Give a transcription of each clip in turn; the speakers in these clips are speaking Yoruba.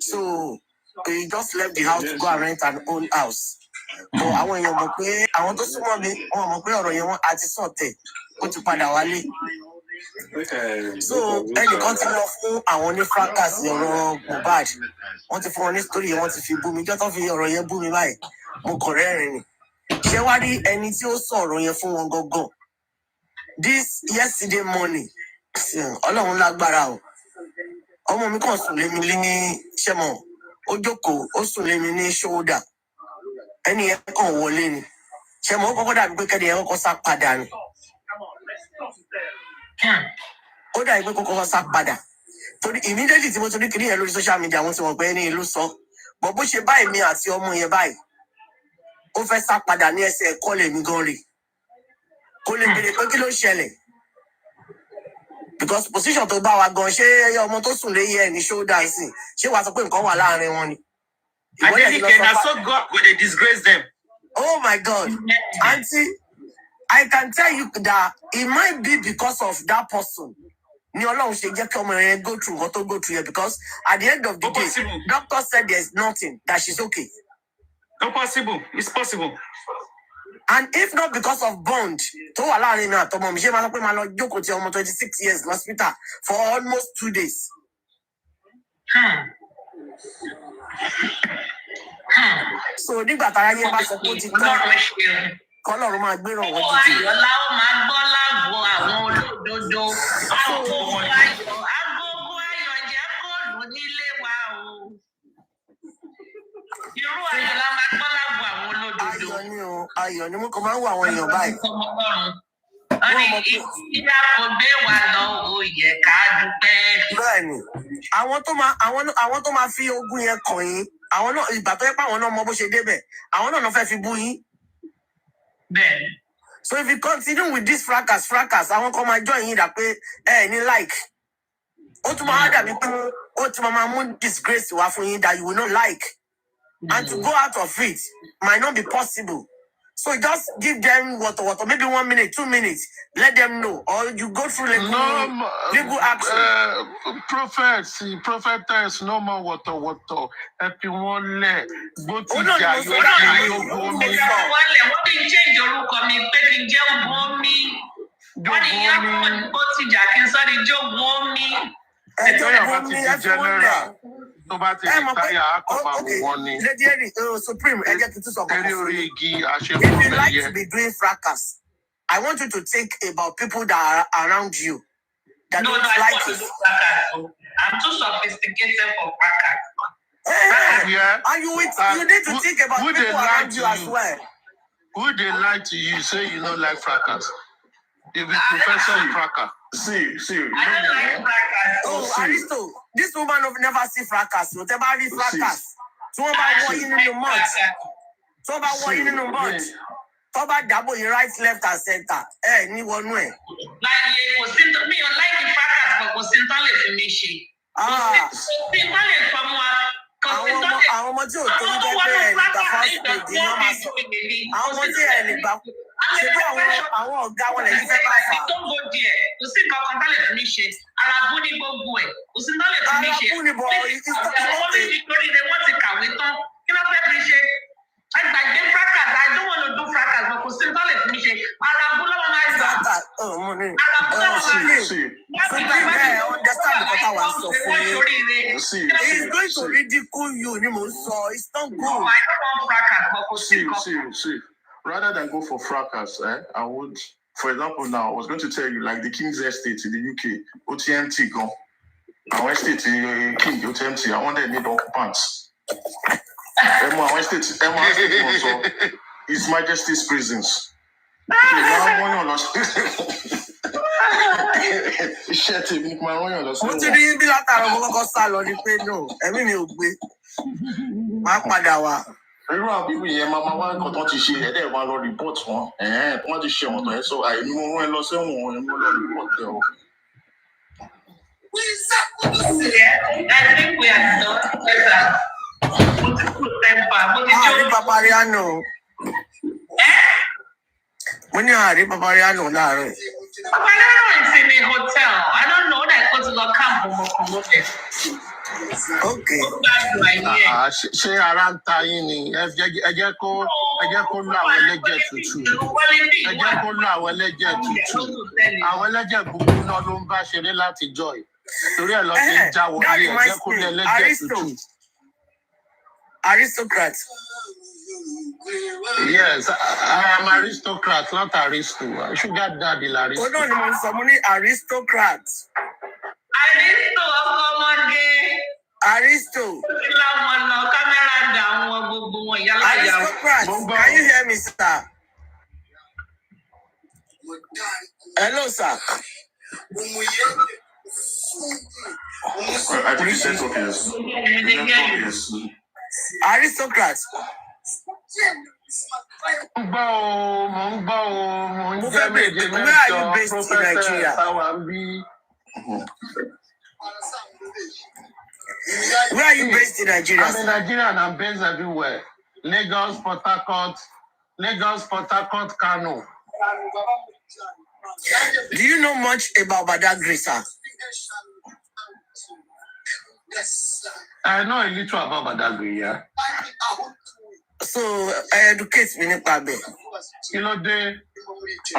So he just left the house to go and rent an own house. But àwọn èèyàn mọ̀ pé àwọn tó súnmọ́ mi wọ́n mọ̀ pé ọ̀rọ̀ yẹn wọ́n àti sọ̀tẹ̀ ó ti padà wálé. So ẹnìkan ti lọ fún àwọn ní fracas ọ̀rọ̀ MOHBAD. Wọ́n ti fún wọn ní story yẹn, wọ́n ti fi bú mi. Ìjọ́ tó fi ọ̀rọ̀ yẹn bú mi báyìí, mo kàn rẹ́rìn-ín ni. Ṣé wá rí ẹni tí ó sọ ọ̀rọ̀ yẹn fún wọn gangan? This yesterday morning, Ọlọ́run lágbára o. Ọmọ mi kàn sùn lé mi ní ṣẹ́mọ̀. Ó jókòó, ó sùn lé mi ní shoulder. Ẹni yẹn kàn wọlé ni. Ṣẹ́mọ̀ ó kọ́kọ́ dàbí pé kẹ́ni yẹn kọ́kọ́ sá padà ni. Ó dàbí pé kọ́kọ́ sá padà. Torí immediately tí mo torí kiri yẹn lórí social media wọ́n ti mọ̀ pé ẹni ìlú sọ. Bọ̀ bó ṣe báyìí mi àti ọmọ yẹn báyìí. Ó fẹ́ sá padà ní ẹsẹ̀ ẹ̀kọ́ lè mi gan rè. Kó lè béèrè pé kí ló ṣẹlẹ̀. Because position tó bá wa gan ṣé ọmọ tó sùn lé yẹ ní shoulder sí. Ṣé wàá sọ pé nǹkan wà láàrin wọn ni? Adeleke, na so God go dey disgrace them. Oh my God. Auntie, I can tell you that it might be because of that person. Ni Ọlọ́run ṣe jẹ́ kí ọmọ yẹn go through what to go through here, because at the end of the day, doctor said there's nothing, that she's okay. No possible. It's possible. And if not because of bond, tó wà láàrin náà àtọmọ mi ṣe máa lọ pé máa lọ jókòó ti ọmọ 26 years in hospital for almost 2 days. So nígbà tára yẹn bá sọ pé ó ti tán, kọ́lọ́run máa gbéràn wọ́n dìde. Ayọ̀lá ó máa gbọ́ lágbo àwọn olódodo. Agogo ayọ̀ jẹ́ kóòlù nílé wa o. Irú Ayọ̀lá máa gbọ́ lágbo àwọn olódodo. Ayọ̀ ni o, ayọ̀ ni mo kàn máa ń wo àwọn èèyàn báyìí. Ìyá kò gbé wa lọ oyè ká dúpẹ́. Bẹ́ẹ̀ni, àwọn tó máa fi ogun yẹn kàn yín, àwọn náà ìgbà tó yẹ pé àwọn náà mọ bó ṣe débẹ̀, àwọn náà fẹ́ fi bú yín. Bẹ́ẹ̀ni. So if you continue with this fracas, àwọn kan máa join yín dà pé ní like. Ó tún máa dàbí pé ó tún máa mú disgrace wá fún yín that you will not like. And to go out of it might not be possible. So just give them what, maybe 1 minute, 2 minutes. Let them know, or you go through legal action. Prophetess, no more water. If you want let go to wọ́n ti change orúkọ mi pé kí n jẹ́ Ògbómi. Wọ́n ní yá kó ti jà kí n sọ ní Jógbó mi. General. Nobody Lady Supreme, if you like to be doing fracas, I want you to think about people that are around you that don't like it. I'm too sophisticated for fracas. And you need to think about people around you as well. Who they like to you? Say you don't like fracas. If it's professor fracas. See. I don't like fracas. Oh, Aristo, this woman have never seen fracas. Whatever is fracas. So about what in the month. So about what in the month. So about double your right, left, and center. Ni one way. Like me, you like the fracas, but was entirely finished. Àwọn ọmọ tí ò tó ń jẹ́ pé ẹ̀nìgbà first grade ni wọ́n máa sọ. Àwọn ọmọ tí ẹ̀nìgbà ṣe bí àwọn ọ̀gá wọn lè ní fẹ́ bá fà. Tó ń go díẹ̀, kò sí nǹkan kan tálẹ̀ fún mi ṣe. Arabú ní gbogbo ẹ̀, kò sí tálẹ̀ fún mi ṣe. Arabú ni bọ̀ wọ́n fi nítorí ni wọ́n ti kàwé tán. Kí ló fẹ́ fi ṣe? Àgbàgbé fracas, I don't want to do fracas, but kò sí tálẹ̀ fún mi ṣe. Arabú lọ́wọ́ máa ń gbà. Arabú lọ́wọ́ máa ń gbà. Understand what I was so funny. He's going to ridicule you, so it's not good. No, I don't want fracas. See. Rather than go for fracas, I would, for example, now I was going to tell you, like the King's Estate in the UK, OTMT gone. Our estate in King OTMT, I want to need occupants. Our estate also, His Majesty's prisons. Mo ti rí bí látara mo kọ́kọ́ sá lọ ní pé no, ẹ̀mí mi ò gbé. Má padà wá. Irú àwọn bíbí yẹn máa wá nǹkan tó ti ṣe ẹ̀dẹ̀ máa lọ report wọn. Wọ́n ti ṣe ọ̀tọ̀ ẹ̀ sọ àìní mo rán ẹ lọ sẹ́wọ̀n ẹ̀ mo lọ report ẹ̀ o. I think we are not better. Àrí Papariano. Mo ní àrí Papariano láàárọ̀. Papariano is in a hotel. I don't know that go to the camp. Okay. Ṣé ara ń ta yín ni? Ẹ jẹ́ kó lọ àwọn ẹlẹ́jẹ̀ tútù. Ẹ jẹ́ kó lọ àwọn ẹlẹ́jẹ̀ tútù. Àwọn ẹlẹ́jẹ̀ búburú náà ló ń bá ṣeré láti joy. Torí ẹ̀ lọ sí ń já wọlé ẹ̀ jẹ́ kó lọ ẹlẹ́jẹ̀ tútù. Aristocrat. Yes, I am aristocrat, not aristo. Sugar daddy l'aristo. Hold on, someone aristocrat. Aristo ọmọdé. Aristo. Aristocrat. Can you hear me, sir? Hello, sir. I think the network is. Aristocrat. Where are you based in Nigeria? Where are you based in Nigeria? I'm in Nigeria and I'm based everywhere. Lagos, Port Harcourt, Kano. Do you know much about Badagry, sir? I know a little about Badagry, yeah. So, educate me nípa bẹ̀. Kí ló dé?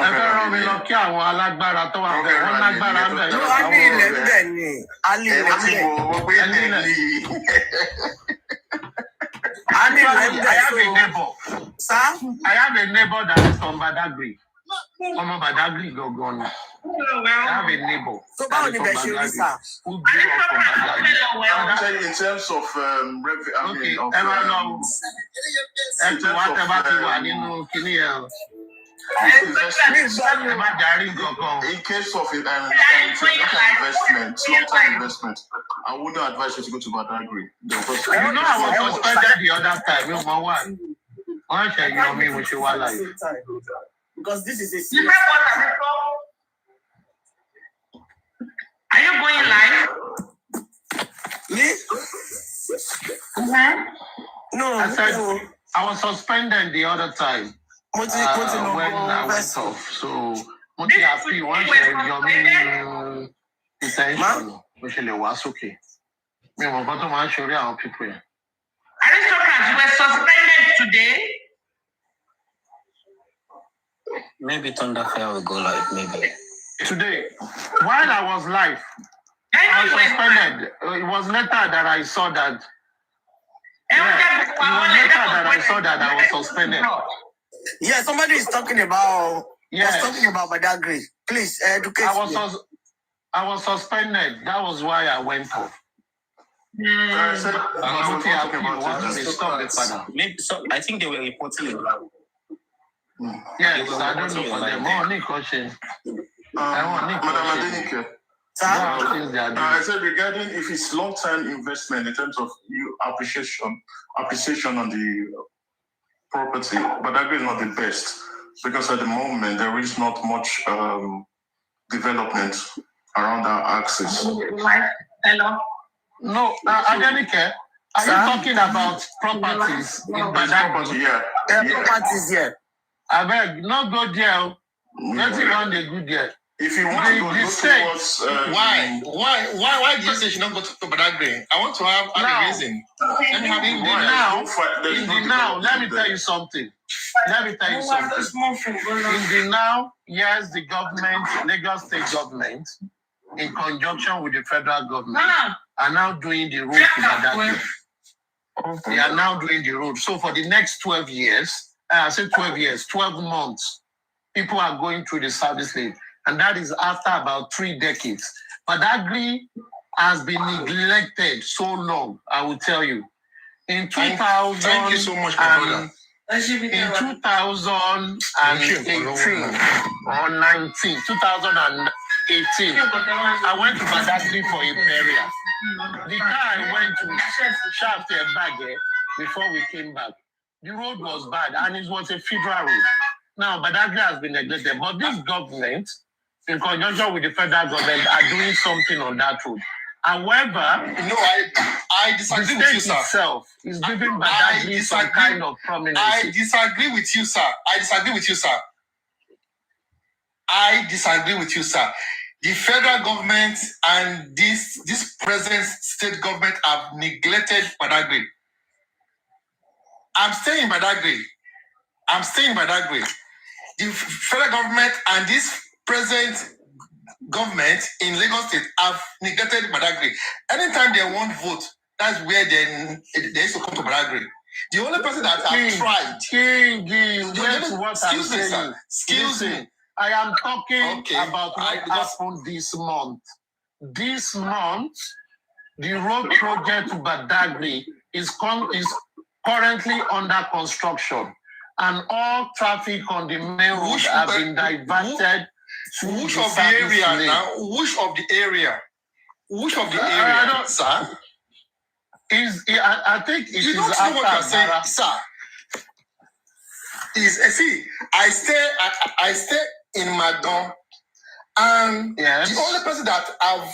Ẹ fẹ́ rán mi lọ kí àwọn alágbára tó wà bẹ̀ wọ́n lágbára ń bẹ̀. No, a ní ilẹ̀ ń bẹ̀ ni. A ní ilẹ̀ ń bẹ̀. I have a neighbor. Sir? I have a neighbor that is from Badagry. Ọmọ Badagry gangan ni. I have a neighbor. So báwo ni bẹ̀ ṣe rí, sir? Who grew up from Badagry. In terms of in case of investment, long-term investment, I wouldn't advise you to go to Badagry. You know, I was suspended the other time. You know what? Why should you know me with your life? Because this is a Are you going live? Me? No, I said I was suspended the other time when I went off. So, what you have to want to your detention, which was okay. Me, I'm going to show you how people. Aristocrats were suspended today. Maybe Thunderfire will go live, maybe. Today, while I was live, I was suspended. It was later that I saw that. Yeah, it was later that I saw that I was suspended. Yeah, somebody is talking about. Yes. Was talking about Badagry. Please educate me. I was suspended. That was why I went off. Maybe so. I think they were reporting it. Yes, I don't know for them. Only question. Madam Adenike. I said regarding if it's long-term investment in terms of appreciation on the property, but that is not the best because at the moment there is not much development around that axis. Hello. No, Adenike, are you talking about properties in Badagry? Yeah. Properties here. I beg, not go there. Let's want to go there. If you want to go towards why do you say you not go to Badagry? I want to have a reason. Let me tell you something. In the now, yes, the government, Lagos State government, in conjunction with the federal government, are now doing the road to Badagry. They are now doing the road. So for the next 12 years, I said 12 years, 12 months, people are going through the service lane. And that is after about 3 decades. Badagry has been neglected so long, I will tell you. In 2000, thank you so much, my brother. In 2018 or 2018, I went to Badagry for a burial. The car I went to shaft a bag before we came back. The road was bad and it was a federal road. Now, Badagry has been neglected, but this government, in conjunction with the federal government, are doing something on that road. However, no, I disagree with you, sir. Itself is giving Badagry some kind of prominence. I disagree with you, sir. the federal government and this present state government have neglected Badagry. I'm staying in Badagry. The federal government and this present government in Lagos State have neglected Badagry. Anytime they want vote, that's where they used to come to Badagry. The only person that have tried. Excuse me. I am talking about what happened this month. This month, the road project to Badagry is currently under construction, and all traffic on the main road have been diverted. Which of the area now? Which of the area, sir? I think it you is don't know what you're saying, Zara. sir. I stay in Madon, and the only person that I've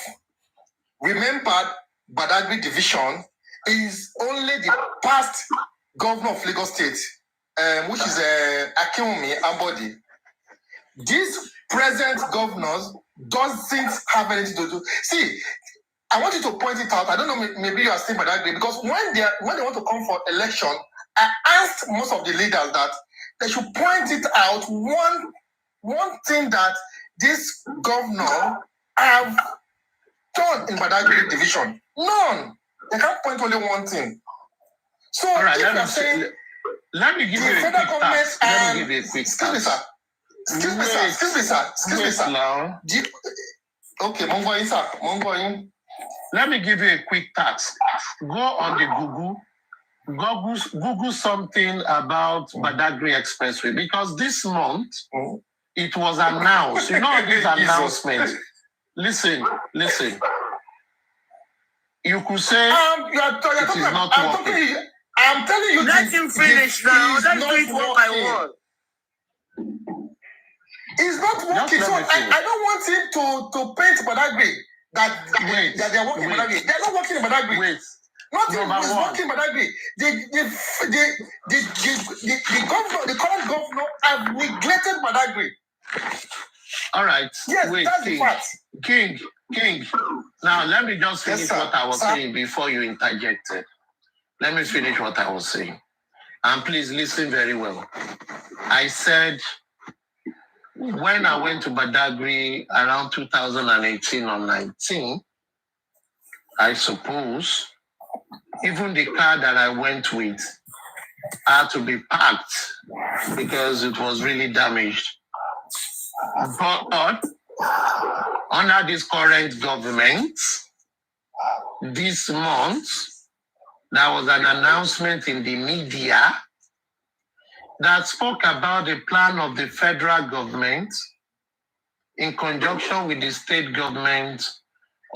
remembered Badagry division is only the past governor of Lagos State, which is Akinwumi Ambodi. These present governors doesn't have anything to do. See, I want you to point it out. I don't know, maybe you are still Badagry, because when they want to come for election, I asked most of the leaders that they should point it out, one thing that this governor have done in Badagry division. None. They can't point only one thing. So right, if you're saying let me give you a quick task. Let me give you a quick task. Excuse me, sir. Now. Okay, Mongoin. Let me give you a quick task. Go on the Google something about Badagry Expressway, because this month it was announced. You know this announcement. Listen. You could say it is not working. I'm telling you, let him finish now. Let's do it one by one. It's not working. So I don't want him to paint Badagry that they are working in Badagry. They are not working in Badagry. Wait. Nothing is working in Badagry. The current governor have neglected Badagry. All right. Yes, wait, that's the fact. King. Now let me just finish what I was saying before you interjected. Let me finish what I was saying. And please listen very well. I said, when I went to Badagry around 2018 or 19, I suppose, even the car that I went with had to be parked because it was really damaged. But under this current government, this month, there was an announcement in the media that spoke about the plan of the federal government in conjunction with the state government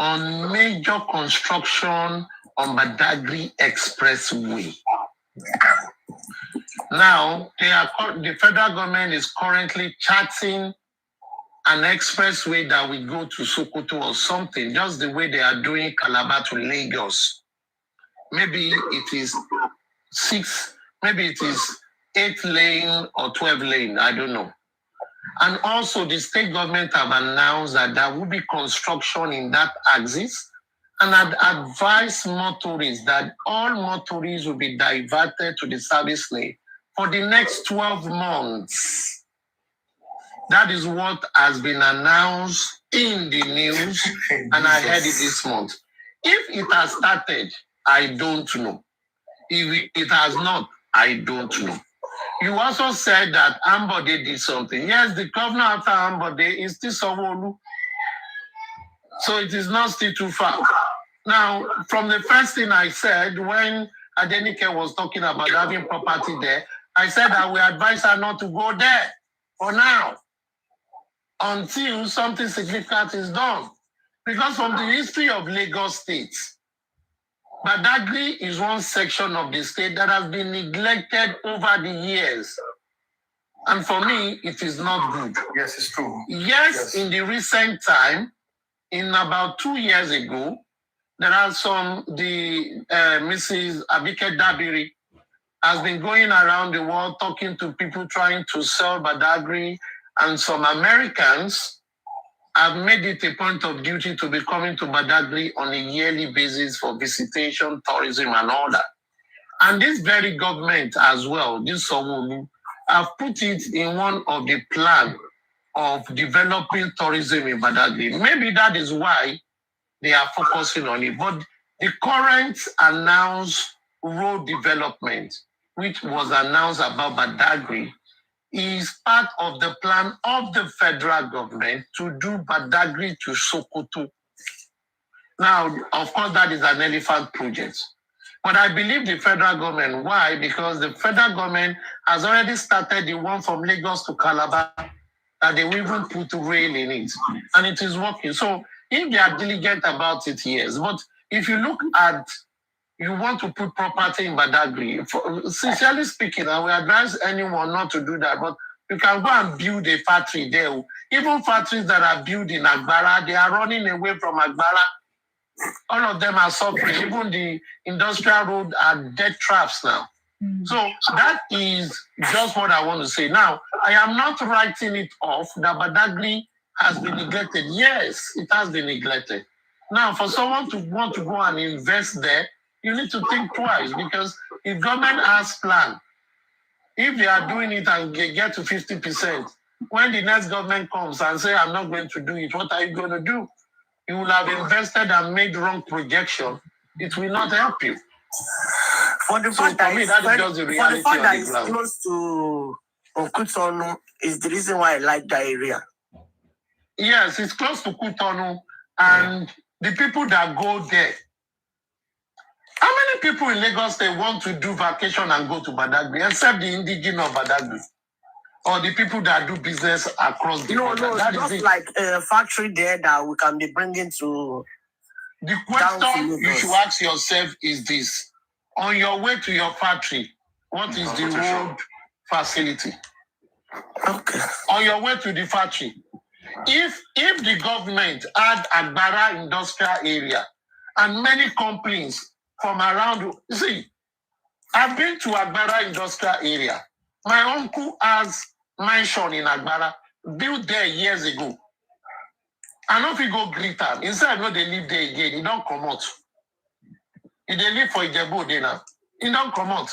on major construction on Badagry Expressway. Now, the federal government is currently charting an expressway that will go to Sokoto or something, just the way they are doing Calabar to Lagos. Maybe it is 8 lane or 12 lane, I don't know. And also the state government have announced that there will be construction in that axis, and had advised motorists that all motorists will be diverted to the service lane for the next 12 months. That is what has been announced in the news, and I heard it this month. If it has started, I don't know. If it has not, I don't know. You also said that Ambode did something. Yes, the governor after Ambode is still Sanwo-Olu. So it is not still too far. Now, from the first thing I said, when Adenike was talking about having property there, I said I will advise her not to go there for now, until something significant is done. Because from the history of Lagos State, Badagry is one section of the state that has been neglected over the years. And for me, it is not good. Yes, it's true. Yes, in the recent time, in about 2 years ago, there are Mrs. Abike Dabiri has been going around the world talking to people trying to sell Badagry, and some Americans I've made it a point of duty to be coming to Badagry on a yearly basis for visitation, tourism, and all that. And this very government as well, this Sanwo-Olu, have put it in one of the plans of developing tourism in Badagry. Maybe that is why they are focusing on it. But the current announced road development, which was announced about Badagry, is part of the plan of the federal government to do Badagry to Sokoto. Now, of course, that is an elephant project. But I believe the federal government, why? Because the federal government has already started the one from Lagos to Calabar, that they will even put rail in it. And it is working. So if they are diligent about it, yes. But if you look at, you want to put property in Badagry, sincerely speaking, I will advise anyone not to do that, but you can go and build a factory there. Even factories that are built in Agbara, they are running away from Agbara. All of them are suffering. Even the industrial road are dead traps now. So that is just what I want to say. Now, I am not writing it off that Badagry has been neglected. Yes, it has been neglected. Now, for someone to want to go and invest there, you need to think twice, because if government has plan, if they are doing it and get to 50%, when the next government comes and say, I'm not going to do it, what are you going to do? You will have invested and made wrong projection. It will not help you. For the fact that is just the reality for the fact that it's close to Kutonu is the reason why I like that area. Yes, it's close to Kutonu, and the people that go there. How many people in Lagos they want to do vacation and go to Badagry, except the indigenous of Badagry? Or the people that do business across the border? No, that is like a factory there that we can be bringing to. The question you should ask yourself is this: on your way to your factory, what is the road facility? Okay. On your way to the factory, if the government had Agbara industrial area and many companies from around, see, I've been to Agbara industrial area. My uncle has mansion in Agbara, built there years ago. I know if you go greet them, instead of they live there again, he don't come out. If they live for Ijebu there now, he don't come out.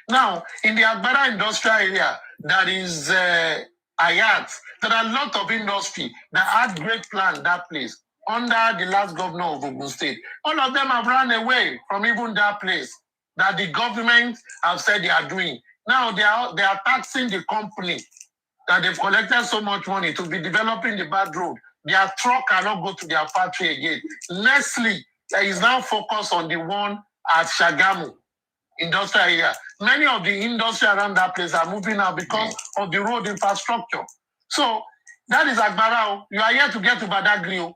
Now, in the Agbara industrial area, that is Ayat, there are a lot of industry that had great plan that place under the last governor of Ogun State. All of them have run away from even that place that the government have said they are doing. Now they are taxing the company that they've collected so much money to be developing the bad road. Their truck cannot go to their factory again. Nestle is now focused on the one at Shagamu industrial area. Many of the industry around that place are moving out because of the road infrastructure. So that is Agbara. You are here to get to Badagry.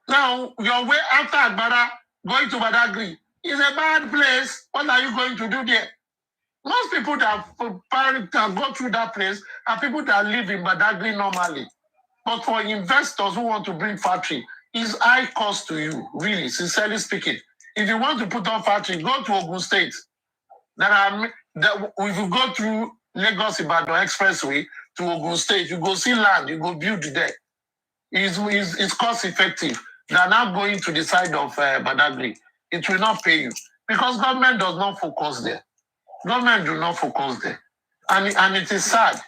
Now, your way after Agbara, going to Badagry is a bad place. What are you going to do there? Most people that go through that place are people that live in Badagry normally. But for investors who want to bring factory, it's high cost to you, really, sincerely speaking. If you want to put on factory, go to Ogun State. If you go through Lagos-Ibadan Expressway to Ogun State, you go see land, you go build there. It's cost effective. They are now going to the side of Badagry. It will not pay you because government does not focus there. Government do not focus there. And it is sad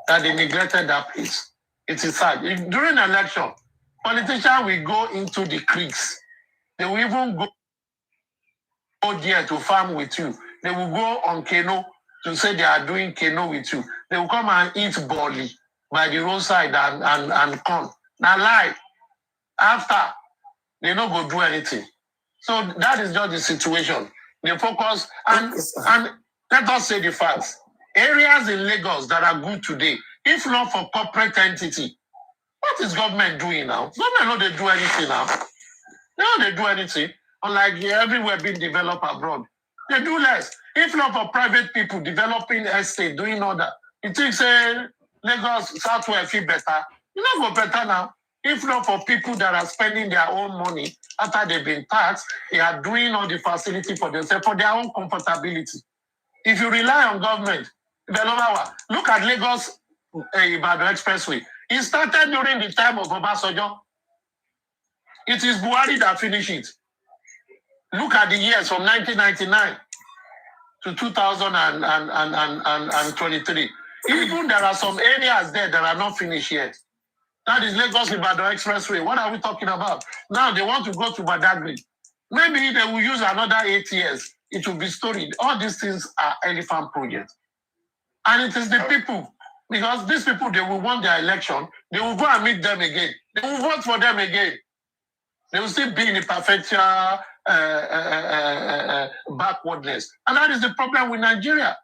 that they neglected that place. It is sad. During election, politicians will go into the creeks. They will even go there to farm with you. They will go on canoe to say they are doing canoe with you. They will come and eat barley by the roadside and corn. Now lie. After, they don't go do anything. So that is just the situation. They focus and let us say the facts. Areas in Lagos that are good today, if not for corporate entity, what is government doing now? Government no, they do anything now. They do anything. Unlike everywhere being developed abroad. They do less. If not for private people developing estate, doing all that. You think, say, Lagos, Southwest feel better. You not go better now. If not for people that are spending their own money after they've been taxed, they are doing all the facility for themselves, for their own comfortability. If you rely on government, look at Lagos Ibadan Expressway. It started during the time of Obasanjo. It is Buhari that finished it. Look at the years from 1999 to 2023. Even there are some areas there that are not finished yet. That is Lagos-Ibadan Expressway. What are we talking about? Now they want to go to Badagry. Maybe they will use another 8 years. It will be storied. All these things are elephant projects. And it is the people. Because these people, they will want their election. They will go and meet them again. They will vote for them again. They will still be in the perpetual backwardness. And that is the problem with Nigeria.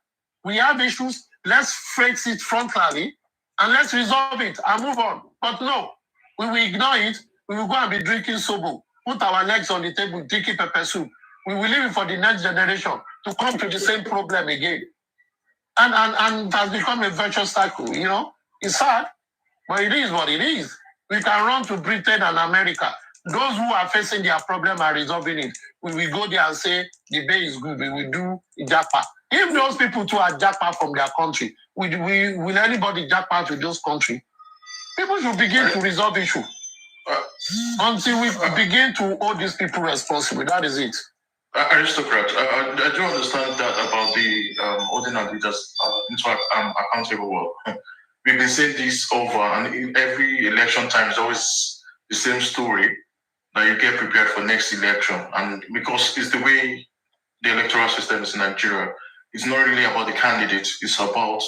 We have issues. Let's face it frontally and let's resolve it and move on. But no, we will ignore it. We will go and be drinking sobo, put our legs on the table, drinking pepper soup. We will leave it for the next generation to come to the same problem again. And it has become a virtuous cycle, you know. It's sad, but it is what it is. We can run to Britain and America. Those who are facing their problem are resolving it. We will go there and say, the bay is good, we will do japa. If those people too are japa from their country, will anybody japa to those countries? People should begin to resolve issue. Until we begin to hold these people responsible. That is it. Aristocrat, I do understand that about the ordinary leaders into accountable work. We've been saying this over, and in every election time is always the same story, that you get prepared for next election. And because it's the way the electoral system is in Nigeria, it's not really about the candidates, it's about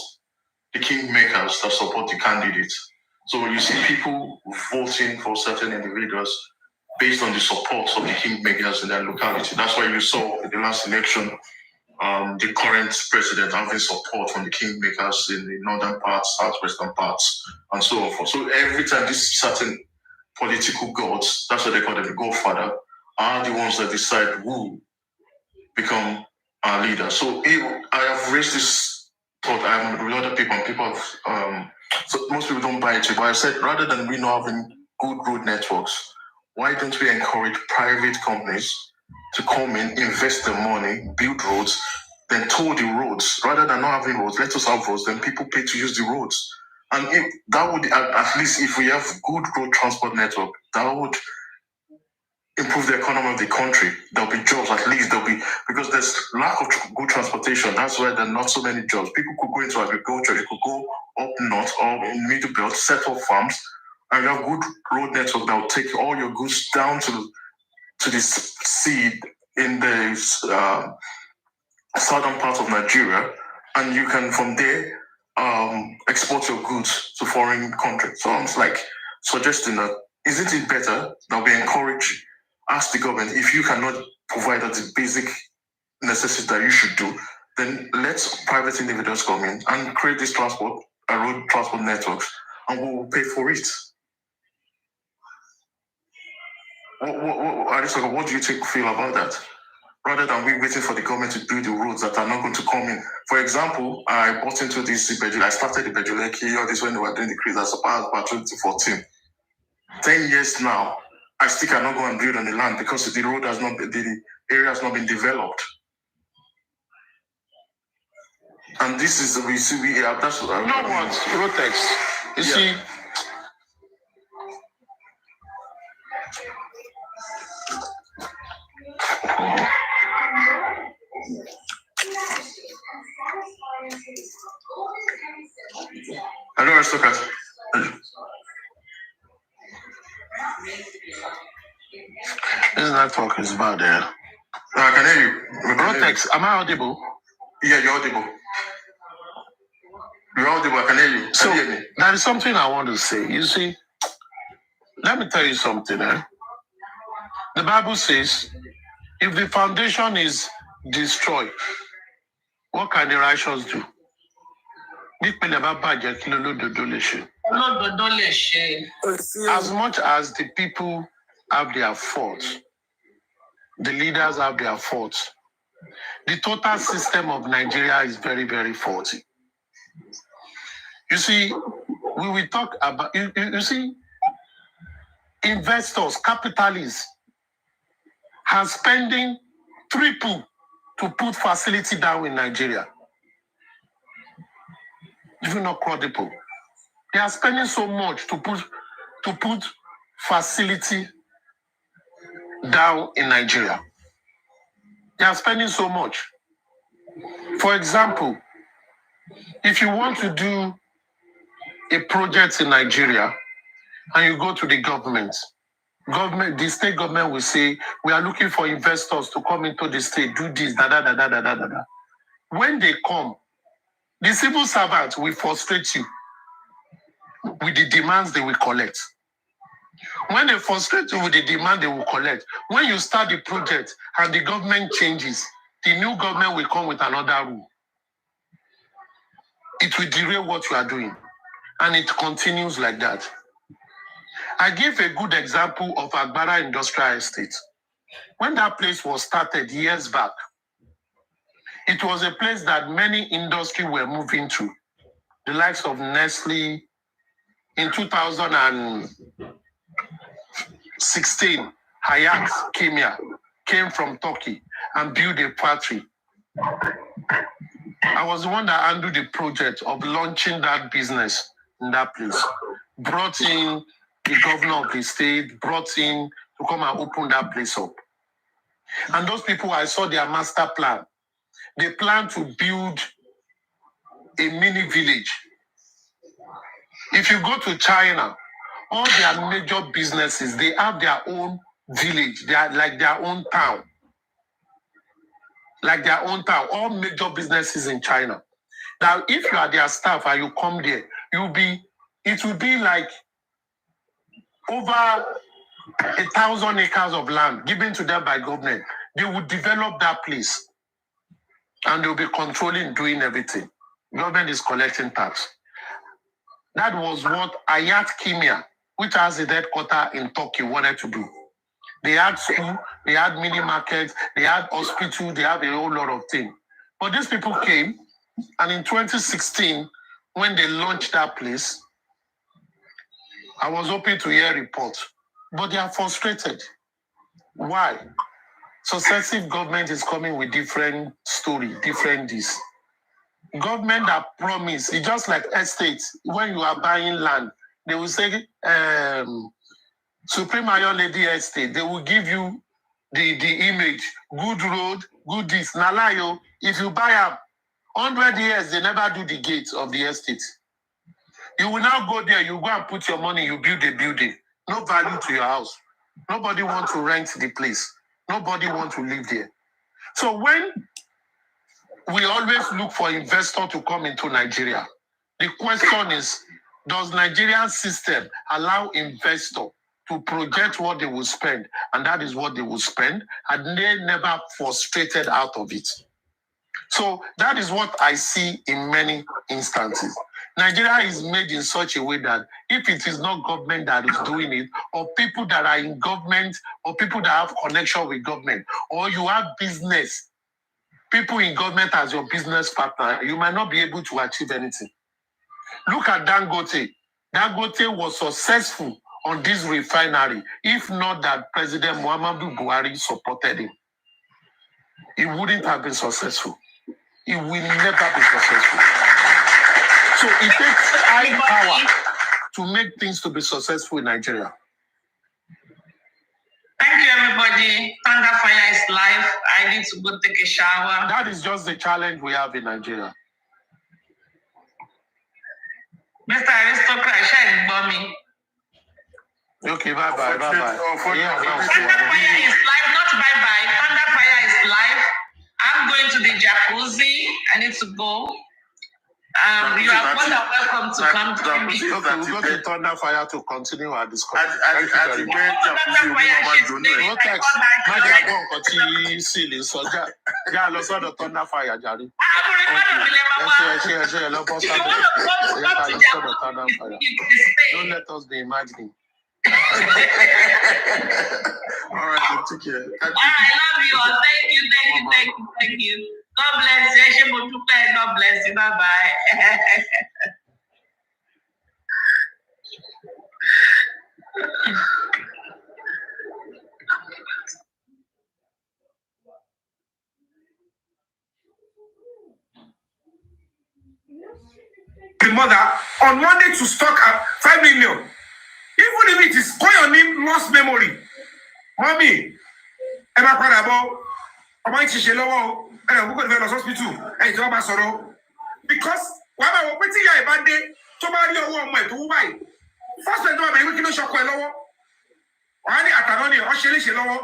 the kingmakers that support the candidates. So you see people voting for certain individuals based on the support of the kingmakers in their locality. That's why you saw in the last election, the current president having support from the kingmakers in the northern parts, southwestern parts, and so on. So every time these certain political gods, that's what they call them, the godfather, are the ones that decide who become our leader. So I have raised this thought with other people, and people have, so most people don't buy it, but I said rather than we not having good road networks, why don't we encourage private companies to come in, invest the money, build roads, then toll the roads? Rather than not having roads, let us have roads, then people pay to use the roads. And that would, at least if we have good road transport network, that would improve the economy of the country. There'll be jobs, at least there'll be, because there's lack of good transportation. That's why there are not so many jobs. People could go into agriculture, they could go up north or in middle belt, set up farms, and you have good road network that will take all your goods down to the sea in the southern part of Nigeria, and you can from there export your goods to foreign countries. So I'm like suggesting that, isn't it better that we encourage, ask the government, if you cannot provide us the basic necessities that you should do, then let private individuals come in and create this road transport networks, and we will pay for it. What do you feel about that? Rather than we waiting for the government to build the roads that are not going to come in. For example, I bought into this Ibejule. I started the Ibejule all this when they were doing the cruise as about 2014. 10 years now, I still cannot go and build on the land because the road has not, the area has not been developed. And this is that's what Rotex. You see. Hello, Aristocrat. This network is bad there. I can hear you. Rotex, am I audible? Yeah, you're audible. You're audible, I can hear you. So, hear me? There is something I want to say. You see, let me tell you something. The Bible says, if the foundation is destroyed, what can the righteous do? As much as the people have their faults, the leaders have their faults, the total system of Nigeria is very, very faulty. You see, we will talk about, you see, investors, capitalists, are spending triple to put facility down in Nigeria. Even not quadruple. They are spending so much to put facility down in Nigeria. They are spending so much. For example, if you want to do a project in Nigeria and you go to the government, the state government will say, we are looking for investors to come into the state, do this, da da da da da da da. When they come, the civil servants will frustrate you with the demands they will collect. When they frustrate you with the demand they will collect, when you start the project and the government changes, the new government will come with another rule. It will derail what you are doing. And it continues like that. I give a good example of Agbara Industrial Estate. When that place was started years back, it was a place that many industry were moving to. The likes of Nestle. In 2016, Hayat came from Turkey and built a factory. I was the one that handled the project of launching that business in that place. Brought in the governor of the state, brought in to come and open that place up. And those people, I saw their master plan. They plan to build a mini village. If you go to China, all their major businesses, they have their own village. They are like their own town. Like their own town. All major businesses in China. Now, if you are their staff and you come there, it will be like over 1,000 acres of land given to them by government. They will develop that place. And they'll be controlling, doing everything. Government is collecting tax. That was what Hayat Kimia, which has a headquarters in Turkey, wanted to do. They had school, they had mini markets, they had hospital, they had a whole lot of things. But these people came, and in 2016, when they launched that place, I was hoping to hear reports. But they are frustrated. Why? Successive government is coming with different story, different this. Government that promise, it's just like estates. When you are buying land, they will say, Supreme Iron Lady Estate, they will give you the image, good road, good this. Nalayo, if you buy up 100 years, they never do the gates of the estate. You will now go there, you go and put your money, you build a building. No value to your house. Nobody wants to rent the place. Nobody wants to live there. So when we always look for investors to come into Nigeria, the question is, does Nigerian system allow investors to project what they will spend, and that is what they will spend, and they never frustrated out of it? So that is what I see in many instances. Nigeria is made in such a way that if it is not government that is doing it, or people that are in government, or people that have connection with government, or you have business, people in government as your business partner, you might not be able to achieve anything. Look at Dangote. Dangote was successful on this refinery, if not that President Muhammadu Buhari supported him. He wouldn't have been successful. He will never be successful. So it takes high power to make things to be successful in Nigeria. Thank you, everybody. Thunder Fire is live. I need to go take a shower. That is just the challenge we have in Nigeria. Mr. Aristocrat, share mommy. Okay, bye-bye. Thunder Fire is live, not bye-bye. Thunder Fire is live. I'm going to the jacuzzi. I need to go. You are more than welcome to come to me. Okay, we'll go to Thunder Fire to continue our discussion. Thank you very much. Don't let us be imagining. All right, take care. I love you all. Thank you. God bless you. God bless you. Bye-bye. the mother on Monday to stock 5 million. Even if it is call your name lost memory. Mommy, Emma Padabo, ọmọ yìí ti ṣe lọ́wọ́ ẹ̀ gbogbo ìfẹ́ lọ hospital ẹ̀yìn tí wọ́n bá sọ̀rọ̀ because wàá bá wọ pé tí ìyá ẹ̀ bá dé tó bá rí owó ọmọ ẹ̀ tó wú báyìí first time tó bá bẹ̀rẹ̀ wí kí ló ṣọkọ ẹ̀ lọ́wọ́ wàá ní àtàná ni ọ̀ṣẹ́ léṣe lọ́wọ́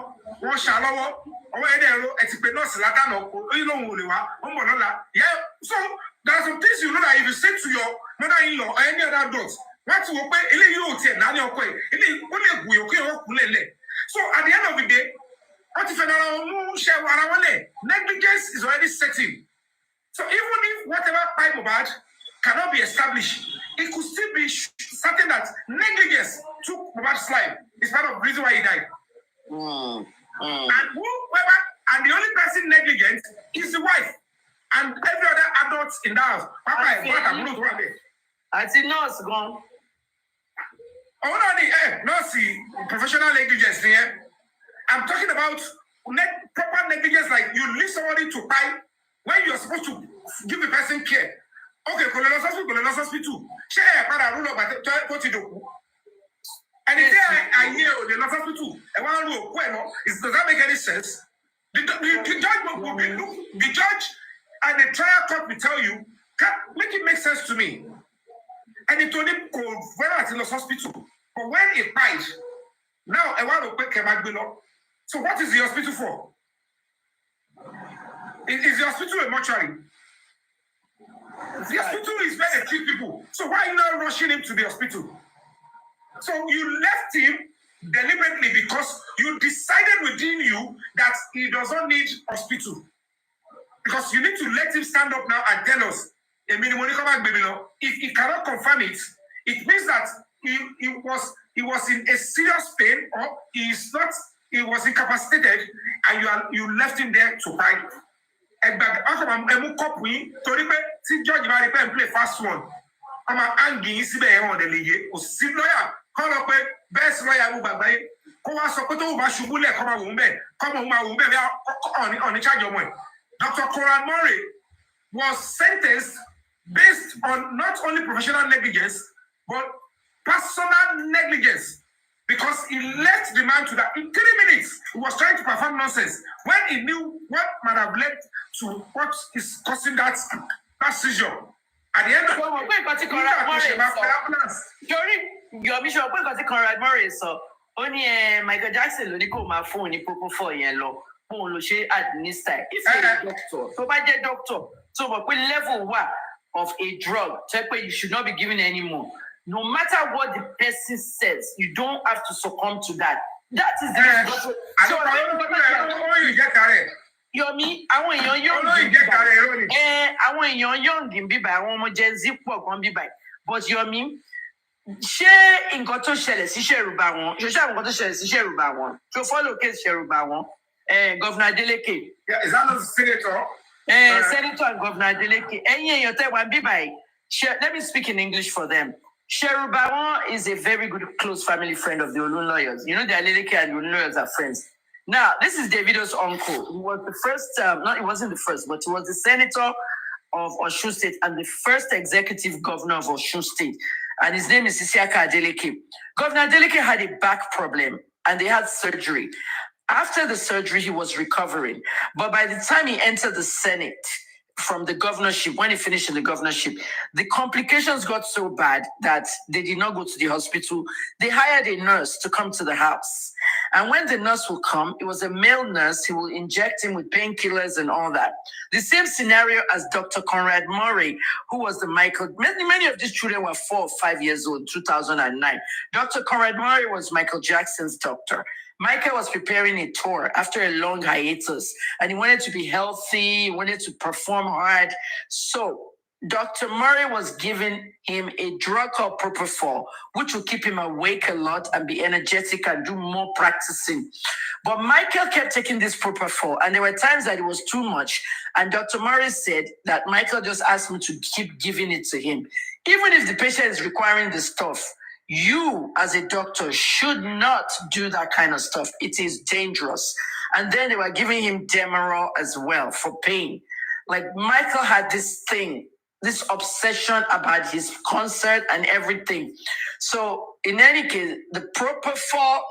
wọ́n ṣá lọ́wọ́ ọwọ́ ẹ̀dẹ̀ ẹ̀rọ ẹ̀ ti pè nọ́ọ̀sì látànà oyún lòun ò lè wá ó ń bọ̀ lọ́la yeah so there are some things you know that if you say to your mother-in-law or any other adult wọ́n ti wọ pé eléyìí yóò tiẹ̀ náà ní ọkọ ẹ̀ eléyìí ó lè gùn yòókè ọkùnrin lẹ̀ so at the end of the day what if negligence is already setting? So even if whatever by MOHBAD cannot be established, it could still be certain that negligence took MOHBAD's life. It's part of the reason why he died. And whoever, and the only person negligent is the wife and every other adult in the house. Papa, I see nurse gone. Oh no, nurse, professional negligence here. I'm talking about proper negligence, like you leave somebody to die when you're supposed to give the person care. Okay, hospital. Share para rule about and if I hear the hospital, and one rule, does that make any sense? The judge and the trial court will tell you, make it make sense to me. And it only go very in the hospital. But when it dies, now I want to pay Kemagbilo. So what is the hospital for? Is the hospital a mortuary? The hospital is where they treat people. So why are you not rushing him to the hospital? So you left him deliberately because you decided within you that he does not need hospital. Because you need to let him stand up now and tell us, if he cannot confirm it, it means that he was in a serious pain or he was incapacitated and you left him there to die. Judge play fast one. I'm angry, the league. Lawyer, call up best lawyer on the charge of one. Dr. Conrad Murray was sentenced based on not only professional negligence, but personal negligence. Because he left the man to that in 3 minutes. He was trying to perform nonsense when he knew what might have led to what is causing that seizure. At the end of the day, Conrad Murray so only Michael Jackson ló ní kó máa fún ní propofol yẹn lọ fún ló ṣe administer if you're a doctor so by the doctor so but level one of a drug you should not be given anymore. No matter what the person says, you don't have to succumb to that. That is the so Yomi, àwọn èèyàn young in bíbá àwọn ọmọ Gen Z pọ̀ kan bíbá but Yomi ṣé nǹkan tó ṣẹlẹ̀ sí Ṣẹ̀rùbà wọn ṣe àwọn nǹkan tó ṣẹlẹ̀ sí Ṣẹ̀rùbà wọn tó follow case Ṣẹ̀rùbà wọn Governor Adeleke. Is that not the senator? Senator and Governor Adeleke ẹ̀yin èèyàn tẹ́ wá bíbá let me speak in English for them. Ṣẹ̀rùbà is a very good close family friend of the Olun lawyers. You know the Adeleke and the Olun lawyers are friends. Now, this is Davido's uncle. He was the first, he wasn't the first, but he was the senator of Osun State and the first executive governor of Osun State. And his name is Isiaka Adeleke. Governor Adeleke had a back problem and they had surgery. After the surgery, he was recovering. But by the time he entered the Senate, from the governorship, when he finished in the governorship, the complications got so bad that they did not go to the hospital. They hired a nurse to come to the house. And when the nurse will come, it was a male nurse who will inject him with painkillers and all that. The same scenario as Dr. Conrad Murray, who was the many of these children were 4 or 5 years old in 2009. Dr. Conrad Murray was Michael Jackson's doctor. Michael was preparing a tour after a long hiatus, and he wanted to be healthy, he wanted to perform hard. So Dr. Murray was giving him a drug called propofol, which will keep him awake a lot and be energetic and do more practicing. But Michael kept taking this propofol, and there were times that it was too much. And Dr. Murray said that Michael just asked me to keep giving it to him. Even if the patient is requiring the stuff, you as a doctor should not do that kind of stuff. It is dangerous. And then they were giving him Demerol as well for pain. Like Michael had this thing this obsession about his concert and everything. So in any case, the propofol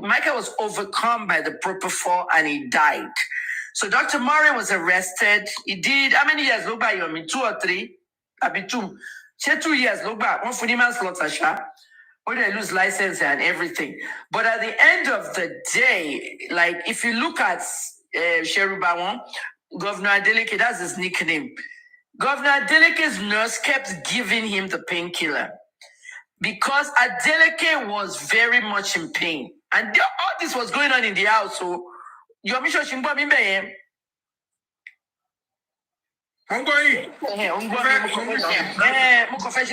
Michael was overcome by the propofol and he died. So Dr. Murray was arrested. He did, how many years? Look back, 2 or 3? I'll 2. 2 years, look back. One for the manslaughter, when they lose license and everything. But at the end of the day, like if you look at Sherubawon, Governor Adeleke, that's his nickname. Governor Adeleke's nurse kept giving him the painkiller because Adeleke was very much in pain. And all this was going on in the house. So, Yomisho Shimbo Mimbe.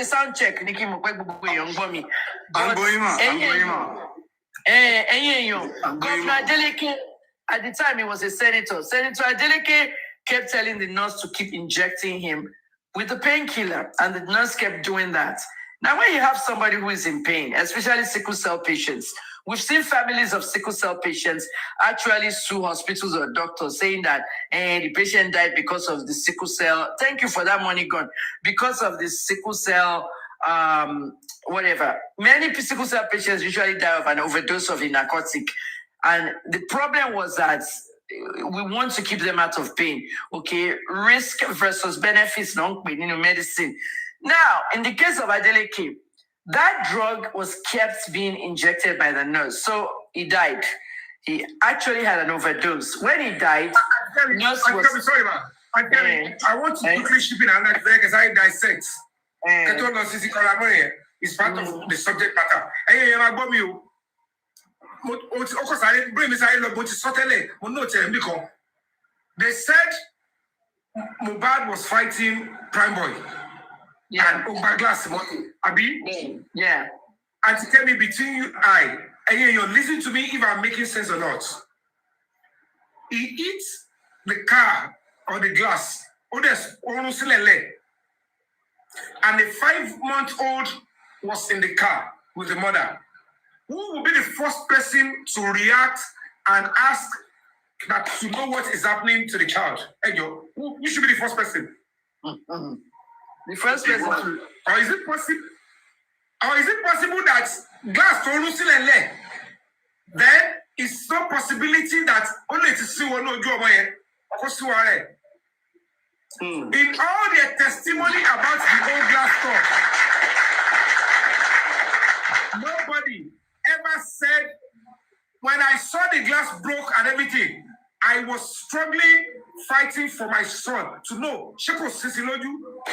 Sound check. Niki Governor Adeleke, at the time he was a senator. Senator Adeleke kept telling the nurse to keep injecting him with the painkiller, and the nurse kept doing that. Now, when you have somebody who is in pain, especially sickle cell patients, we've seen families of sickle cell patients actually sue hospitals or doctors saying that the patient died because of the sickle cell. Thank you for that money gone. Because of the sickle cell, whatever. Many sickle cell patients usually die of an overdose of a narcotic. And the problem was that we want to keep them out of pain. Okay, risk versus benefits, medicine. Now, in the case of Adeleke, that drug was kept being injected by the nurse. So he died. He actually had an overdose. When he died, nurse was... Sorry, man. I want to quickly chip in on that because I dissect. It's part of the subject matter. They said MOHBAD was fighting Prime Boy. Yeah. And Glass, Abi? Yeah. And to tell me between you and I, and you're listening to me if I'm making sense or not. He eats the car or the glass, and the 5-month-old was in the car with the mother. Who will be the first person to react and ask that to know what is happening to the child? You should be the first person. Mm-hmm. The first person. Or is it possible? Or is it possible that glass to then it's no possibility that only to see one no job in all their testimony about the old glass store, nobody ever said when I saw the glass broke and everything, I was struggling, fighting for my son to know.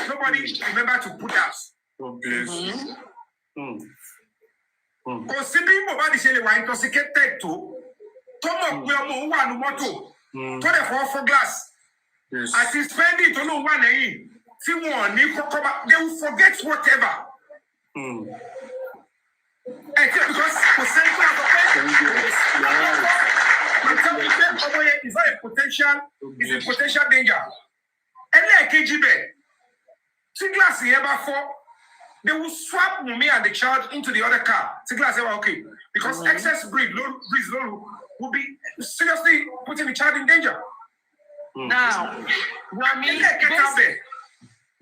Nobody remember to put out. Considering MOHBAD is intoxicated to come up with for glass. As he spend it on one day, they will forget whatever. Because it's not a potential, it's a potential danger. And like KGB, glass here before, they will swap me and the child into the other car. Glass okay. Because excess breeze will be seriously putting the child in danger. Now,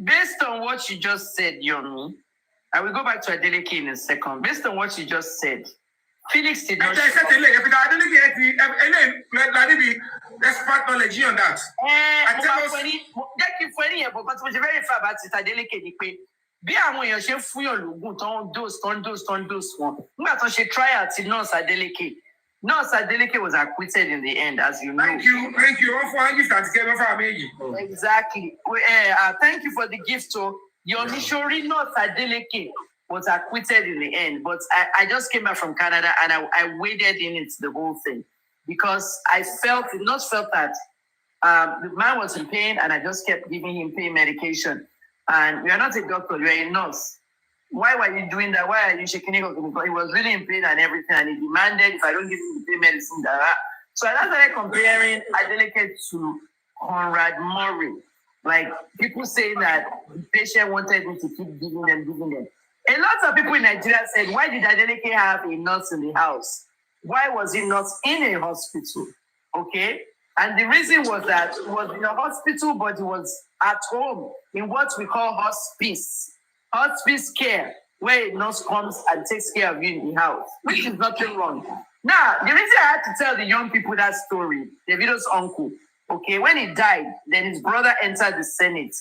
based on what you just said, Yomi, I will go back to Adeleke in a second. Based on what you just said, Felix did not. Expert knowledge on that. But very far about it, Adeleke. Bí àwọn èèyàn ṣe ń fún yàn lóògùn tó ń dose wọn. Nígbà tó ṣe trial ti Nurse Adeleke. Nurse Adeleke was acquitted in the end, as you know. Thank you. Exactly. Thank you for the gift. So your Mishori Nurse Adeleke was acquitted in the end, but I just came back from Canada and I waded in it the whole thing because I felt that the man was in pain and I just kept giving him pain medication. And you are not a doctor, you are a nurse. Why were you doing that? Why are you shaking it? Because he was really in pain and everything, and he demanded if I don't give him the pain medicine, So I started comparing Adeleke to Conrad Murray. Like people saying that the patient wanted me to keep giving them. A lot of people in Nigeria said, why did Adeleke have a nurse in the house? Why was he not in a hospital? Okay? And the reason was that he was in a hospital, but he was at home in what we call hospice. Hospice care, where a nurse comes and takes care of you in the house, which is nothing wrong. Now, the reason I had to tell the young people that story, Davido's uncle, okay, when he died, then his brother entered the Senate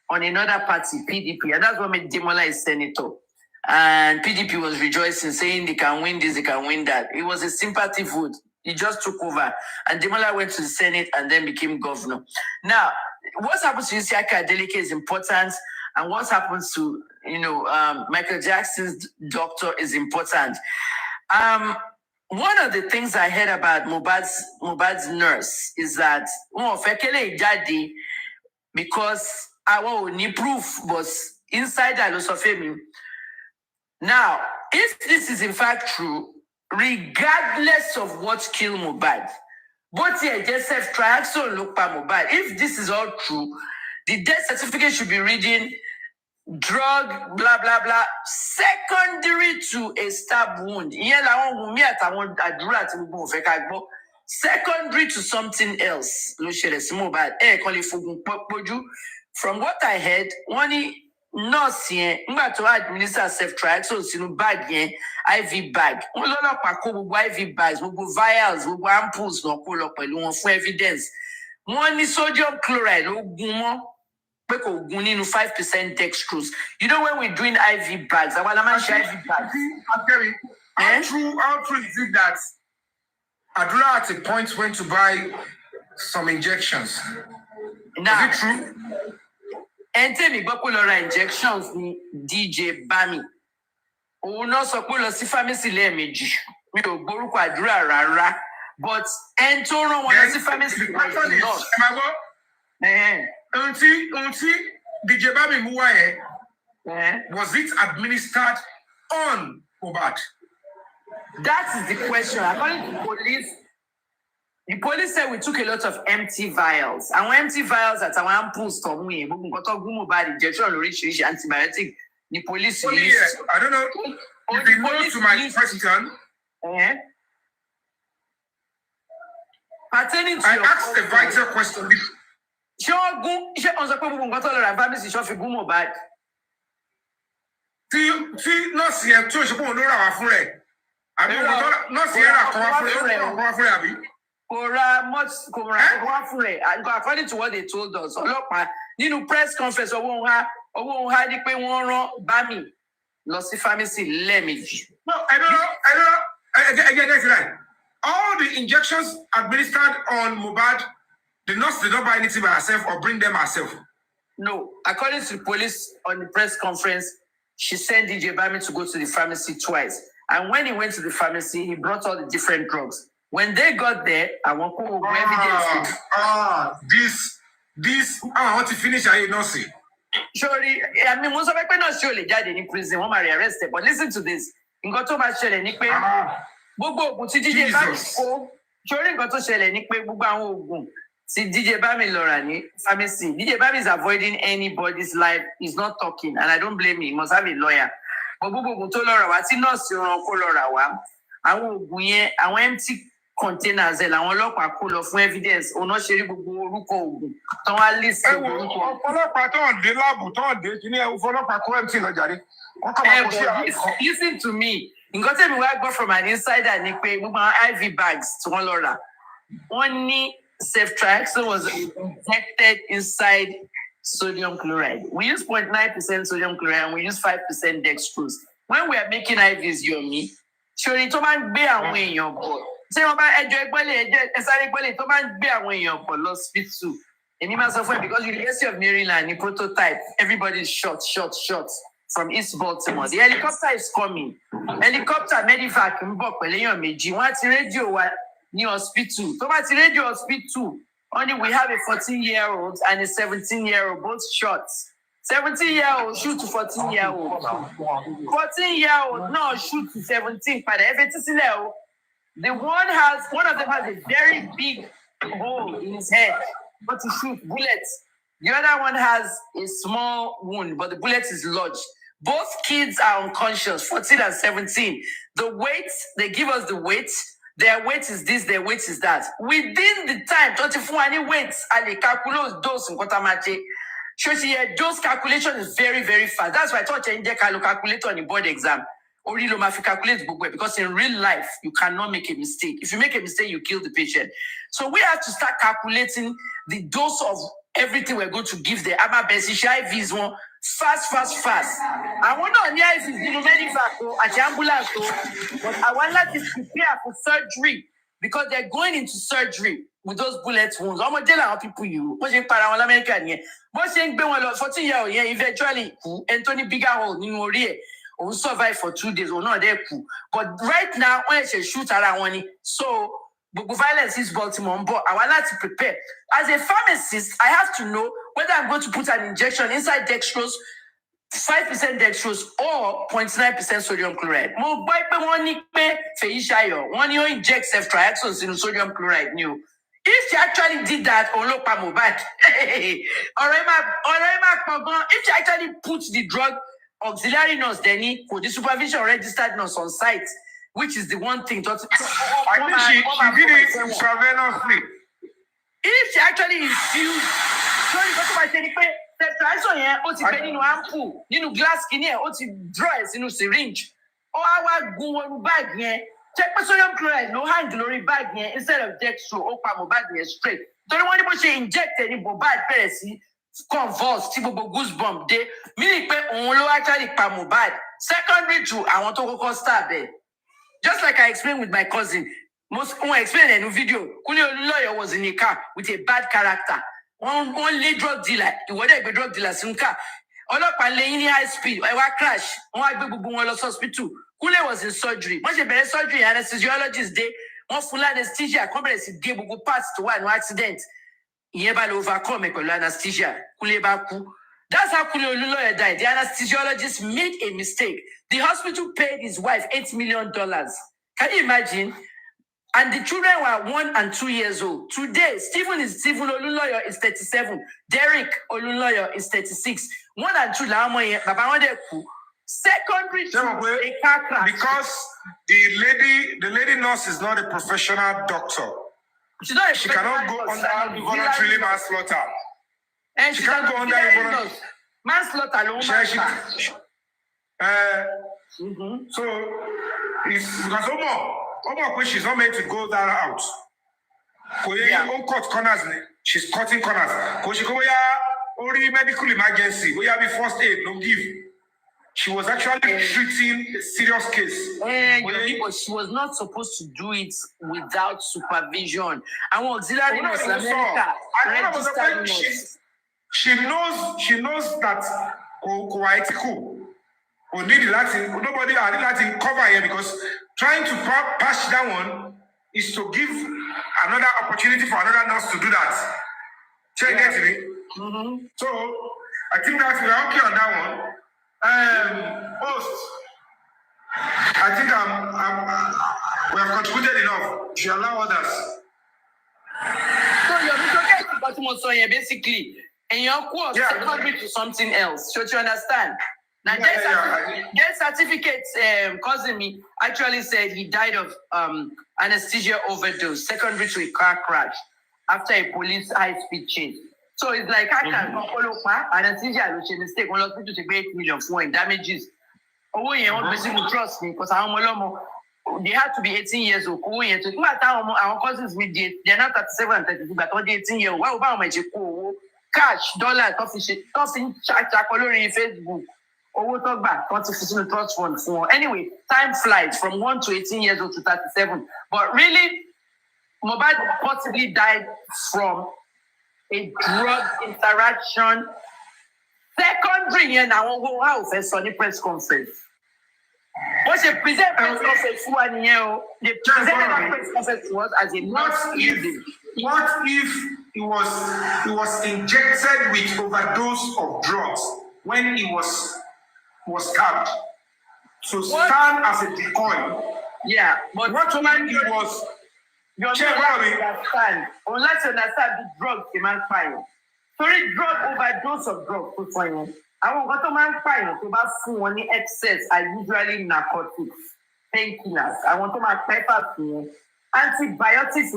on another party, PDP, and that's what made Demola a senator. And PDP was rejoicing, saying they can win this, they can win that. It was a sympathy vote. He just took over. And Demola went to the Senate and then became governor. Now, what's happened to Isiaka Adeleke is important. And what happens to, Michael Jackson's doctor is important. One of the things I heard about MOHBAD's nurse is that, because I want proof was inside that loss of him. Now, if this is in fact true, regardless of what killed MOHBAD, both here just have triaxon look by MOHBAD. If this is all true, the death certificate should be reading drug, blah, blah, blah, secondary to a stab wound. Secondary to something else. From what I heard, one nurse here, to administer self-triaxone sínú bag yẹn, IV bag. Wọ́n lọ́nà pàkó gbogbo IV bags, gbogbo vials, gbogbo ampoules náà kó lọ pẹ̀lú wọn fún evidence. Wọ́n ní sodium chloride ló gún mọ́ pé kò gún nínú 5% dextrose. You know when we're doing IV bags, àwọn alamá ṣe IV bags. How true is it that Adura at a point went to buy some injections? Now, is it true? Ente mi gbọ́ pé lọ ra injections ní DJ Bami. Òun náà sọ pé lọ sí pharmacy lẹ́ẹ̀mejì. Mi ò gbórúkọ Àdúrà rárá. But ẹni tó rán wọn lọ sí pharmacy was not. Until DJ Bami mú wá yẹn, was it administered on MOHBAD? That is the question. According to police, the police said we took a lot of empty vials. And when empty vials at our ampoules to me, we got to go MOHBAD injection or reach antibiotic. The police used. I don't know. If you know to my question, pertaining to I asked a vital question. See, not see a two should know our friend. I mean, not see a friend. According to what they told us, press conference, Bami, lost pharmacy, lemage. No, I don't know. Again, that's right. All the injections administered on MOHBAD, the nurse did not buy anything by herself or bring them herself. No, according to the police on the press conference, she sent DJ Bami to go to the pharmacy twice. And when he went to the pharmacy, he brought all the different drugs. When they got there, I want to go evidence. I want to finish. I not see. Surely, I mean, most of them not surely died in prison. One Maria arrested. But listen to this. In got to much shele nikwe. Bobo ogun ti DJ Bami ko. Surely got to shele nikwe bobo àwọn ogun. See DJ Bami Lorani pharmacy. DJ Bami is avoiding anybody's life. He's not talking, and I don't blame him. He must have a lawyer. But bobo ogun to Lora wa ti nurse ran ko Lora wa. Àwọn ogun yẹn, àwọn empty containers ẹ làwọn ọlọ́pàá kó lọ fún evidence ọ̀nà ṣe rí gbogbo orúkọ oògùn tó wá list orúkọ. ọlọ́pàá tó ń dé láàbù tó ń dé kíní ẹ̀ fọlọ́pàá kó empty lọ jàre. Listen to me, nǹkan tẹ̀mí wá gbọ́ from an insider ni pé gbogbo àwọn IV bags tí wọ́n lọ rà wọ́n ní ceftriaxone was injected inside sodium chloride. We use 0.9% sodium chloride and we use 5% dextrose. When we are making IVs, Yomi, ṣòrí tó máa ń gbé àwọn èèyàn bọ̀. Ṣé wọ́n bá ẹjọ́ ẹgbẹ́lẹ̀ ẹsáré gbẹ́lẹ̀ tó máa ń gbé àwọn èèyàn pọ̀ lọ hospital? Èmi máa sọ fún ẹ because University of Maryland ní prototype, everybody is shot from East Baltimore. The helicopter is coming. Helicopter Medivac ń bọ̀ pẹ̀lú èèyàn méjì. Wọ́n á ti rédíò wa ní hospital. Tó bá ti rédíò hospital, only we have a 14-year-old and a 17-year-old, both shots. 17-year-old shoot to 14-year-old. 14-year-old no shoot to 17. The one of them has a very big hole in his head, but to shoot bullets. The other one has a small wound, but the bullet is lodged. Both kids are unconscious, 14 and 17. The weight, they give us the weight. their weight is this, their weight is that. Within the time, 24 any weights, and they calculate those in Kotamache. Those calculation is very, very fast. That's why I thought you can calculate on the board exam. Or you don't calculate because in real life, you cannot make a mistake. If you make a mistake, you kill the patient. So we have to start calculating the dose of everything we're going to give the IVs one fast. I want to know if it's medical at the ambulance, but I want to prepare for surgery because they're going into surgery with those bullet wounds. I'm going to tell people you. What's in America? What's saying 14 years eventually Anthony bigger hole in Moria will survive for 2 days or not there. But right now, when it's a shoot around one, so violence is Baltimore, but I want to prepare. As a pharmacist, I have to know whether I'm going to put an injection inside dextrose, 5% dextrose or 0.9% sodium chloride. Mo boy pe one pe feishayo. One you inject ceftriaxone in sodium chloride new. If she actually did that, Olopa MOHBAD. If she actually put the drug auxiliary nurse Denny for the supervision registered nurse on site, which is the one thing. I think she did it intravenously. If she actually infused, so you got to my ceftriaxone here, o ti be nínú ampoule, nínú glass kini here, o ti draw sínú syringe. O awa gun wọnú bag yẹn. Check sodium chloride no hang glory bag here instead of dextro or MOHBAD here straight. Don't want to inject any MOHBAD person convulse, tipo goosebump day. Meaning pe on lo actually MOHBAD. Secondary to I want to go start there. Just like I explained with my cousin. Most I explained in a video. Kuli lawyer was in a car with a bad character. Only drug dealer. You were a drug dealer in car. All up and laying high speed. I was crash. One hospital. Kule was in surgery. Once you better surgery, anesthesiologist day, one full anesthesia, complex gave go pass to one accident. He ever overcome anesthesia. Kule baku. That's how Kule lawyer died. The anesthesiologist made a mistake. The hospital paid his wife $8 million. Can you imagine? And the children were 1 and 2 years old. Today, Stephen Olunloyo is 37. Derek Olunloyo is 36. 1 and 2 secondary to a car crash. Because the lady nurse is not a professional doctor. She cannot go under involuntary manslaughter. And she can't go under involuntary manslaughter. So it's because when she's not meant to go that out. Cut corners. She's cutting corners. Because she go only medical emergency. We have a first aid, no give. She was actually treating a serious case. But she was not supposed to do it without supervision. And auxiliary nurse America registered nurse. She knows that nobody are letting cover here because trying to patch that one is to give another opportunity for another nurse to do that. Check it me. So I think that we are okay on that one. Host, I think we have contributed enough. If you allow others. So you're basically, and you're secondary to something else. So you understand? Now, death certificate, cousin me actually said he died of anesthesia overdose, secondary to a car crash after a police high-speed chase. So it's like I can follow anesthesia, which is a mistake. One hospital to pay 8 million for damages. Oh, yeah, one person will trust me because they have to be 18 years old. Our cousins with they're not 37 and 32, but only 18 years old. Why about my cash, dollar, coffee, chat, Facebook. Talk back, trust fund for. Anyway, time flies from 1 to 18 years old to 37. But really, MOHBAD possibly died from a drug interaction. Secondary, and I won't go out for the press conference. What's the present press conference for 1 year? The presented press conference was as a what if he was injected with overdose of drugs when he was stabbed? So stand as a decoy. Yeah, but what when he was unless you understand the drugs the man fine. Sorry, drug overdose of drugs to fine. I want to man fine to buy food excess are usually narcotics, painkillers. I want to make pepper. antibiotics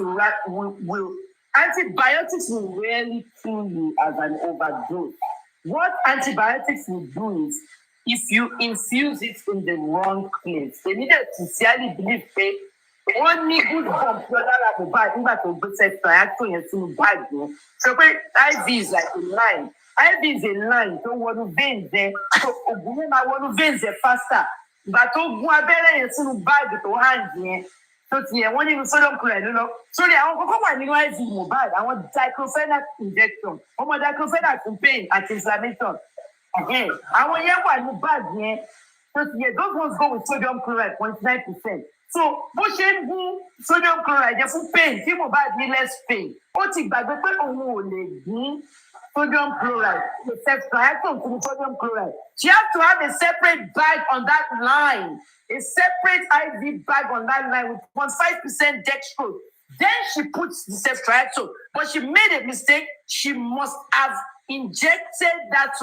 will really kill you as an overdose. What antibiotics will do is, if you infuse it in the wrong place, they needed to sincerely believe that only good computer MOHBAD nígbà tó gbé ceftriaxone yẹn sínú báàgì yẹn. So IV is like a line. IV is a line tó wọnú veins yẹn. So ògùn yẹn máa wọnú veins yẹn faster. Ìgbà tó gún abẹ́rẹ́ yẹn sínú báàgì tó hàn yẹn. So ti yẹn wọ́n nínú sodium chloride ló lọ. Sórí àwọn kókó wà nínú IV MOHBAD, àwọn diclofenac injection. Ọmọ diclofenac fún pain àti inflammation. Àwọn yẹn wà ní báàgì yẹn. So ti yẹn, those ones go with sodium chloride 0.9%. So bó ṣe ń gún sodium chloride yẹn fún pain tí MOHBAD ní less pain. Ó ti gbàgbé pé òun ò lè gún sodium chloride, the ceftriaxone to the sodium chloride. She has to have a separate bag on that line, a separate IV bag on that line with 0.5% dextrose. Then she puts the ceftriaxone, but she made a mistake. She must have injected that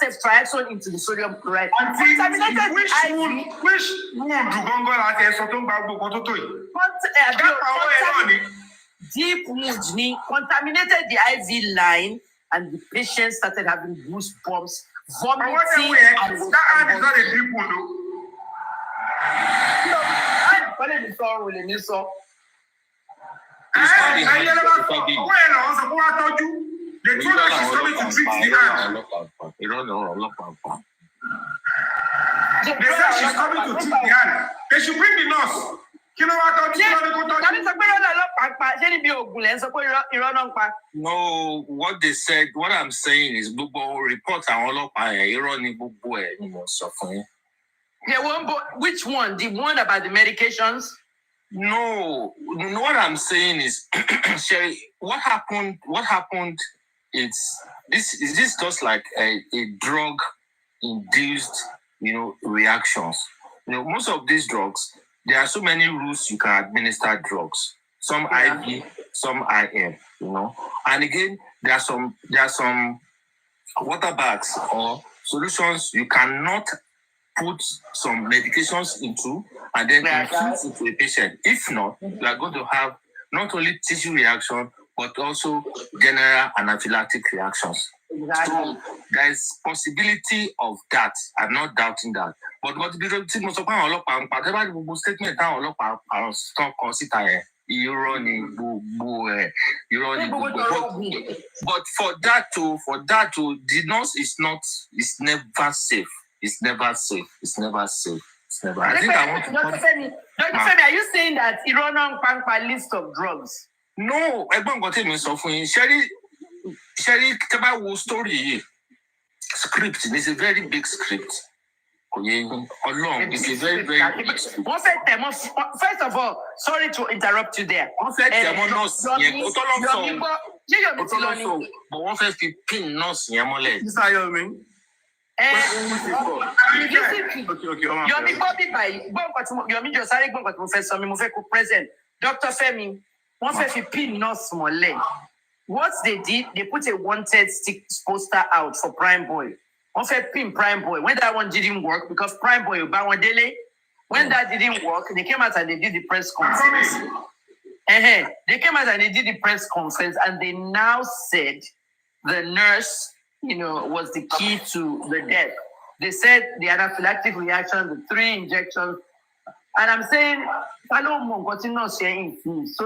ceftriaxone into the sodium chloride. Contaminated which wound do Gongo láti ẹ̀sọ́ tó ń gba gbogbo tó tó yìí? Deep wound contaminated the IV line, and the patient started having goosebumps, vomiting. That hand is not a deep wound, They told us she's coming to treat the hand. They said she's coming to treat the hand. They should bring the nurse. No, what they said, what I'm saying is, report which one? The one about the medications? No, what I'm saying is, Sherry, what happened is this just like a drug induced, reactions. Most of these drugs, there are so many rules you can administer drugs. Some IV, some IM, And again, there are some water bags or solutions you cannot put some medications into and then infuse into a patient. If not, you are going to have not only tissue reaction, but also general anaphylactic reactions. So there is possibility of that. I'm not doubting that. But what the statement but for that to the nurse is never safe. It's never safe. It's never safe. It's never. I think I want to. Dr. Femi, are you saying that Ironon Pankpa list of drugs? No, Egbon got him suffering. Sherry, Taba story script. It's a very big script. It's a very big script. First of all, sorry to interrupt you there. Dr. Femi, what they did, they put a wanted stick poster out for Prime Boy. On fait pin Prime Boy. When that one didn't work, because Prime Boy when that didn't work, they came out and they did the press conference. They came out and they did the press conference, and they now said the nurse, was the key to the death. They said the anaphylactic reaction, the 3 injections. And I'm saying, solution will not infuse.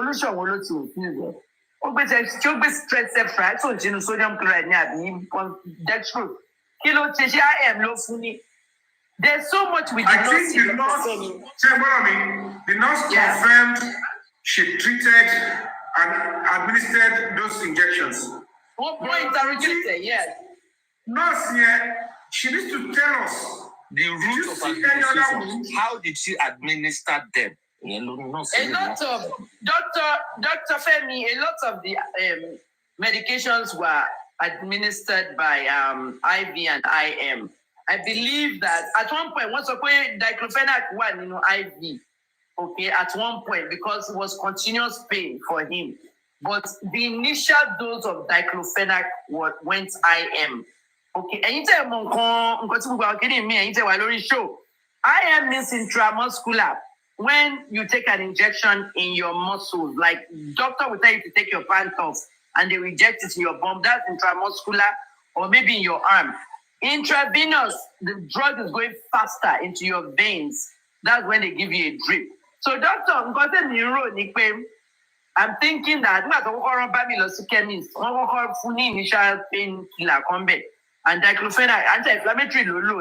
Sodium chloride, dextrose. There's so much we did not see. The nurse confirmed she treated and administered those injections. Yes. Nurse, she needs to tell us the route of administration. How did she administer them? A lot of Dr. Femi, a lot of the medications were administered by IV and IM. I believe that at one point, once upon diclofenac one, IV, at one point, because it was continuous pain for him. But the initial dose of diclofenac went IM. And you tell me, show. IM means intramuscular. when you take an injection in your muscles, like doctor will tell you to take your pant off and they inject it in your bum, that's intramuscular, or maybe in your arm. Intravenous, the drug is going faster into your veins. That's when they give you a drip. So doctor, I'm thinking that chemist, initial painkiller and diclofenac, anti-inflammatory low.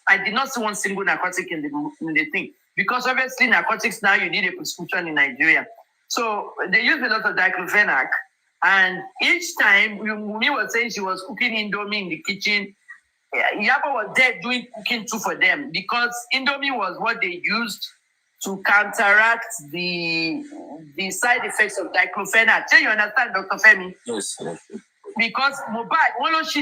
I did not see one single narcotic in the thing, because obviously narcotics now you need a prescription in Nigeria. So they use a lot of diclofenac, and each time Mumi was saying she was cooking Indomie in the kitchen. Yaba was there doing cooking too for them, because Indomie was what they used to counteract the side effects of diclofenac. Do you understand, Dr. Femi? Yes. Because MOHBAD, one of she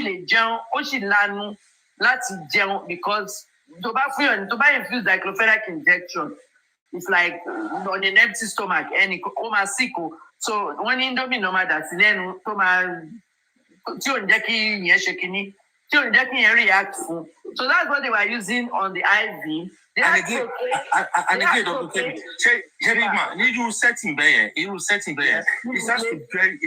lanu láti jẹun, because to buy infused diclofenac injection, it's like on an empty stomach, and so when Indomie normal that's then react. So that's what they were using on the IV. And again, Dr. Kemi, you setting there. It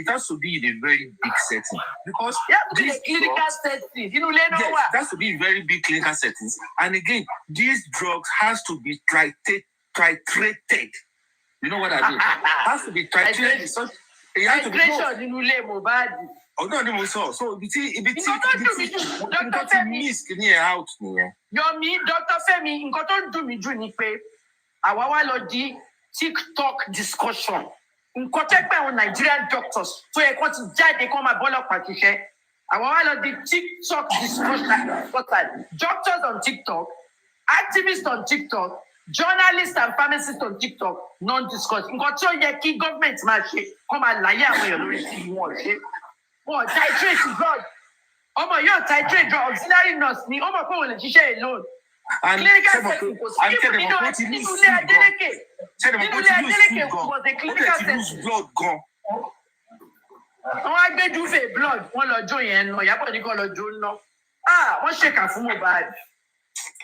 has to be in a very big setting, because this clinical setting. Yes, it has to be in very big clinical settings. And again, these drugs has to be titrated. You know what I mean? Has to be titrated. So it has to be. Oh no, so out. Yomi, Dr. Femi, nǹkan tó dùn mí jù ni pé àwa wá lọ di TikTok discussion. Nǹkan tẹ́ pé àwọn Nigerian doctors tó yẹ kó ti jáde kó máa bọ́lọ́pàá ṣiṣẹ́. Àwa wá lọ di TikTok discussion. Doctors on TikTok, activists on TikTok, journalists and pharmacists on TikTok, non-discuss. Nǹkan tí ó yẹ kí government máa ṣe kó máa láyé àwọn èèyàn lórí TV wọn ṣe. Wọ́n titrate drug. You're titrate drug. Auxiliary nurse ni ọmọ pé òun lè ṣiṣẹ́ alone. Clinical setting kò sí nínú ilé Adeleke. Nínú ilé Adeleke was a clinical setting. Wọ́n á gbé Juve blood, wọ́n lọ jó yẹn náà, Ìyábọ̀ ní kó lọ jó ná. Wọ́n ṣèkà fún MOHBAD.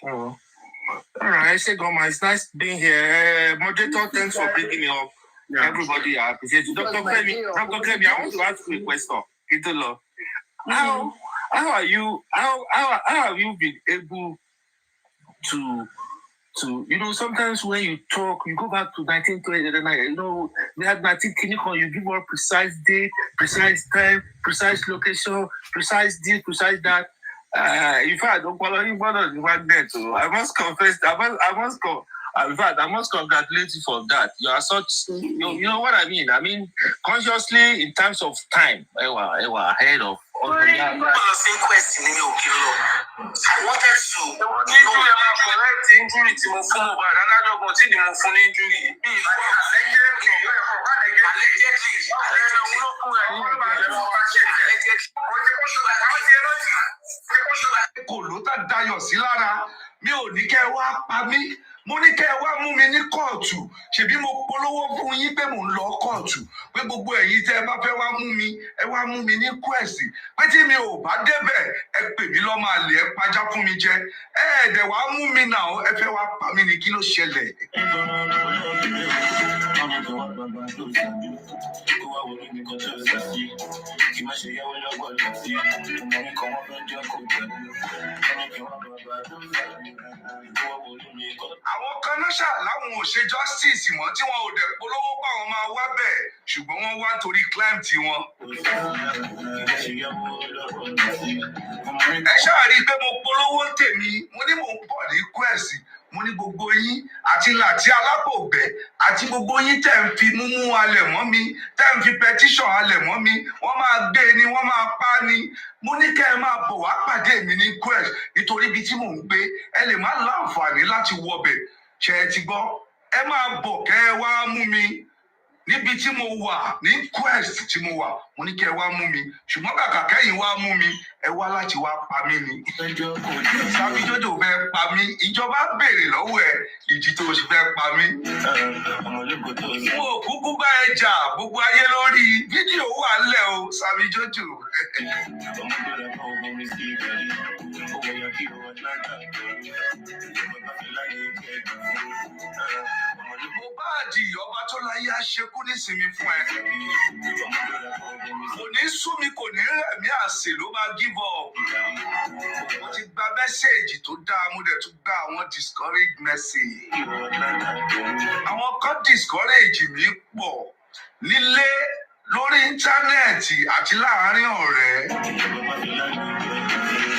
All right, Goma, it's nice being here. Moderator, thanks for bringing me up. Yeah. Everybody, I appreciate you. Dr. Kemi, I want to ask you a question. How have you been able to sometimes when you talk, you go back to 1920, we had 19 clinical, you give more precise date, precise time, precise location, precise this, precise that. In fact, I don't follow you back there too. I must confess, I must congratulate you for that. You are such, you know what I mean? I mean, consciously, in terms of time, I was ahead of all the others. Same question, I wanted to correct injury to move forward. Another continue for injury. Kò ló tá dayọ̀ sí lára, mi ò ní kẹ́ wá pa mí, mo ní kẹ́ wá mú mi ní kóòtù, ṣebí mo polówó fún yín pé mo ń lọ kóòtù, pé gbogbo ẹ̀yin tẹ́ bá fẹ́ wá mú mi ní kwẹ́sì, pé tí mi ò bá débẹ̀ ẹ pè mí lọ́mọ àlè ẹ pajá fún mi jẹ, ẹ̀ẹ́dẹ̀ wá mú mi náà ẹ fẹ́ wá pa mí ní kí ló ṣẹlẹ̀. Àwọn kan náà ṣàláwọn ò ṣe justice mọ́ tí wọn ò dẹ̀ polówó pa wọn máa wá bẹ́ẹ̀ ṣùgbọ́n wọ́n wá torí climb tiwọn. Ẹ ṣáà rí i pé mo polówó tèmi, mo ní mò ń bọ̀ ní kwẹ́sì, mo ní gbogbo yín àti Láti Alábògbé àti gbogbo yín tẹ̀ ń fi múmú alẹ̀ mọ́ mi, tẹ̀ ń fi petition alẹ̀ mọ́ mi, wọ́n máa gbé ni, wọ́n máa pa ni. Mo ní kẹ́ ẹ máa bọ̀ wá pàdé mi ní kwẹ́sì nítorí ibi tí mò ń gbé ẹ lè má láǹfààní láti wọbẹ̀ ṣe ẹ ti gbọ́, ẹ máa bọ̀ kẹ́ ẹ wá mú mi. níbi tí mo wà ní quest tí mo wà mo ní kí ẹ wá mú mi ṣùgbọ́n kàkà kẹ́yìn wá mú mi ẹ wá láti wá pa mí ni. Sàbí Jòjò fẹ́ pa mí ìjọba béèrè lọ́wọ́ ẹ ìdí tó ṣe fẹ́ pa mí. Mo kúkú bá ẹ jà gbogbo ayé lórí fídíò wà lẹ̀ o Sàbí Jòjò. MOHBAD ọba tó láyé aṣekú nísìnyí fún ẹ. Kò ní sú mi kò ní rẹ̀ mí àsè ló máa give up. Mo ti gba mẹ́sẹ̀gì tó dáa mo dẹ̀ tún gba àwọn discourage message. Àwọn kan discourage mi pọ̀ nílé lórí íńtánẹ́ẹ̀tì àti láàárín ọ̀rẹ́.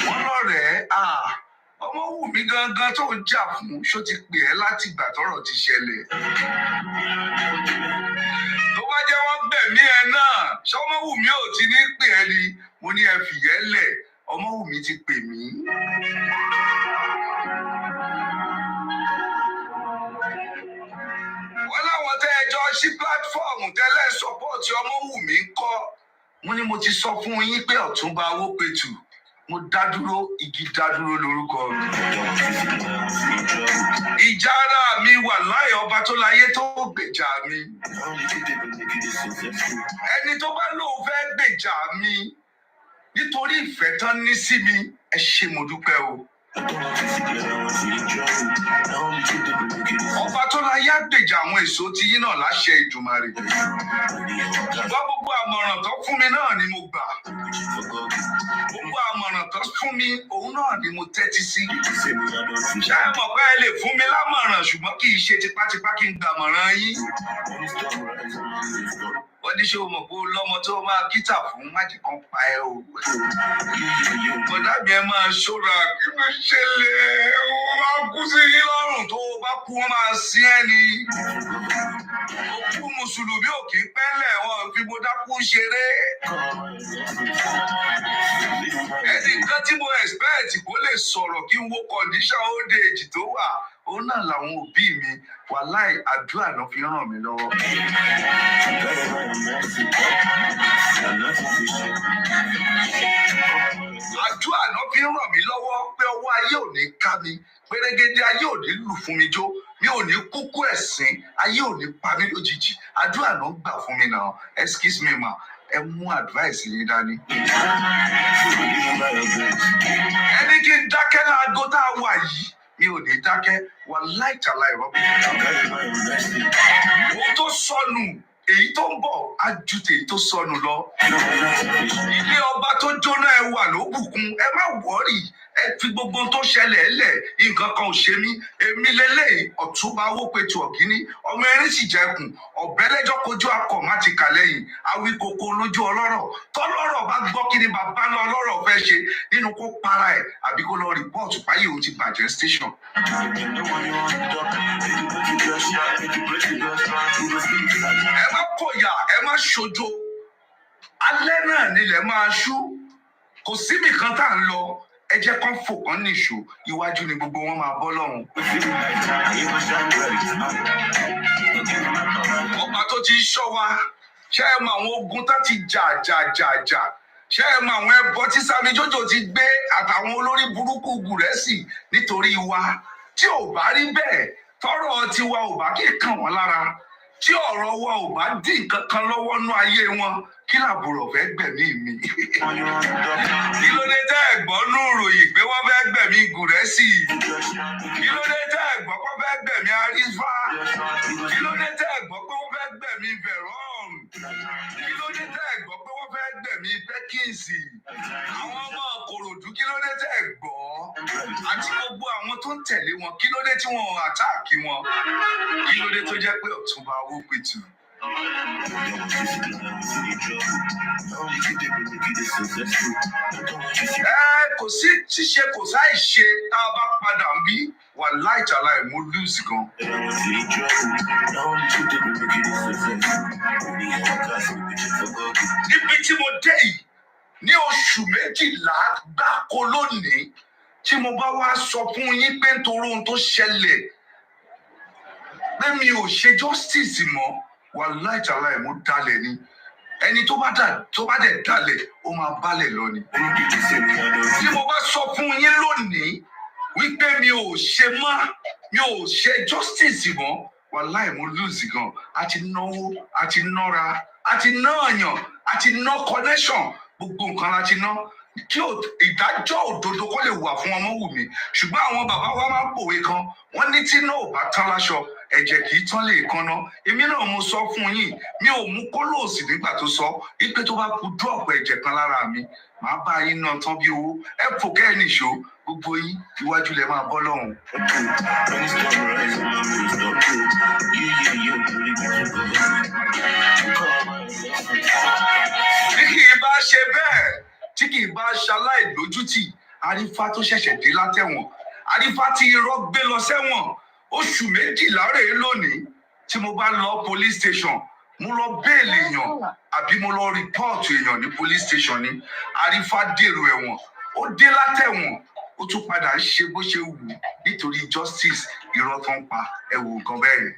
Wọ́n lọ́rẹ̀ẹ́ Ọmọwùmí gangan tó ń jà fún ṣó ti pè ẹ́ láti ìgbà tọ́rọ̀ ti ṣẹlẹ̀. Tó bá jẹ́ wọ́n gbẹ̀mí ẹ náà ṣọmọwùmí ò ti ní pè ẹ́ ni mo ní ẹ fìyẹ́ lẹ̀ Ọmọwùmí ti pè mí. Wọ́n láwọn tẹ́ ẹjọ́ sí pílátífọ́ọ̀mù tẹ́lẹ̀ sọ́pọ́ọ̀tì Ọmọwùmí kọ́ mo ní mo ti sọ fún yín pé Ọ̀túnba Owópẹ̀tù mo dádúró igi dádúró lórúkọ mi. Ìjà ara mi wà láyé ọba tó láyé tó gbèjà mi. Ẹni tó bá lóun fẹ́ gbèjà mi nítorí ìfẹ́ tán ní sí mi ẹ ṣé mo dúpẹ́ o. Ọba tó láyé àgbèjà àwọn èso ti yín náà láṣẹ Ìdùmarè. Ṣùgbọ́n gbogbo àmọ̀ràn tó fún mi náà ni mo gbà. Gbogbo àmọ̀ràn tó fún mi òun náà ni mo tẹ́tí sí. Ṣé ẹ mọ̀ pé ẹ lè fún mi lámọ̀ràn ṣùgbọ́n kì í ṣe tipátipá kí n gbàmọ̀ràn yín. Wọ́n ní ṣé o mọ̀ pé lọ́mọ tó máa kíta fún májì kan pa ẹ́ o. Bọ̀dá mi ẹ máa ṣọ́ra kí ló ṣẹlẹ̀ wọ́n máa kú sí yín lọ́rùn tó o bá kú wọ́n máa sí ẹ́ ni. Òkú Mùsùlùmí ò kí pẹ́lẹ̀ wọn fi mo dákú ṣeré. Ẹnìkan tí mo expect kó lè sọ̀rọ̀ kí n wo condition old age tó wà òun náà làwọn òbí mi wàláì àdúrà náà fi ràn mí lọ́wọ́. Àdúrà náà fi ràn mí lọ́wọ́ pé ọwọ́ ayé ò ní ká mi pérégedé ayé ò ní lù fún mi jó mi ò ní kúkú ẹ̀sìn ayé ò ní pa mí lójijì àdúrà náà gbà fún mi náà excuse me ma ẹ mú advice yín dání. Ẹni kí n dákẹ́ láago tá a wà yìí mi ò ní dákẹ́ wà láìtàláì rọ́bì. Ohun tó sọnù èyí tó ń bọ̀ á ju tèyí tó sọnù lọ. Ilé ọba tó jóná ẹ wà lóbùkún ẹ má wọ́rì ẹ fi gbogbo tó ṣẹlẹ̀ lẹ̀ nǹkan kan ò ṣe mí èmi lélẹ́yìí Ọ̀túnba Owópẹ̀tù Ọ̀gíní ọmọ erin sì jẹkùn ọ̀bẹ́lẹ́jọ́ kojú akọ̀ má ti kà lẹ́yìn awíkoko lójú ọlọ́rọ̀ tọ́lọ́rọ̀ bá gbọ́ kí ni bàbá ńlá ọlọ́rọ̀ fẹ́ ṣe nínú kó para ẹ̀ àbí kó lọ rìpọ́ọ̀tù páyé òun ti bàjẹ́ station. Ẹ má kọ̀yà ẹ má ṣojo alẹ́ náà nílẹ̀ máa ṣú kò síbì kan tá à ń lọ ẹ jẹ́ kán fò kán nìṣó iwájú ni gbogbo wọn máa bọ́ lọ́hùn. Ọba tó ti ṣọ́ wa ṣé ẹ mọ àwọn ogun tó ti jà ṣé ẹ mọ àwọn ẹbọ tí Sàbí Jòjò ti gbé àtàwọn olórí burúkú Gùrẹ́sì nítorí wa tí ò bá rí bẹ́ẹ̀ tọ́rọ̀ tiwa ò bá kí kàn wọ́n lára tí ọ̀rọ̀ wa ò bá dín nǹkan kan lọ́wọ́ nú ayé wọn kí làbúrò fẹ́ gbẹ̀mí mi. Kí ló dé tẹ́ ẹ̀gbọ́n nú ròyìn pé wọ́n fẹ́ gbẹ̀mí Gùrẹ́sì? Kí ló dé tẹ́ ẹ̀gbọ́n pé wọ́n fẹ́ gbẹ̀mí Arífá? Kí ló dé tẹ́ ẹ̀gbọ́n pé wọ́n fẹ́ gbẹ̀mí Veron? Kí ló dé tẹ́ ẹ̀gbọ́n pé wọ́n fẹ́ gbẹ̀mí Pẹ́kínsì? Àwọn ọmọ Ìkòròdú kí ló dé tẹ́ ẹ̀gbọ́n? Àti gbogbo àwọn tó ń tẹ̀lé wọn kí ló dé tí wọn àtáàkì wọn? Kí ló dé tó jẹ́ pé Ọ̀túnba Owópẹ̀tù? Kò sí ṣíṣe kò sáì ṣe tá a bá padà ń bí wà láìjàláì mo lose gan. Níbi tí mo dé yìí ní oṣù 12 gbáko lónìí tí mo bá wá sọ fún yín pé nítorí ohun tó ṣẹlẹ̀ pé mi ò ṣe justice mọ́ wàláì tàláì mo dalẹ̀ ni ẹni tó bá dẹ̀ dalẹ̀ ó máa balẹ̀ lọ ni. tí mo bá sọ fún yín lónìí wípé mi ò ṣe justice mọ́ wàláì mo lose gan àti náwó àti nọ́ra àti náàyàn àti ná connection gbogbo nǹkan láti ná kí ìdájọ́ òdodo kó lè wà fún Ọmọwùmí ṣùgbọ́n àwọn bàbá wa máa ń pòwe kan wọ́n ní tí náà ò bá tán láṣọ ẹ̀jẹ̀ kì í tán lè kanná èmi náà mo sọ fún yín mi ò mú kólóòsì nígbà tó sọ wípé tó bá kú dúọ̀pù ẹ̀jẹ̀ kan lára mi màá bá yín náà tán bí owó ẹ fò kẹ́ ẹ̀ nìṣó gbogbo yín iwájú lẹ máa bọ́ lọ́hùn. tí kì í bá ṣe bẹ́ẹ̀ tí kì í bá ṣaláìlójútì arífá tó ṣẹ̀ṣẹ̀ dé látẹ̀wọ̀n arífá tí irọ́ gbé lọ sẹ́wọ̀n oṣù 12 rèé lónìí tí mo bá lọ police station mo lọ béèlì èèyàn àbí mo lọ rìpọ́ọ̀tù èèyàn ní police station ní arífá dèrò ẹ̀wọ̀n ó dé látẹ̀wọ̀n ó tún padà ń ṣe bó ṣe wù nítorí justice irọ́ tó ń pa ẹ̀wù nǹkan bẹ́ẹ̀.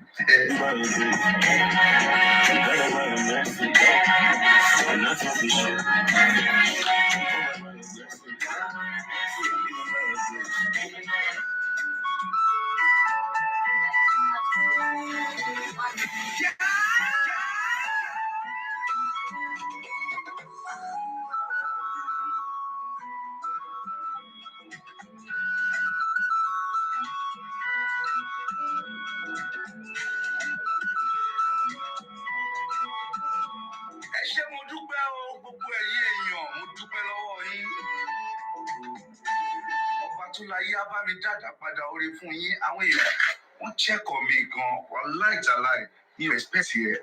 Ṣé mo dúpẹ́ o gbogbo ẹ̀yin èèyàn mo dúpẹ́ lọ́wọ́ yín ọba tó láyé á bá mi dáadáa padà oore fún yín àwọn èèyàn wọ́n chẹ́kọ̀ mi gan wàláì tàláì ní respect ẹ̀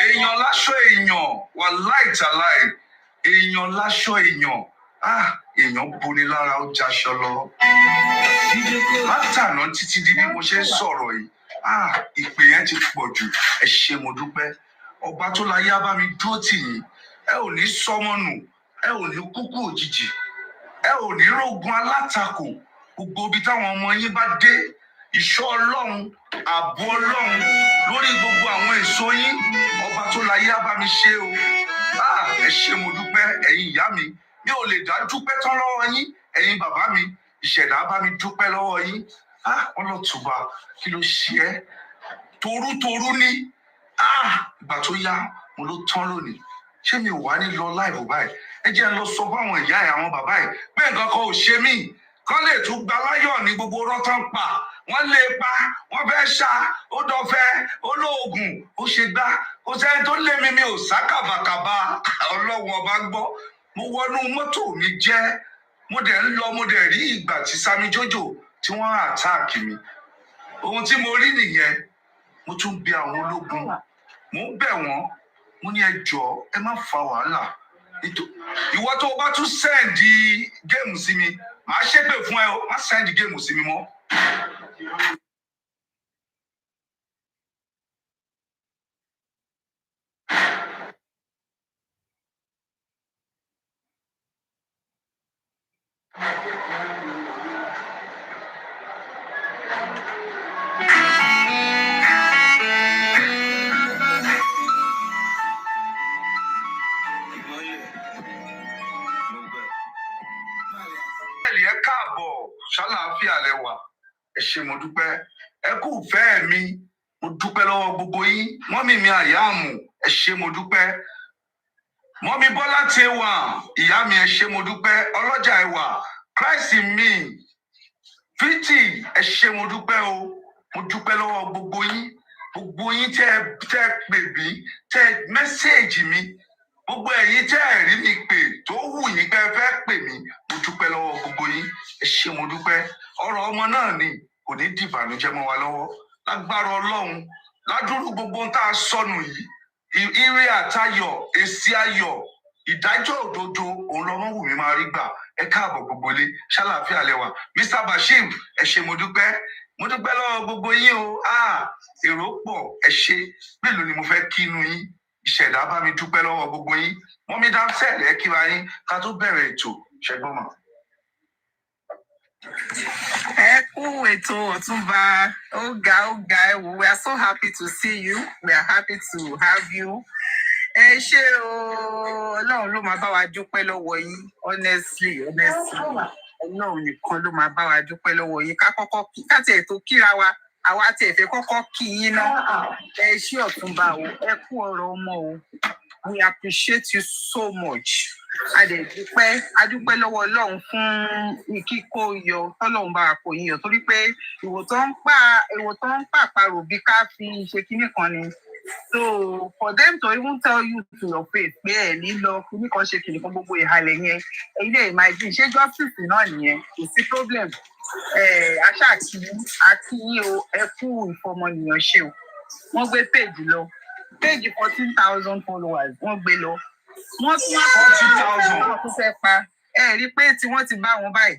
èèyàn láṣọ èèyàn wàláì tàláì èèyàn láṣọ èèyàn èèyàn boni lára ó jaṣọ lọ látàná títí di bí mo ṣe ń sọ̀rọ̀ yìí ìpè yẹn ti pọ̀ jù ẹ ṣé mo dúpẹ́ ọba tó láyé á bá mi dúró tì yín ẹ ò ní sọmọ nù ẹ ò ní kúkú òjijì ẹ ò ní rógun alátakò gbogbo ibi táwọn ọmọ yín bá dé ìṣọ́ Ọlọ́run ààbò Ọlọ́run lórí gbogbo àwọn èso yín ọba tó láyé á bá mi ṣe o ẹ ṣé mo dúpẹ́ ẹ̀yin ìyá mi mi ò lè dá dúpẹ́ tán lọ́wọ́ yín ẹ̀yin bàbá mi ìṣẹ̀dá bá mi dúpẹ́ lọ́wọ́ yín ọlọ́tùbà kí ló ṣe ẹ́ torútorú ní ìgbà tó yá mo ló tán lónìí ṣé mi ò wá ní lọ láìpẹ́ báyìí ẹ jẹ́ lọ sọ fáwọn ìyá ẹ̀ àwọn bàbá ẹ̀ pé nǹkan kan ò ṣe mí kán lè tún gba láyọ̀ ní gbogbo rọ́tán pa wọ́n lè pa wọ́n fẹ́ ṣá ó dọ̀fẹ́ ó lóògùn ó ṣe gbá kò sẹ́ni tó lé mi ò sá kàbàkàbà Ọlọ́run ọba gbọ́ mo wọnú mọ́tò mi jẹ́ mo dẹ̀ ń lọ mo dẹ̀ rí ìgbà tí Sami Jojo tí wọ́n àtáàkì mi ohun tí mo rí nìyẹn mo tún bi àwọn ológun mo ń bẹ̀ wọ́n mo ní ẹ jọ̀ọ́ ẹ má fa wàhálà ìwọ tó o bá tún sẹ́ǹdì géèmù sí mi màá ṣépè fún ẹ o má sẹ́ǹdì géèmù sí mi mọ́. ẹ káàbọ̀ ṣàlàáfíà lẹ́wà ẹ ṣé mo dúpẹ́ ẹ kú fẹ́ mi mo dúpẹ́ lọ́wọ́ gbogbo yín mọ́mì mi àyàmù ẹ ṣé mo dúpẹ́ mọ́mì Bọ́lá ti wà ìyá mi ẹ ṣé mo dúpẹ́ ọlọ́jà ẹwà Christ in me fìtì ẹ ṣé mo dúpẹ́ o mo dúpẹ́ lọ́wọ́ gbogbo yín tẹ́ pè mí tẹ́ mẹ́sẹ̀gì mi gbogbo ẹ̀yin tẹ́ ẹ rí mi pè tó wù yín pé ẹ fẹ́ pè mí mo dúpẹ́ lọ́wọ́ gbogbo yín ẹ ṣé mo dúpẹ́ ọ̀rọ̀ ọmọ náà ni kò ní dìbànújẹ́ mọ́ wa lọ́wọ́ lágbára Ọlọ́run ládùúrú gbogbo ohun tá a sọnù yìí ire àtayọ̀ èsì ayọ̀ ìdájọ́ òdodo òun l'Ọmọwùmí máa rí gbà ẹ káàbọ̀ gbogbo ilé ṣàlàáfíà lẹ́wà Mr. Bashir ẹ ṣé mo dúpẹ́ lọ́wọ́ gbogbo yín o èrò pọ̀ ẹ ṣé mélòó ni mo fẹ́ kí inú yín ìṣẹ̀dá bá mi dúpẹ́ lọ́wọ́ gbogbo yín wọ́n mi dáńsẹ̀ lẹ́kíra yín ká tó bẹ̀rẹ̀ ètò ṣẹgbọ́n mọ́. Oh, Otumba. Oh, we are so happy to see you. We are happy to have you. Ṣé o, Ọlọ́run ló máa bá wa dúpẹ́ lọ́wọ́ yín, honestly. Ọlọ́run nìkan ló máa bá wa dúpẹ́ lọ́wọ́ yín. Ká tiẹ̀ tó kíra wa, àwa tiẹ̀ fẹ́ kọ́kọ́ kí yín náà. Ẹ ṣé Ọ̀túnba o, ẹ kú ọ̀rọ̀ ọmọ o. We appreciate you so much. Adúpẹ́ lọ́wọ́ Ọlọ́run fún kíkó yọ, tọ́lọ́run bá wa kó yín yọ. Torí pé ìwò tó ń pàparò bí ká fi ṣe kinní kan ni. So for them to even tell you to your face, pé ẹ ní lọ kíní kan ṣe kinní kan gbogbo ìhalẹ̀ yẹn, ilé imagine ṣé justice náà nìyẹn, kò sí problem. Aṣá àti yín o, ẹ kú ìfọmọnìyàn ṣe o. Wọ́n gbé page lọ. Page 14,000 followers, wọ́n gbé lọ. Wọ́n tún wá 40,000 tó fẹ́ pa. Ẹ rí pé tí wọ́n ti bá wọn báyìí.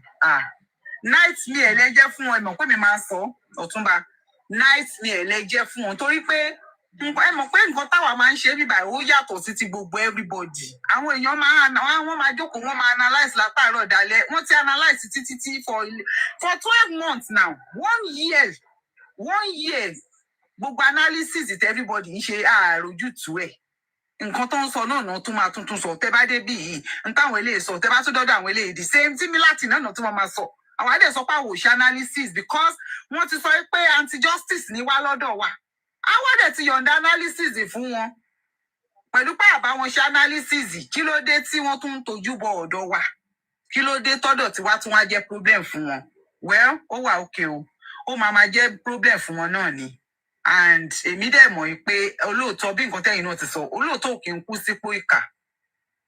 Nightmare ẹlẹ́jẹ́ fún wọn, ẹ mọ̀ pé mi máa sọ Ọ̀túnba. Nightmare ẹlẹ́jẹ́ fún wọn torí pé ẹ mọ̀ pé nǹkan táwa máa ń ṣe bíbá ó yàtọ̀ sí ti gbogbo everybody. Àwọn èèyàn wọ́n máa jókòó, wọ́n máa analyse látàárọ̀ dalẹ́. Wọ́n ti analyse títí for 12 months now. 1 year. Gbogbo analysis that everybody ń ṣe àròjútùú ẹ̀. Nǹkan tó ń sọ náà tún máa tuntun sọ. Tẹ́ bá dé bí yìí, n táwọn eléyìí sọ, tẹ́ bá tún dọ́dọ̀ àwọn eléyìí, the same similar thing náà tún máa sọ. Àwọn adé sọ pé àwọn ò ṣe analysis because wọ́n ti sọ pé anti-justice ní wá lọ́dọ̀ wa. Àwọn adé ti yọ̀ǹda analysis fún wọn. Pẹ̀lú pé àbá wọn ṣe analysis, kí ló dé tí wọ́n tún ń tojú bọ ọ̀dọ̀ wa? Kí ló dé tọ́dọ̀ tí wá tún wá jẹ́ problem fún wọn? Well, ó wà okay o. Ó máa jẹ́ problem fún wọn náà ni. And èmi dẹ̀ mọ̀ pé olóòótọ́ bí nǹkan tẹ́yìn náà ti sọ, olóòótọ́ kì í kú sípò ìkà.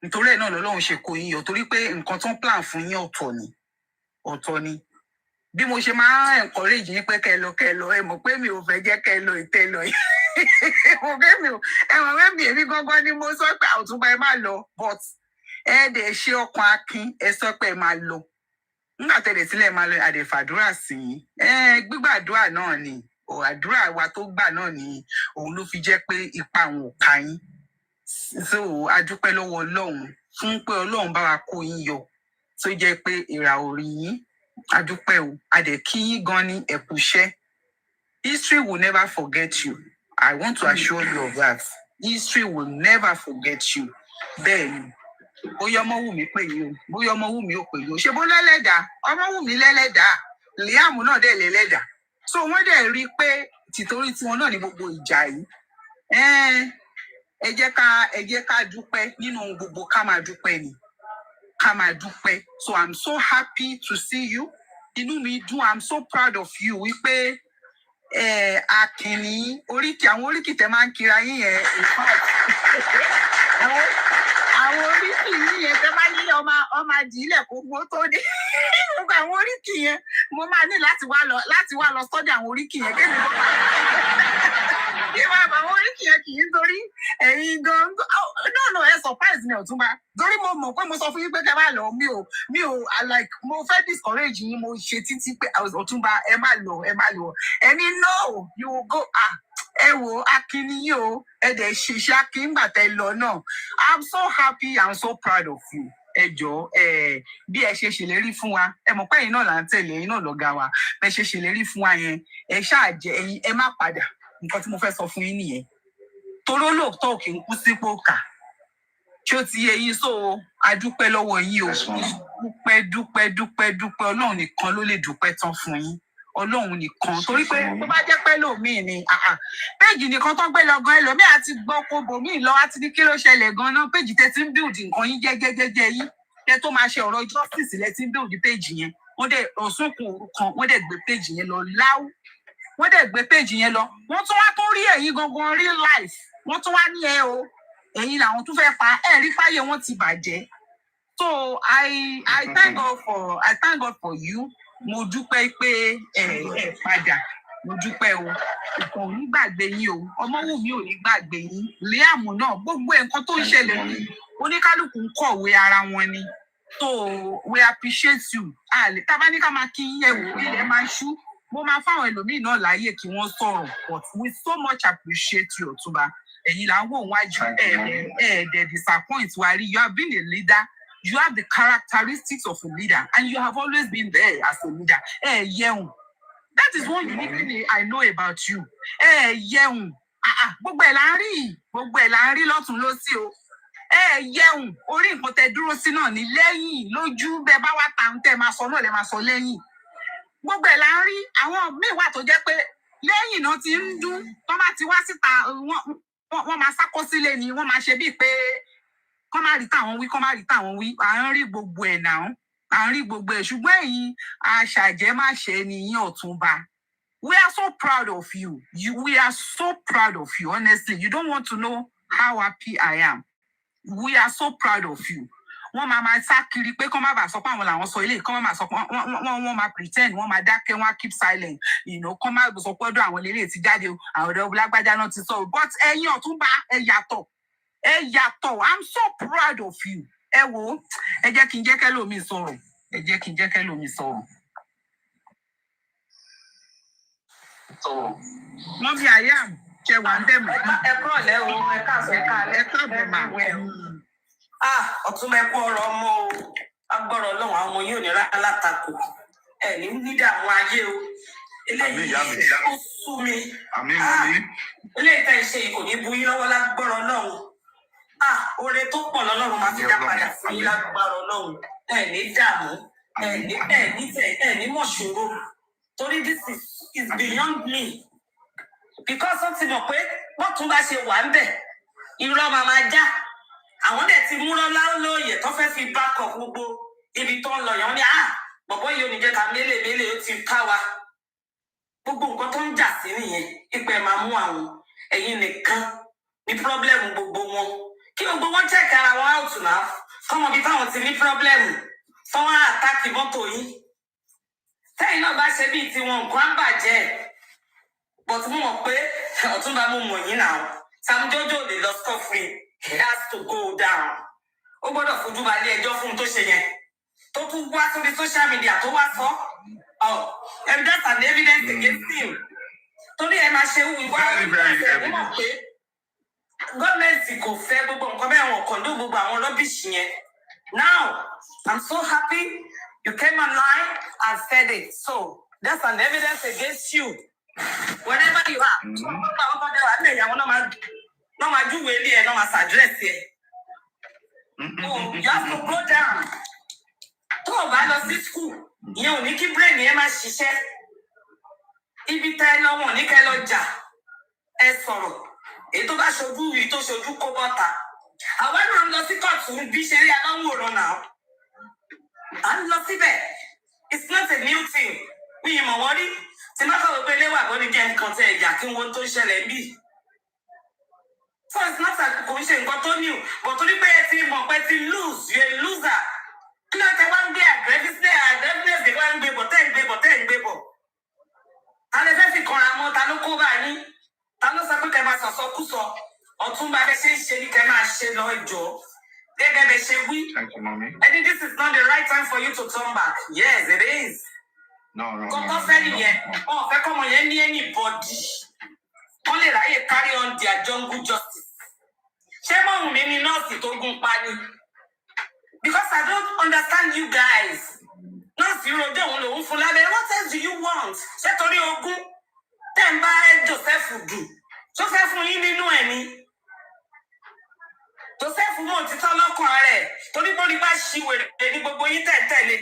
Nítorí ẹ̀ náà lọ́lọ́run ṣe kó yín yọ, torí pé nǹkan tó ń plan fún yín ọ̀tọ̀ ni. Bí mo ṣe máa ń encourage yín pé kẹ́ lọ, ẹ mọ̀ pé mi ò fẹ́ jẹ́ kẹ́ lọ ìtẹ́lọ yìí. Èmi gangan ni mo sọ pé Ọ̀túnba ẹ má lọ, but ẹ dẹ̀ ṣe ọkàn akin, ẹ sọ pé ẹ máa lọ. Nígbà tẹ̀lé sílẹ̀ máa lọ, àdẹ̀fàdúrà sí yín. Gbígbàdúrà náà ni. Àdúrà wa tó gbà náà ni òun ló fi jẹ́ pé ipa àwọn ò ká yín. So adúpẹ́ lọ́wọ́ Ọlọ́run fún pé Ọlọ́run bá wa kó yín yọ tó jẹ́ pé ìrà orí yín. Adúpẹ́ o, adẹ̀ kí yín gan ní ẹ̀kúṣẹ́. History will never forget you. I want to assure you of that. History will never forget you. Bẹ́ẹ̀ni, bóyá Ọmọwùmí pè yín o, bóyá Ọmọwùmí ò pè yín o. Ṣé bó lẹ́lẹ́dàá? Ọmọwùmí lẹ́lẹ́dàá. Liam náà dẹ̀ lẹ́lẹ́dàá. So wọ́n dẹ̀ rí pé tìtorí tiwọn náà ní gbogbo ìjà yìí. Ẹ jẹ́ ká dúpẹ́ nínú gbogbo ká máa dúpẹ́ ni. Ká máa dúpẹ́. So I'm so happy to see you. Inú mi dùn, I'm so proud of you wípé akínní àwọn oríkì tẹ máa ń kira yín yẹn in fact. Àwọn oríkì yín yẹn tẹ bá ní ọmọ àdìlẹ̀ kó gbó tó dé. Gbogbo àwọn oríkì yẹn mo máa ní láti wá lọ sọ́dọ̀ àwọn oríkì yẹn kéde bọ́. Kí máa bá àwọn oríkì yẹn kì í torí ẹ̀yin gan. No, ẹ surprise mi Ọ̀túnba. Torí mo mọ̀ pé mo sọ fún yín pé kẹ́ bá lọ, mi ò like mo fẹ́ discourage yín, mo ṣe títí pé Ọ̀túnba ẹ má lọ. Ẹni no, you will go. Ẹ wo akínní yìí o, ẹ dẹ̀ ṣiṣẹ́ akíngbà tẹ lọ náà. I'm so happy, I'm so proud of you. Ẹ jọ̀ọ́ bí ẹ ṣe ṣèlérí fún wa, ẹ mọ̀ pé ẹ̀yin náà là ń tẹ̀lé, ẹ̀yin náà lọ̀gá wa. Bẹ́ ṣe ṣèlérí fún wa yẹn, ẹ ṣáà jẹ́ ẹ̀yin ẹ má padà. Nǹkan tí mo fẹ́ sọ fún yín nìyẹn. Torí olóòótọ́ kì í kú sípò kà. Ṣé ó ti yé yín? So adúpẹ́ lọ́wọ́ yín o. Dúpẹ́ Ọlọ́run nìkan ló lè dúpẹ́ tán fún yín. Ọlọ́run nìkan, torí pé tó bá jẹ́ pé lòmíì ni péjì nìkan tó gbé lọ gan ẹlòmíì àti gbọ́ kó bòmíì lọ àti ní kí ló ṣẹlẹ̀ gan náà. Péjì tẹ ti ń build nǹkan yín jẹ́jẹ́jẹ́jẹ́ yín tẹ tó máa ṣe ọ̀rọ̀ justice lẹ ti ń build péjì yẹn. Wọ́n dẹ̀ ọ̀sùnkùn òru kan wọ́n dẹ̀ gbé péjì yẹn lọ láwù. Wọ́n dẹ̀ gbé péjì yẹn lọ. Wọ́n tún wá tó rí ẹ̀yin gangan real life. Wọ́n tún wá ní ẹ o. Ẹ̀yin làwọn tún fẹ́ pa rí fáyé wọn ti bàjẹ́. So I thank God for you. Mo dúpẹ́ pé ẹ padà. Mo dúpẹ́ o. Ìkàn ò ní gbàgbé yín o. Ọmọwùmí ò ní gbàgbé yín. Liam náà gbogbo nǹkan tó ń ṣẹlẹ̀ ní oníkálùkù ń kọ̀wé ara wọn ni. So we appreciate you. Tábà ní ká máa kí yín ẹ̀wò ilẹ̀ máa ṣú. Mo máa fáwọn ẹlòmíì náà láàyè kí wọ́n sọ̀rọ̀. But we so much appreciate you Ọ̀túnba. Ẹ̀yin là ń wò wájú ẹ̀ẹ́dẹ̀ disappoint wa rí. You have been a leader. You have the characteristics of a leader and you have always been there as a leader. Yẹun. That is one unique thing I know about you. Yeun. Gbogbo ẹ̀ là ń rí. Gbogbo ẹ̀ là ń rí lọ́tún lósì o. Yeun. Orí nǹkan tẹ́ dúró sí náà ní lẹ́yìn lójú bẹ́ẹ̀ bá wá ta ń tẹ́ máa sọ náà lẹ́ máa sọ lẹ́yìn. Gbogbo ẹ̀ là ń rí. Àwọn míì wà tó jẹ́ pé lẹ́yìn náà ti ń dún. Tó bá ti wá síta wọ́n máa sákó sílé ni wọ́n máa ṣe bíi pé kọ́ má rí táwọn wí. À ń rí gbogbo ẹ̀ náà. À ń rí gbogbo ẹ̀ ṣùgbọ́n ẹ̀yin aṣàjẹmáṣe ni yín Ọ̀túnba. We are so proud of you. We are so proud of you, honestly. You don't want to know how happy I am. We are so proud of you. Wọ́n máa sá kiri pé kọ́ má bàa sọ pé àwọn làwọn sọ ilé, kọ́ má sọ pé wọ́n máa pretend, wọ́n máa dákẹ́, wọ́n á keep silent. Kọ́ má sọ pé ọdún àwọn lélẹ̀ ti jáde o, àwọn ọ̀dọ́ lágbájá náà ti sọ. But ẹ̀yin Ọ̀túnba ẹ yàtọ̀. I'm so proud of you. Ẹ wo, ẹ jẹ́ kí n jẹ́ kẹ́lòmíì sọ̀rọ̀. So, Mommy, I am. Ẹ kúrọ̀lẹ́ o, ẹ káàbọ̀ mà. Ọ̀túnba ẹ kú ọ̀rọ̀ ọmọ o. Agbọ́rọ̀ Ọlọ́run àwọn ọmọ yóò ní alátakò. Ẹ ní nídààmú ayé o. Eléyìí ó sú mi. Eléyìí tẹ́ ẹ ṣe yìí kò ní bu yín lọ́wọ́ lágbọ́rọ̀ Ọlọ́run. Oore tó pọ̀ lọ́lọ́run máa fi dá padà fún yín lágbára Ọlọ́run. Ẹ ní dààmú. Ẹ ní mọ̀ṣòro. Torí this is beyond me. Because wọ́n ti mọ̀ pé wọ́n tún bá ṣe wà ń bẹ̀. Irọ́ máa já. Àwọn dẹ̀ ti múrọ́ lóye tó fẹ́ fi back up gbogbo ibi tó ń lọ yẹn. Wọ́n ní bọ̀bọ́ yìí ò ní jẹ́ ká mélèé ó ti ká wa. Gbogbo nǹkan tó ń jà sí nìyẹn. Ipò máa mú àwọn ẹ̀yin nìkan ní problem gbogbo wọn. Kí gbogbo wọn check ara wọn out náà. Kọ́mọ bí táwọn ti ní problem. Fọ́n á attack mọ́tò yín. Tẹ́yìn náà bá ṣe bíi tiwọn nǹkan á bàjẹ́. But mo mọ̀ pé Ọ̀túnba mo mọ̀ yín náà. Sam Jojo lè lọ stop free. He has to go down. Ó gbọ́dọ̀ fojú balẹ̀ ẹjọ́ fún un tó ṣe yẹn. Tó tún wá sórí social media tó wá sọ. That's an evidence against him. Torí ẹ máa ṣe ìwà ìwé mọ̀ pé gọ́ọ̀mẹ̀ntì kò fẹ́ gbogbo nǹkan bẹ́ẹ̀ wọn kàn ló gbogbo àwọn rọ́bìṣì yẹn. Now, I'm so happy you came online and said it. So, that's an evidence against you. Whenever you are. No máa júwe ilé ẹ̀, no máa ṣàdírẹ́sì ẹ̀. You have to go down. Tó o bá lọ sí school, ìyẹn ò ní kí brain yẹn máa ṣiṣẹ́. Ibi tẹ́ ẹ lọ wọ̀n ní kẹ́ lọ jà. Ẹ sọ̀rọ̀. Èyí tó bá ṣojú rí tó ṣojú kó bọ́ta. Àwọn náà ń lọ sí kóòtù bí ṣeré aláwòrán náà. À ń lọ síbẹ̀. It's not a new thing. Mi ì mọ̀ wọ́n rí. Tí má kọ̀wé pé léwà bó ní jẹ́ nǹkan tẹ ẹ̀jà kí wọ́n tó ṣẹlẹ̀ bí. So it's not like kò ń ṣe nǹkan tó new. But torí pé ẹ ti mọ̀ pé ti lose, you're a loser. Kí ló tẹ wá ń gbé aggressiveness dé wá ń gbé bọ̀ tẹ́ ń gbé bọ̀. Ta lè fẹ́ fi kanra mọ́, ta ló kó bá yín? Ta ló sọ pé kẹ́ máa sọ̀sọ́ kú sọ? Ọ̀túnba bẹ ṣe ń ṣe ní kẹ́ máa ṣe lọ ìjọ. Gẹ́gẹ́ bẹ ṣe wí. I think this is not the right time for you to turn back. Yes, it is. Kọ́kọ́ fẹ́ nìyẹn. Wọ́n fẹ́ kọ́mọ yẹn ní anybody. Wọ́n lè ráyè carry on their jungle justice. Ṣé mọ̀hún mi ní nọ́ọ̀sì tó gún pa ni? Because I don't understand you guys. Nọ́ọ̀sì rojọ́ òun lòun fún lábẹ́rẹ́. What else do you want? Ṣé torí ogún tẹ̀ ń bá Joseph dù? Tó fẹ́ fún yín nínú ẹ̀ ni? Joseph mọ̀ títọ́ lọ́kàn rẹ̀. Torí bó ní bá ṣìwèrè ní gbogbo yín tẹ̀lé.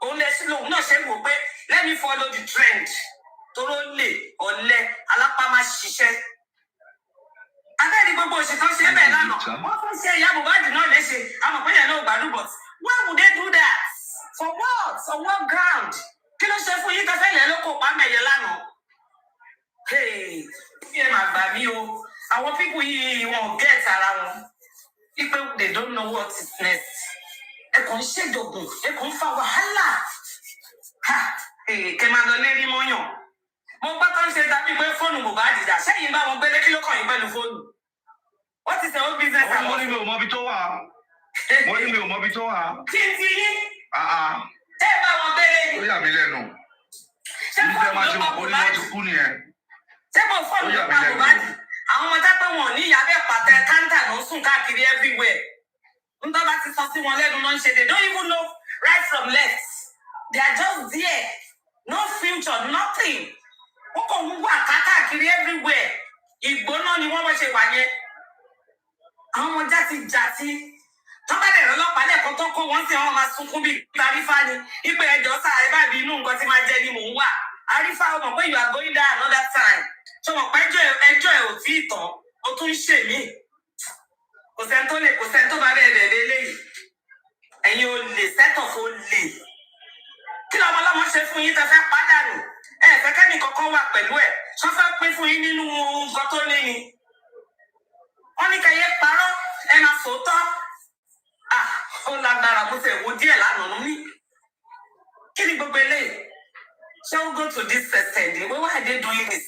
Òun lè sí lòun náà ṣe wò pé let me follow the trend. Toró lè ọ̀lẹ alápá máa ṣiṣẹ́. Abẹ́ẹ̀ni gbogbo òṣìṣẹ́ ṣe bẹ́ẹ̀ lánàá. Wọ́n fún ṣe ìyá Mohbad náà léṣe. Àmọ̀ pé yẹn náà gbádùn but why would they do that? For what? On what ground? Kí ló ṣe fún yín tẹ́fẹ́ yẹn ló kó pàmẹ́yẹ lánàá? Hey, bí ẹ máa gbà mí o. Àwọn pípù yìí wọn get ara wọn. People they don't know what is next. Ẹ kàn ń ṣèjọ̀gùn, ẹ kàn ń fa wàhálà. Kẹ máa lọ lérí mọ́yàn. Mo gbọ́ tó ń ṣe tàbí pé fóònù Mohbad dà. Ṣẹ́yìn bá wọn gbélé kí ló kàn yín pẹ̀lú fóònù? What is your business? Mo ní mi ò mọbi tó wà. Kí n ti yín? Ṣé ẹ bá wọn gbélé ni? Ó yà mí lẹ́nu. Ṣé fóònù ló pa Mohbad? Ṣé mo fóònù ló pa Mohbad? Àwọn ọmọ tápẹ́ wọn ní ìyá bẹ́ẹ̀ pàtẹ káńtà ló ń sùn káàkiri everywhere. Ntọ́ bá ti sọ sí wọn lẹ́nu náà ń ṣe they don't even know right from left. They are just there. No future, nothing. Wọ́n kàn ń wà káàkiri everywhere. Ìgbóná ni wọ́n ṣe wà yẹn. Àwọn ọmọ játijàti. Tọ́ba dẹ̀rọ ọlọ́pàá lẹ́ẹ̀kan tó kó wọ́n sí àwọn máa sunkún bíi Arífá ni. Ipe ẹjọ́ sáà ẹ bá bí inú nǹkan tí máa jẹ ni mò ń wà. Arífá ọmọ pé you are going down another time. Ṣọmọ pé ẹjọ́ ẹ̀ ò tí ì tán. Ó tún ń ṣe mí. Kò sẹ́ni tó bá bẹ̀rẹ̀ bẹ̀rẹ̀ léyìí. Ẹ̀yin ò lè sẹ́tọ̀ fún lè. Kí lọ́mọ ọlọ́mọ ṣe fún yín tẹ́ fẹ́ pàdánù? Ẹ fẹ́ kẹ́ni kankan wà pẹ̀lú ẹ̀. Ṣọ́ fẹ́ pín fún yín nínú nǹkan tó ní ni. Wọ́n ní kẹ́yẹ parọ́ ẹ máa sòótọ́. Ó lágbára bó ṣe wo díẹ̀ lánàá ní. Kí ni gbogbo eléyìí? Ṣé ó go to this extent? Why are they doing this?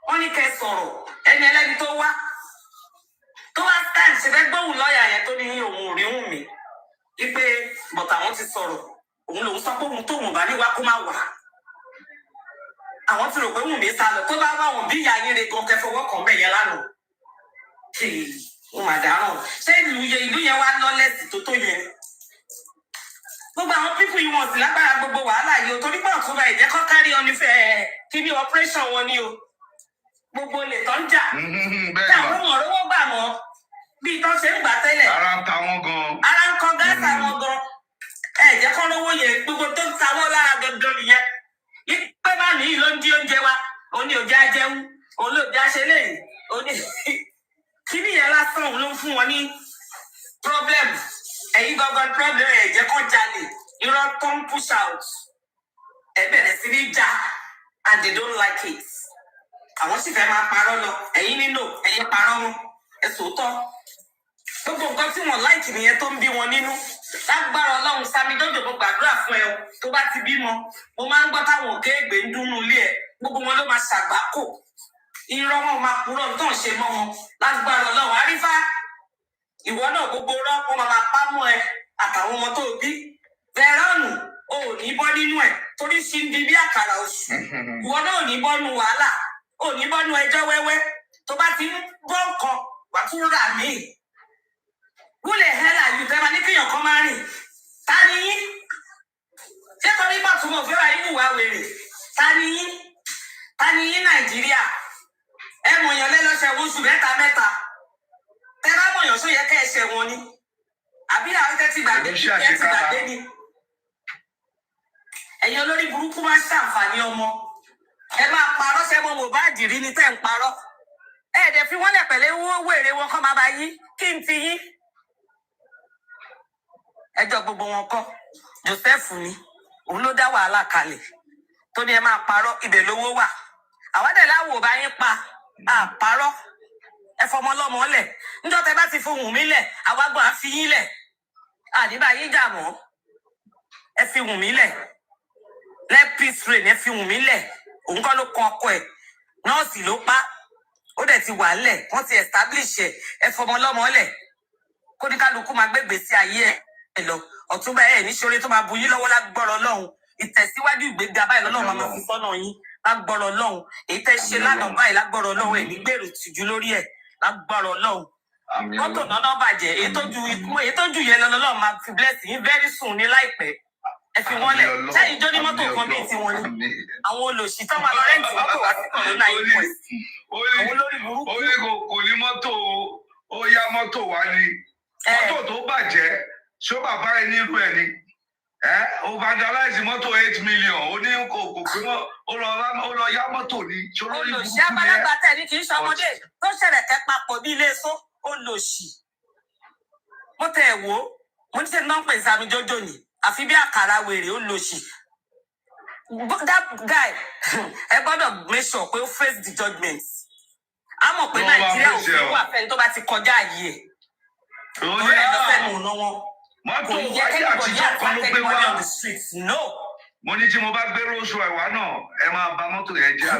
Wọ́n ní kẹ́ sọ̀rọ̀ ẹni ẹlẹ́ni tó wá stand ṣe fẹ́ gbóhùn lọ́ọ̀yà yẹn tó ní òun ò rí hùn mí. Wípé bọ̀tà wọn ti sọ̀rọ̀. Òun lòun sọ pé òun tóun bá ní wá kó má wà. Àwọn ti rò pé wùn mí sálọ tó bá wà wùn bí ìyá yín re gan kẹfọwọ́ kan bẹ̀ yẹn lánàá. Ó mà dáràn. Ṣé ìlú yẹn wá lọ́lẹ́sì tó yẹn? Gbogbo àwọn pípù yìí wọ̀n sí lágbára gbogbo wàhálà yìí o torí pé ọ̀túnba ìjẹ́ kọ́ kárí onífẹ́ kí ní operation wọn ni o. Gbogbo lè tán jà. Tí àwọn ọmọ rówó gbà mọ́ bí ìtàn ṣe ń gbà tẹ́lẹ̀. Ara ń ta wọn gan. Ara ń kọ gáàsà wọn gan. Ẹ̀jẹ̀ kọ́ lówó yẹn gbogbo tó ń ta wọ́n lára gangan nìyẹn. Ìpẹ́ bá nìyí ló ń di oúnjẹ wa. Òní òjá jẹun. Òun ló já ṣe léyìí. Òní kí ni yẹn lásán òun ló ń fún wọn ní problem. Ẹ̀yin gangan problem ẹ̀jẹ̀ kan jalè. Irọ́ tó ń push out. Ẹ bẹ̀rẹ̀ sí ní jà and they don't like it. Àwọn sì fẹ́ máa parọ́ lọ. Ẹ̀yin nílò ẹ̀yin parọ́ wọn. Ẹ sòótọ́. Gbogbo nǹkan tí wọ́n láìkì nìyẹn tó ń bí wọn nínú. Lágbára Ọlọ́run Sami Jọ́jọ́ mo gbàdúrà fún ẹ o. Tó bá ti bímọ, mo máa ń gbọ́ táwọn òkè ègbè ń dúnnú ilé ẹ̀. Gbogbo wọn ló máa ṣàgbákò. Irọ́ wọn máa purọ́ tó ń ṣe mọ́ wọn. Lágbára Ọlọ́run Arífá. Ìwọ náà gbogbo rọ́ wọn máa pa mọ́ ẹ àtàwọn ọmọ tó bí. Fẹ́ránù o ò ní bọ́ nínú ẹ̀ torí ṣì ń di bí àkàrà oṣù. Ìwọ náà ò ní bọ́nu wàhálà. O ò ní bọ́nu ẹjọ́ wẹ́wẹ́. Tó bá ti ń bọ́ nǹkan, wà tún rà míì. Wúlẹ̀ hẹ́là yìí tẹ́ máa ní kéèyàn kan máa rìn. Ta ni yín? Ṣé torí bá túmọ̀ fẹ́ wá inú ìwà wèrè? Ta ni yín? Ta ni yín Nàìjíríà? Ẹ mọ̀yàn lẹ́lọ́ṣẹ̀ oṣù mẹ́ta. Tẹ bá mọ̀yàn só yẹ kẹ́ ẹ ṣẹ̀ wọn ni. Àbí àwọn tẹ́ ti gbàgbé ni. Ẹ̀yin olórí burúkú máa ń ṣàǹfààní ọmọ. Ẹ máa parọ́ sẹ́mọ́ Mohbad rí ni tẹ́ ń parọ́. Ẹ̀ẹ́dẹ̀ fi wọ́n lẹ̀ pẹ̀lẹ́ owó wèrè wọn kọ́ máa bá yín. Kí n ti yín? Ẹjọ́ gbogbo wọn kọ́ Joseph ni òun ló dá wàhálà kalẹ̀ tó ní ẹ máa parọ́ ibẹ̀ lówó wà àwọn dẹ̀ láwò bá yín pa àparọ́ ẹ fọmọ lọ́mọ lẹ̀ níjọ́ tẹ bá ti fohùn mí lẹ̀ àwágbọ́n á fi yín lẹ̀ àdìbà yín jà mọ́ ẹ fi hùn mí lẹ̀ let peace reign ẹ fi hùn mí lẹ̀ òun kọ́ ló kọ ọkọ ẹ̀ nọ́ọ̀sì ló pa ó dẹ̀ ti wà lẹ̀ wọ́n ti establish ẹ fọmọ lọ́mọ lẹ̀ kó ní kálukú máa gbégbé sí ayé ẹ lọ Ọ̀túnba ẹ ní ṣoore tó máa bu yín lọ́wọ́ lágbọ́rọ̀ Ọlọ́run ìtẹ̀síwájú ìgbéga báyìí lọ́lọ́run máa fi sọ́nà yín lágbọ́rọ̀ Ọlọ́run èyí tẹ́ ṣe lánàá báyìí lágbọ́rọ̀ Ọlọ́run ẹ̀ ní gbèrò tìjú lórí ẹ̀ lágbọ́rọ̀ Ọlọ́run mọ́tò náà bàjẹ́ èyí tó ju yẹn lọ́lọ́run máa fi bless yín very soon ní láìpẹ́ ẹ fi wọ́n lẹ̀ sẹ́yìn jó ní mọ́tò kan bíi tiwọn ni àwọn olòṣì tó máa lọ rẹ́ǹtì mọ́tò wá sí kọ̀ọ̀lọ́nà ìpọ̀ àwọn olórí burúkú. ó lè kò ní mọ́tò ó yá mọ́tò wá ní mọ́tò tó bàjẹ́ ṣó bàbá ẹ ní irú ẹ ni ó vandalize mọ́tò 8 million ó ní kò pé ó lọ yá mọ́tò ní ṣolórí burúkú olòṣì àgbàlagbà tẹ̀ ní kì í ṣọmọdé tó ṣẹlẹ̀ tẹ́ papọ̀ bí ilé só olòṣì mo tẹ̀ wò ó mo ní sẹ́ni náà ń pè Sami Jọ́jọ́ ni àfi bí àkàrà wèrè olòṣì that guy ẹ gbọ́dọ̀ make sure pé ó face the judgement a mọ̀ pé Nàìjíríà ò fi wà fẹ́ni tó bá ti kọjá yìí ẹ̀ torí ẹ̀ lọ fẹ́ nù lọ́wọ́ mọ́tò wáyé àtijọ́ kan ló gbé wá mo ní tí mo bá gbé róṣù ẹ̀wá náà ẹ máa bà mọ́tò yẹn jẹ́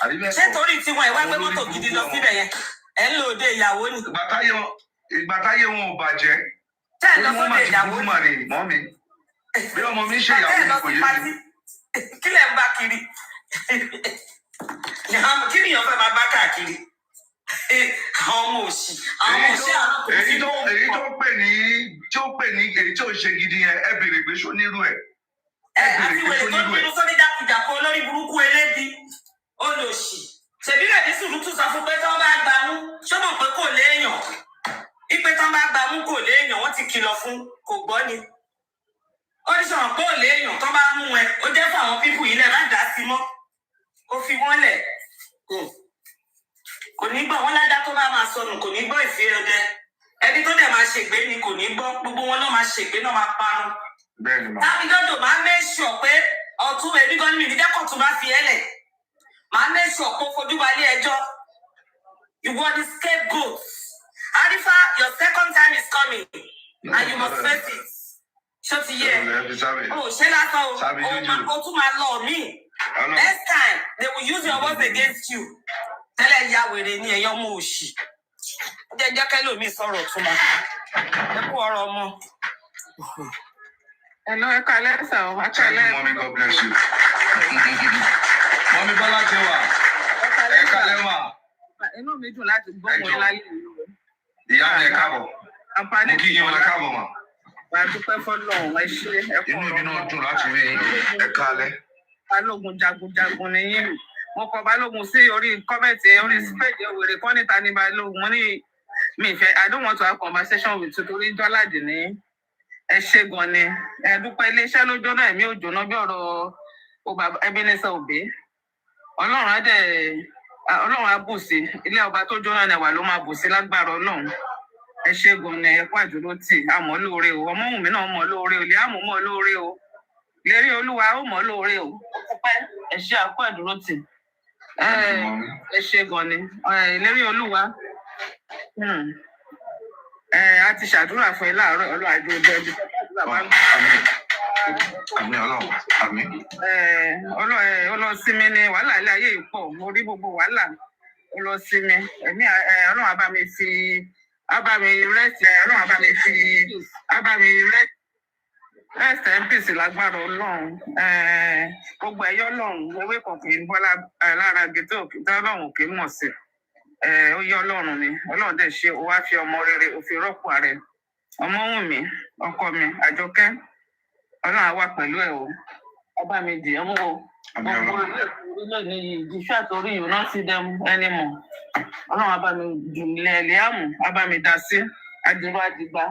àbí. ṣé torí tiwọn ìwà gbé mọ́tò gidi lọ síbẹ̀ yẹn ẹ̀ ń lò dé ìyàwó ni. ìgbà táyé wọn ò bàjẹ́ ó ní wọ́n máa ti burú mà ní mọ́ mi bí ọmọ mi ń ṣe ìyàwó mi kò yé mi. kí lẹ̀ ń bá kiri kí nìyàn fẹ́ máa bá káàkiri àwọn ọmọ òsì èyí tó pè ní èyí tó ṣe gidi yẹn ẹ béèrè pé ṣó nírú ẹ àti wèrè tó bínú sórí jákujàkọ olórí burúkú elébi olòṣì ṣèbí rẹ̀ ní sùúrù tún sọ fún pé tí wọ́n bá gbà mú ṣọ́mọ̀ pé kò léèyàn ipe tí wọ́n bá gbà mú kò léèyàn wọ́n ti kìlọ̀ fún kò gbọ́ ni ó ní sọ̀rọ̀ pé ò léèyàn tó bá mú ẹ ó jẹ́ fún àwọn pípù yìí lẹ̀ má dá sí mọ́ ó fi wọ́n lẹ̀ kò ní gbọ́ wọn ládá tó bá máa sọnù kò ní gbọ́ ìfẹ́ ọdẹ ẹni tó dẹ̀ máa ṣègbè ni kò ní gbọ́ gbogbo wọn náà máa ṣègbè náà máa parun. tábìlọ́dọ̀ máa mẹ́sọ̀ pé ọ̀tún ẹbí gan mi ìdíjẹ́kọ̀ tó bá fi ẹlẹ̀ máa mẹ́sọ̀ pé ó fojú balẹ̀ ẹjọ́ ìwọ ni scapegoat Arifa your second time is coming and you must face it ṣó ti yẹ o ṣe lásán o tún máa lọ mí next time they will use your words against you tẹ́lẹ̀ ya wèrè ní ẹ̀yọ́ mú òṣì jẹ́jẹ́ kẹ́lòmí sọ̀rọ̀ tún ma ẹ kú ọ̀rọ̀ ọmọ. Hello, ẹ káalẹ́ sà o, ẹ káalẹ́. Mommy, God bless you. Mommy Bọ́lá ti wà. Ẹ káalẹ́ wà. Inú mi dùn láti gbọ́ wọn lálẹ́ yìí. Ìyá mi ẹ káàbọ̀. Mo kí yín wọn ẹ káàbọ̀ mà. Wà á dúpẹ́ fọ́lọ́run, ẹ ṣé ẹ kọ́. Inú mi náà dùn láti rí ẹ káalẹ́. Balógun jagunjagun ni yín. Mo kọ Balógun sí orí kọ́mẹ̀tì orí spéèdì òwèrè kọ́ níta ní Balógun. Mo ní mi ìfẹ́ I don't want to have conversation with you torí Jọ́ládì ní ẹ ṣé gan ni. Ẹ dúpẹ́ iléeṣẹ́ ló jóná ẹ̀mí ò jóná bí ọ̀rọ̀ Ebenezer Obey. Ọlọ́run á bù sí ilé ọba tó jóná ni wà ló máa bù sí lágbára Ọlọ́run. Ẹ ṣé gan ni ẹ kú àdúró tì àmọ́ lóore o Ọmọ́wùnmí náà mọ̀ lóore o Líàmù mọ̀ lóore o Lérí Olúwa ó mọ̀ lóore o ẹ ṣé àkú àdúró tì ẹ ṣé gan ni Lérí Olúwa a ti ṣàdúrà fún ẹ láàárọ̀ Ọlọ́run àjò ọjọ́ ibi tó ṣàdúrà máa ń gbà. Àmín Ọlọ́run àmín. Ọlọ́sinmi ni wàhálà ilé ayé yìí pọ̀ mo rí gbogbo wàhálà ọlọ́sinmi ẹ̀mí Ọlọ́run á bá mi rẹ́sì Ọlọ́run á bá mi rest in peace lágbára Ọlọ́run gbogbo ẹ̀yọ́ Ọlọ́run ewé kan kì í bọ́ lára gètè òkè tí Ọlọ́run kì í mọ̀ sí ó yẹ Ọlọ́run ni Ọlọ́run dẹ̀ ṣe ó wá fi ọmọ rere ó fi rọ́pò ààrẹ Ọmọ́wùnmí ọkọ mi Àjọkẹ́ Ọlọ́run á wà pẹ̀lú ẹ̀ o ọba mi dì ọmọ o gbogbo orílẹ̀-èdè yìí iṣẹ́ àtòrí yìí náà sí dem anymore Ọlọ́run á bá mi jùlẹ̀ Líàmù á bá mi dá sí adìrú àdìgbà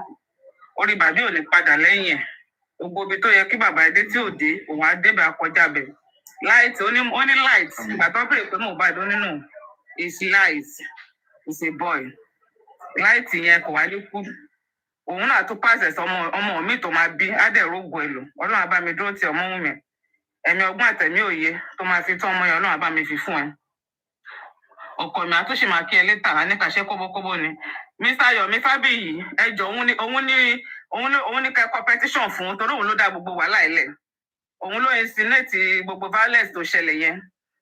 orí bàbí ò ní padà lẹ́yìn ẹ̀ gbogbo ibi tó yẹ kí bàbá ẹdẹ tí ò dé òun á débẹ̀ akọjá bẹ̀ light ó ní light ìgbà tó bèrè pé MOHBAD ó nínú is light is a boy light yẹn kò wá ní kú òun náà tó pàṣẹ ọmọ mi tó máa bí ádẹ̀rógbò èlò Ọlọ́run á bá mi dúró ti Ọmọ́wùnmí ẹ̀mí ọgbọ́n àtẹ̀mí òye tó máa fi tán ọmọ yẹn Ọlọ́run á bá mi fi fún ẹ ọkọ mi àtúnṣe máa kí ẹ létà á ní kàṣẹ kóbókóbó ni Mr. Yomi Fábíyì ẹjọ òun ní ká competition fún torí òun ló dá gbogbo wàhálà ilẹ̀ òun ló insinate gbogbo violence tó ṣẹlẹ̀ yẹn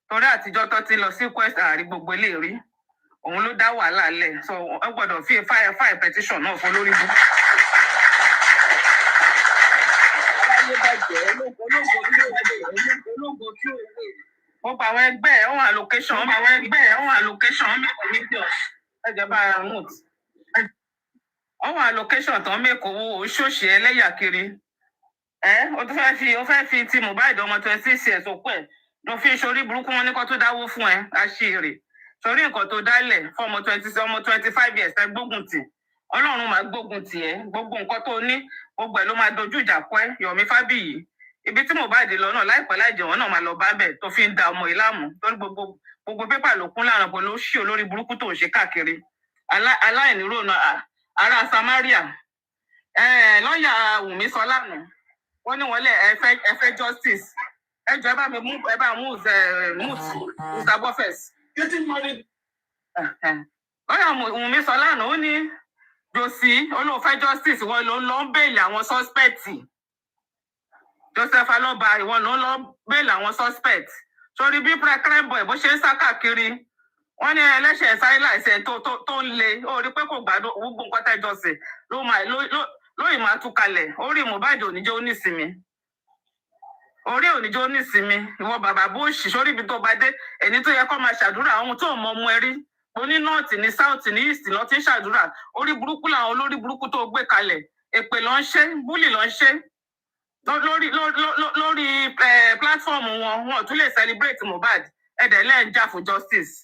torí àtijọ́ tó ti lọ sí quest àárí gbogbo ilé rí òun ló dá wàhálà lẹ̀ so ẹ gbọ́dọ̀ fi fire petition náà fún lórí bú. Ó pa àwọn ẹgbẹ́ ẹ̀ ọ̀hún allocation ẹ̀jọba moot ọ̀hún allocation tán mẹ́kọ̀ọ́ owó ṣòṣì ẹlẹ́yà kiri ó fẹ́ fi ti MOHBAD ọmọ 26 years òkú ẹ̀ ló fi sórí burúkú wọn ní kó tó dáwó fún ẹ àṣírí sórí nǹkan tó dálẹ̀ fún ọmọ 25 years ẹ gbógun tì Ọlọ́run máa gbógun tì ẹ́ gbogbo nǹkan tó ní gbogbo ẹ̀ ló máa dojú ìjà kọ ẹ́ Yomi Fábíyì ibi tí MOHBAD lọ náà láìpẹ́ láìjẹ̀wọ́n náà máa lọ bá bẹ̀ tó fi ń da ọmọ ìlàmù torí gbogbo pépà ló kún láàrin pé ló ṣí olórí burúkú tó ń ṣe káàkiri aláìnírònà ará Samaria lọ́ọ̀yà Wùmí sọ lánàá wọ́n ní wọ́n lẹ̀ ẹ fẹ́ justice ẹjọ́ ẹ bá mú Mr. Buffett lọ́ọ̀yà Wùmí sọ lánàá ó ní jòsí olóòfẹ́ justice wọn ló ń lọ bẹ́ẹ̀lì àwọn suspect Joseph Aloba ìwọ ló ń lọ bẹ́ẹ̀lì àwọn suspect sórí bí crime boy bó ṣe ń sá káàkiri wọ́n ní ẹlẹ́ṣẹ̀ sáíláìsẹ̀ tó ń le ó rí pé kò gbádùn gbogbo nǹkan tẹ́jọ́ sí lóyìn máa tú kalẹ̀ orí MOHBAD oníjó onísinmi ìwọ bàbá Bush sórí ibi tó bá dé ẹni tó yẹ kó máa ṣàdúrà ohun tó mọ ọmọ ẹrí oní north ní south ní east lọ ti ń ṣàdúrà orí burúkú làwọn olórí burúkú tó gbé kalẹ̀ èpè ló ń ṣe búlì ló ń ṣe lórí platform wọn tún lè celebrate Mohbad ẹ̀dẹ̀ lẹ́yìn jà fún justice.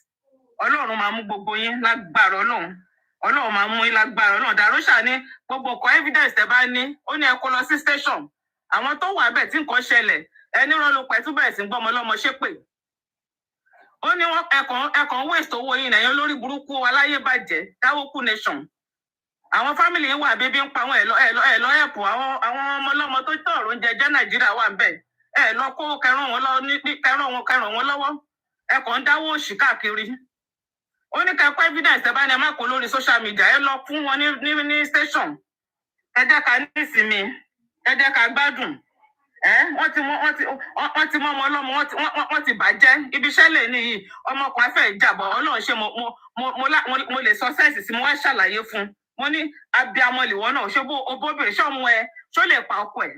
Ọlọ́run máa mú gbogbo yín lágbára Ọlọ́run máa mú yín lágbára Ọlọ́run. Darusha ní gbogbo ọkọ̀ evidence tẹ́ bá ní ó ní ẹ kó lọ sí station. Àwọn tó wà bẹ́ẹ̀ tí nǹkan ṣẹlẹ̀ ẹni rán ló pẹ̀ tún bẹ̀rẹ̀ sí ń gbọ́mọ lọ́mọ ṣépè. Ó ní wọn ẹ̀kan waste owó yín ẹ̀yàn lórí burúkú aláyébàjẹ́ dáwókù nation. Àwọn family yín wà bébí ń pa wọn ẹ̀ lọ ẹ̀pù àwọn ọmọ ọlọ́mọ tó tọ̀rọ̀ oúnjẹ jẹ́ Nàìjíríà wà ń bẹ̀. Ẹ lọ kó kẹrán wọn lọ́wọ́. Ẹ kàn ń dáwó òṣì káàkiri. Ó ní kẹ́kọ̀ọ́ evidence ẹ bá ní ẹ má kó lórí social media ẹ lọ fún wọn ní station. Ẹ jẹ́ ká ní ìsinmi, ẹ jẹ́ ká gbádùn. Wọ́n ti mọ ọmọ ọlọ́mọ wọ́n ti bàjẹ́ ibi iṣẹ́ lè níyì ọmọkùnrin afẹ́ ìjàbọ̀ Ọlọ́run ṣe mo lè sọ sẹ́ẹ̀sì sí mo wá ṣàlàyé fún mo ní abiyamọ lìwọ náà ṣé obóbìnrin ṣọ́mú ẹ ṣó lè pa ọkọ ẹ̀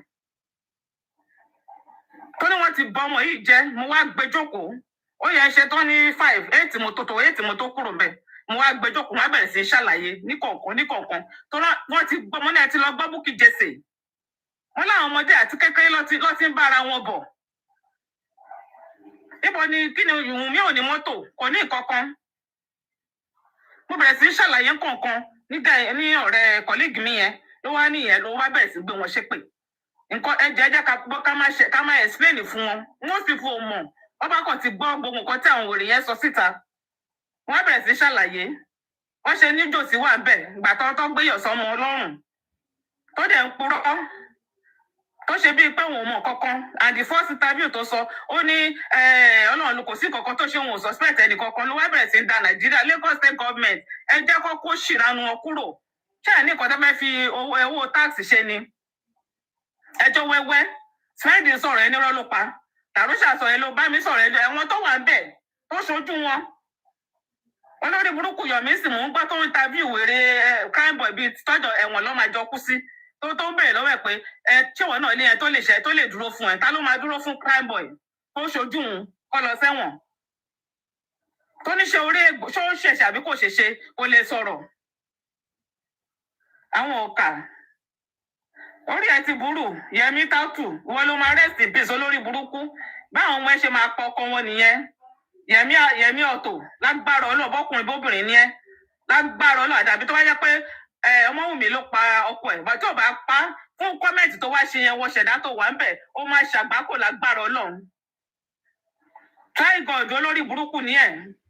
tó ní wọ́n ti bọ ọmọ yìí jẹ́ mo wá gbé jókòó ó yẹ ṣe tán ní 5 8 mo tó kúrò bẹ́ẹ̀ mo wá gbé jókòó wọ́n bẹ̀rẹ̀ sí ṣàlàyé níkọ̀ọ̀kan tó wọ́n ti gbọ́ mo ní ẹ ti lọ gbọ́ Bukky Jesse wọ́n láwọn ọmọdé àti kékeré lọ ti ń bára wọn bọ̀ níbo ni kí ni Wùnmí ò ní mọ́tò kò ní ìkankan mo bẹ̀rẹ̀ sí ṣàlàyé kọ̀ọ̀kan ní ọ̀rẹ́ colleague mi yẹn ló wá nìyẹn ló wá bẹ̀rẹ̀ sí gbé wọn ṣépè nǹkan ẹjẹ ká má explain fún wọn wọ́n sì fún ọmọ ọba kan ti gbọ́ gbogbo nǹkan tí àwọn òrì yẹn sọ síta wọ́n bẹ̀rẹ̀ sí ṣàlàyé wọ́n ṣe níjòsí wà bẹ́ẹ̀ ìgbà tó gbéyọ̀ sọmọ Ọlọ́run tó dẹ̀ ń purọ́ tó ṣe bíi pé òun mọ̀ kankan and the first interview tó sọ ó ní Ọlọ́run kò sí kankan tó ṣe òun suspect ẹnì kankan ló wá bẹ̀rẹ̀ sí ń da Nàìjíríà Lagos state government ẹ jẹ́ kó ṣìranu wọn kúrò ṣé ẹ̀ ní nǹkan tó fẹ́ fi owó tax ṣe ni ẹjọ́ wẹ́wẹ́ Saidi sọ̀rọ̀ ẹni rọ́ ló pa Darusha sọ̀rọ̀ ẹ ló bá mi sọ̀rọ̀ ẹ ẹ̀wọ̀n tó wà ń bẹ̀ tó ṣojú wọn olórí burúkú Yomi sì mò ń gbọ́ tó ń interview wèrè crime boy bíi tọ́jọ́ ẹ̀wọ̀n ló máa jọ kú sí tó ń bèrè lọ́wọ́ ẹ̀ pé ṣéwọ̀n náà ní ẹ tó lè ṣe tó lè dúró fún ẹ ta ló máa dúró fún crime boy tó ṣojú òun kọ́ lọ sẹ́wọ̀n tó ní ṣe orí ègbò ṣó ń ṣèṣe àbí kò ṣèṣe kò lè sọ̀rọ̀ àwọn ọ̀kà orí ẹ ti burú Yẹmí Tátù wọn ló máa rest in peace olórí burúkú báwọn ọmọ ẹ ṣe máa pọ ọkọ wọn nìyẹn Yẹmí Ọ̀tọ̀ lágbára Ọlọ́run bọ́kùnrin bóbìnrin ni ẹ lágbára Ọlọ́run àdàbí tó wá jẹ́ pé Ọmọwùnmí ló pa ọkọ ẹ̀ bàtí ò bá pa fún kọ́mẹ̀ntì tó wá ṣe yẹn wọ ṣẹ̀dá tó wà ń bẹ̀ ó máa ṣàgbákò lágbára Ọlọ́run try God olórí burúkú ni ẹ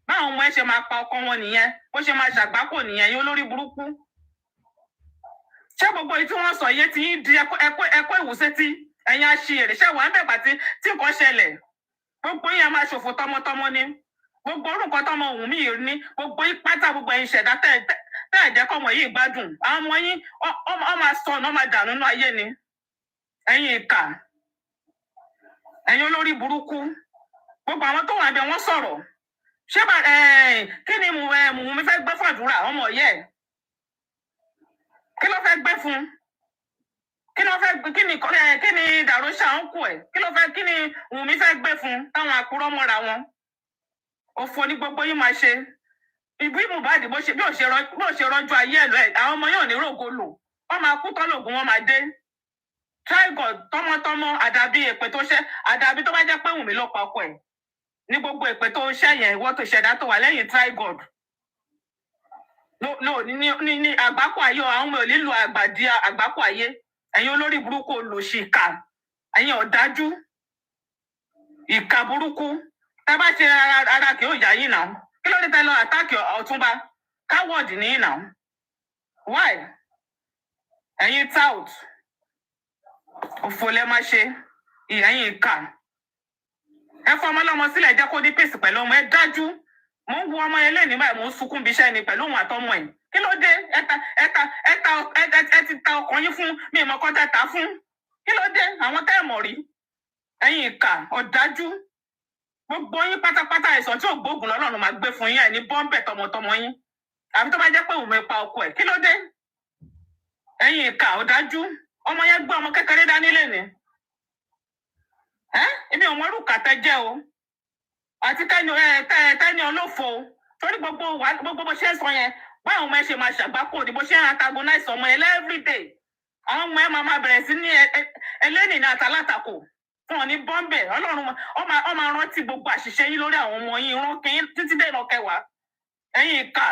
báwọn ọmọ ẹ ṣe máa pa ọkọ wọn nìyẹn bó ṣe máa ṣàgbákò nìyẹn yín olórí burúkú ṣé gbogbo èyí tí wọ́n sọ yé ti ń di ẹkọ ìwúsẹ tí ẹ̀yin aṣèrè ṣé wà ń bẹ̀ pàtí tí nǹkan ṣẹlẹ̀ gbogbo yín máa ṣòfò tọmọtọmọ ni gbogbo orúkọ tọmọ Wùnmí yìí ní gbogbo yín pátá gbogbo ẹ̀yin ṣẹ̀dá tẹ́ ẹ̀ jẹ́ kọ́mọ yìí gbádùn àwọn ọmọ yín ọ máa sọ ọ̀nà máa dànù nínú ayé ni ẹ̀yin ìkà ẹ̀yin olórí burúkú gbogbo àwọn tó wà bẹ̀ wọ́n sọ̀rọ̀ ṣé kí ni Wùnmí fẹ́ gbé fàdúrà ọmọ yẹ kí ló fẹ́ gbé fún kí ni Darusha ń kú ẹ̀ kí ni Wùnmí fẹ́ gbé fún táwọn àkúrọ́ mọ́ra wọn òfò ní gbogbo yín máa ṣe ìbú Mohbad bí ò ṣe rọ́jú ayé ẹ̀ lọ ẹ̀ àwọn ọmọ yóò ní rògo lò wọ́n máa kú tọ́lọ̀gùn wọn máa dé try God tọmọtọmọ àdàbí èpè tó ṣẹ́ àdàbí tó bá jẹ́ pé Wùnmí ló pa ọkọ ẹ̀ ní gbogbo èpè tó ṣẹ́ yẹn ìwọ tó ṣẹ̀dá tó wà lẹ́yìn try God no ní àgbákò ayé àwọn ọmọ ò nílò àgbàdì àgbákò ayé ẹ̀yin olórí burúkú olòṣì ìkà ẹ̀yin ọ̀dájú ìkà burúkú tá bá ṣe ara kì í yà yín náà kí ló dé tẹ́ lọ àtàkì Ọ̀túnba káwọ́ọ̀dì ní náà why ẹ̀yin tout òfò lẹ máa ṣe ẹ̀yin ìkà ẹ fọ ọmọ ọlọ́mọ sílẹ̀ jẹ́ kó ní pèsè pẹ̀lú ọmọ ẹ dájú mo ń wo ọmọ yẹn lẹ́ni báyìí mo ń sunkún bí iṣẹ́ ni pẹ̀lú òun àtọmọ ẹ̀ kí ló dé ẹ ti ta ọkàn yín fún mi ìmọ̀ kan tẹ́ ta fún kí ló dé àwọn tẹ́ ẹ̀ mọ̀ rí ẹ̀yin ìkà ọ̀dájú gbogbo yín pátápátá àìsàn tí ò gbóògùn lọ́lọ́run máa gbé fún yín ẹ̀ ní bọ́ńbẹ̀ tọmọtọmọ yín àbí tó bá jẹ́ pé Wùnmí pa ọkọ ẹ̀ kí ló dé ẹ̀yin ìkà ọ̀dájú ọmọ yẹn gbé ọmọ kékeré dání lẹ́ni èmi ò mọ orúkọ àtẹ́jẹ́ o àti tẹ́ni olófo torí gbogbo bó ṣe ń sọ yẹn báwọn ọmọ ẹ ṣe máa ṣàgbákò ní bó ṣe ń antagonize ọmọ yẹn every day àwọn ọmọ ẹ máa bẹ̀rẹ̀ sí ní ẹlẹ́nìí ní àtàlátàkò fún ọ ní bọ́m̀bẹ̀ ọlọ́run ọ máa rántí gbogbo àṣìṣe yín lórí àwọn ọmọ yín rán kí títí dènà kẹwàá ẹ̀yin ìkà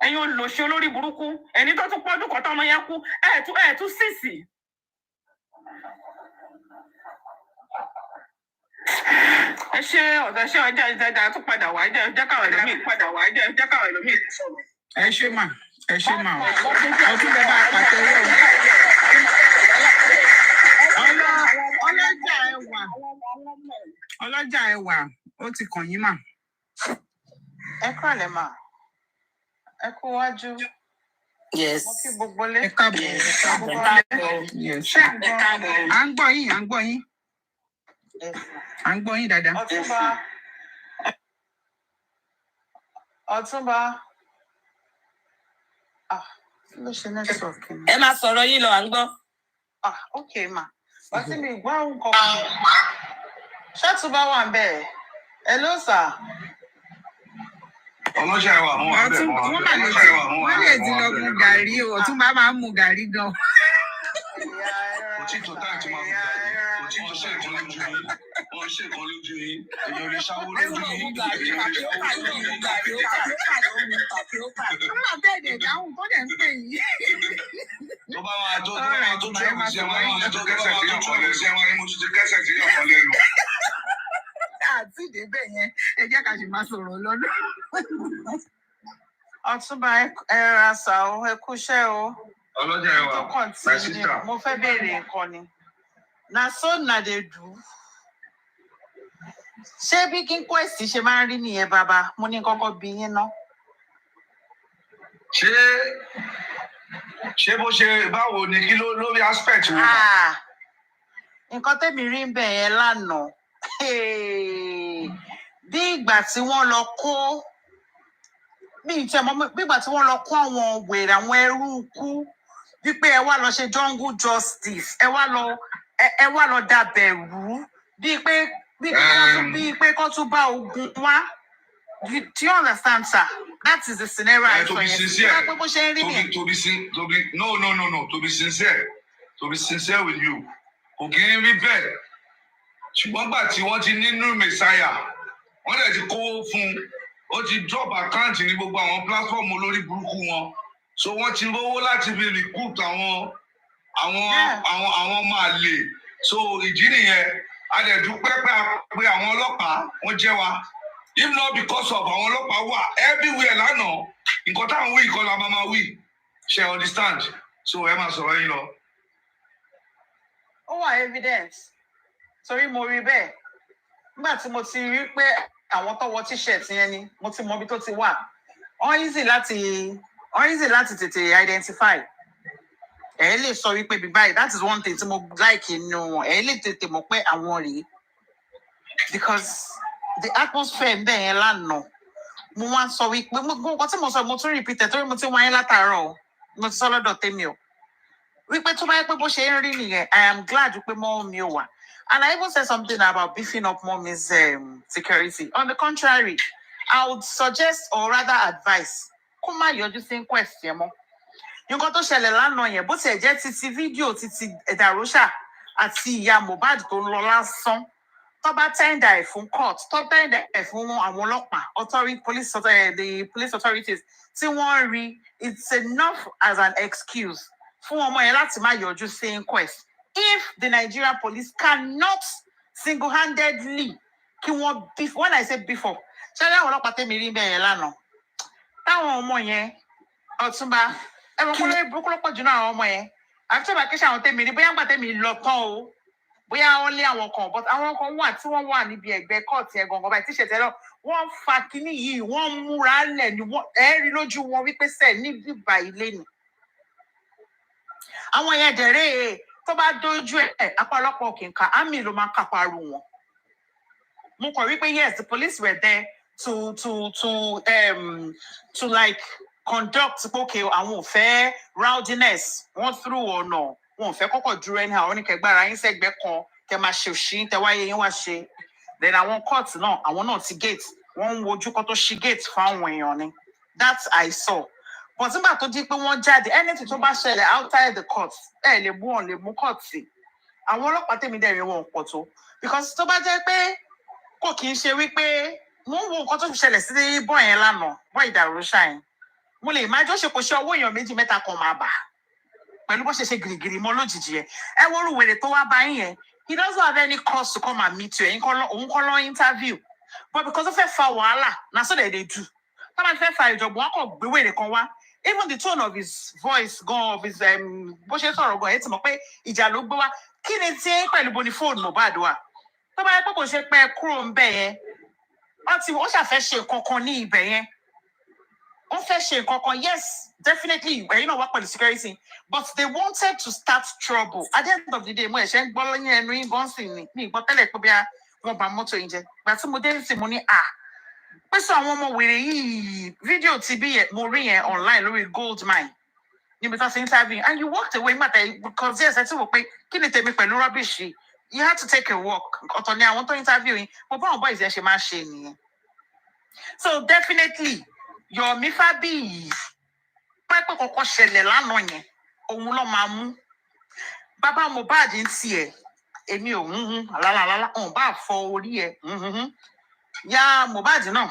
ẹ̀yin olòṣì olórí burúkú ẹni tó tún pọ́dún kan tọ́mọ yẹn kú ẹ̀ tún sísì. ẹ ṣe ọ̀dọ̀ ṣé ọjà ìdájà tún padà wá jẹ́ káwọn ẹlòmíì padà wá jẹ́ káwọn ẹlòmíì sọ̀rọ̀. ẹ ṣe mà ọtún bẹ bá pàtẹ́wọ́ ọlọ́jà ẹwà ó ti kàn yín mà. ẹ kúrọ̀lẹ́ mà ẹ kú wájú. Yes. Mo kí gbogbo lé. Ẹ káàbọ̀. Ṣé à ń gbọ́ yín? À ń gbọ́ yín dáadáa. Ọ̀túnba. Ló ṣe nẹ́tíwọ̀kì ni. Ẹ máa sọ̀rọ̀ yín lọ, à ń gbọ́. Ok ma. Wọ́n ti mi gbọ́ ohun kan. Ṣọ́túnba wà ń bẹ̀. Ẹ ló sà. Ọlọ́ṣà ẹwà wọn wà bẹ́ẹ̀ wọ́n lè ti lọ mu gàrí o, Ọ̀túnba máa ń mu gàrí gan. Kò tí tó táà tí máa mu gàrí, kò tí tó ṣe ìkan lójú yín, wọ́n ṣe ìkan lójú yín, èèyàn lè ṣáwó lójú yín, èèyàn lè ṣáwó lójú yín. Nígbà bẹ́ẹ̀ dẹ̀ dáhùn tó dẹ̀ ń pè yín. Tó bá máa tó tó ẹ̀kú sí ẹ̀wọ̀n ní tó kẹsẹ̀ sí ọ̀kan lẹ́nu, sí ẹ̀wọ̀n ní mo ti kẹsẹ̀ sí ọ̀kan lẹ́nu. Àti ìdébẹ̀ yẹn, ẹ jẹ́ ká sì máa sọ̀rọ̀ lọ́nà. Ọ̀túnba ẹ ra sà o, ẹ kúṣẹ́ o. Ọlọ́jà ẹwà, my sister. Mo fẹ́ béèrè nǹkan ni. Na so na dey do. Ṣé bí Quest ṣe máa ń rí nìyẹn bàbá? Mo ní kọ́kọ́ bí yín ná. Ṣé bó ṣe báwo ni kí lórí aspect wo? Nǹkan tẹ́mi rí ń bẹ̀ yẹn lánàá. Bí ìgbà tí wọ́n lọ kó bí ìgbà tí wọ́n lọ kó àwọn wèrè àwọn ẹrú kú wípé ẹ wá lọ ṣe jungle justice ẹ wá lọ dàbẹ̀ rú bíi pé kó tún bá ogun wá. Do you understand, sir? That is the scenario I saw yesterday. To be sincere with you, kò kí ń rí bẹ́ẹ̀. Ṣùgbọ́n gbà tí wọ́n ti nínú Messiah, wọ́n dẹ̀ ti kówó fún un, ó ti drop account ní gbogbo àwọn platform olórí burúkú wọn. So wọ́n ti rówó láti fi recruit àwọn máa lè. So ìdí nìyẹn, a dẹ̀ dúpẹ́ pé àwọn ọlọ́pàá wọ́n jẹ́ wa. If not because of àwọn ọlọ́pàá wà everywhere lánàá, nǹkan táwọn wí ìkọlà máa wí. Ṣé understand? So ẹ máa sọ̀rọ̀ yín lọ. Ó wà evidence. Torí mo rí bẹ́ẹ̀. Nígbà tí mo ti rí pé àwọn tó wọ t-shirt yẹn ni, mo ti mọ ibi tó ti wà. Wọ́n easy láti tètè identify. Ẹ lè sọ wípé bí báyìí, that is one thing tí mo like inú wọn. Ẹ lè tètè mọ̀ pé àwọn rèé. Because the atmosphere ń bẹ̀ yẹn lánàá. Mo wá sọ wípé nǹkan tí mo sọ mo tún repeat torí mo ti wáyé látàárọ̀. Mo ti sọ lọ́dọ̀ tèmi o. Wípé tó bá yẹ pé bó ṣe ń rí nìyẹn, I am glad wípé mọ́ mi ò wà. And I even said something about beefing up mommy's security. On the contrary, I would suggest or rather advise, kó má yọjú sí question mọ́. Nǹkan tó ṣẹlẹ̀ lánàá yẹn, bó tiẹ̀ jẹ́ títí fídíò títí Darusha àti ìyá Mohbad tó ń lọ lásán. Tó bá tender ẹ̀ fún court, tó tender ẹ̀ fún àwọn ọlọ́pàá, the police authorities, tí wọ́n rí, it's enough as an excuse fún ọmọ yẹn láti má yọjú sí inquest. If the Nigerian police cannot single-handedly when I say before, ṣẹlẹ̀ àwọn ọlọ́pàá tẹ̀mí rí bẹ́ẹ̀ yẹn lánàá. Táwọn ọmọ yẹn, Ọ̀túnba, ẹ̀rọ kọ́lé burúkú lọ́pọ̀ jù náà àwọn ọmọ yẹn. Àti ọba kíṣà àwọn tẹ̀mí rí, bóyá ń gbà tẹ̀mí lọ tán o, bóyá wọ́n lé àwọn kan, but àwọn kan wà tí wọ́n wà níbi ẹ̀gbẹ́ kọ́ọ̀tì ẹ̀ gangan báyìí tíṣẹ̀tẹ̀ lọ, wọ́n fa kinní yìí, wọ́n múra lẹ̀ ni ẹ̀rí lójú wọn wípé sẹ́ẹ̀ ní bíbá ilé ni. Àwọn yẹn dẹ̀rẹ́ tó bá dójú ẹ̀ apálọ́pọ̀ òkèǹkà àmì ló máa ń kápárù wọn. Mo kàn rí pé yes, the police were there to like conduct okay àwọn ò fẹ́ rowdiness wọ́n through ọ̀nà wọn ò fẹ́ kọ́kọ́ dúró ẹni àwọn oníkẹgbára yín sẹ́gbẹ́ kan kẹ máa ṣe òṣì tẹ wáyé yín wá ṣe. Then àwọn court náà àwọn náà ti gate wọ́n ń wojú kó tó ṣí gate fáwọn èèyàn ni. That I saw. but nígbà tó di pé wọ́n jáde anything tó bá ṣẹlẹ̀ outside the court lè mú court sí àwọn ọlọ́pàá tèmi dẹ̀rẹ̀ wọn pọ̀ tó because tó bá jẹ́ pé kò kì í ṣe wípé mo ń wo nǹkan tó ṣẹlẹ̀ sí bọ́ yẹn lánàá bọ́ ìdàrúṣà yẹn mo lè máa jọ́ ṣe kò ṣe owó èèyàn 2-3 kan máa bà pẹ̀lú bó ṣe gìrìgìrì mọ́ lójijì yẹn ẹ wọ́rù wèrè tó wá bá yín yẹn he doesn't have any cause to come and meet you òun kọ́ lọ́ interview but because ó fẹ́ fa wàhálà na so they do tó bá fẹ́ fa ìjọ̀gbọ́n wọn kò gbé wèrè kan wá even the tone of his voice gan of his bó ṣe sọ̀rọ̀ gan ẹ̀ ti mọ̀ pé ìjà ló gbé wá kí ni tí pẹ̀lú boni fóònù Mohbad wà tó bá yẹ pé kò ṣe pé kúrò ń bẹ̀ yẹn ó ṣàfẹ́ ṣe nǹkan kan ní ibẹ̀ yẹn ó fẹ́ ṣe nǹkan kan yes definitely ẹ̀yin náà wá pẹ̀lú security but they wanted to start trouble at the end of the day mo ẹ̀ṣẹ̀ ń gbọ́ lọ́yìn ẹnu yín gan sí ni mi ìgbọ́ tẹ́lẹ̀ pé bí wọ́n bà mọ́tò yín jẹ́ gbà tí mo dé sí mo ní pé sọ àwọn ọmọ wèrè yìí fídíò tí bí mo rí yẹn online lórí gold mine níbi tó ṣe interview and you walked away because yes ẹ ti wò pé kí ni tèmi pẹ̀lú rubbish yìí you had to take a walk ọ̀tọ̀ ni àwọn tó interview yín mo bá àwọn boys yẹn ṣe máa ṣe nìyẹn so definitely Yomi Fabiyi pẹ́pẹ́ kọ́kọ́ ṣẹlẹ̀ lánàá yẹn òun ló máa mú bàbá Mohbad ń tiẹ̀ èmi ò àlálàlálá òun bá fọ orí ẹ̀ ya Mohbad náà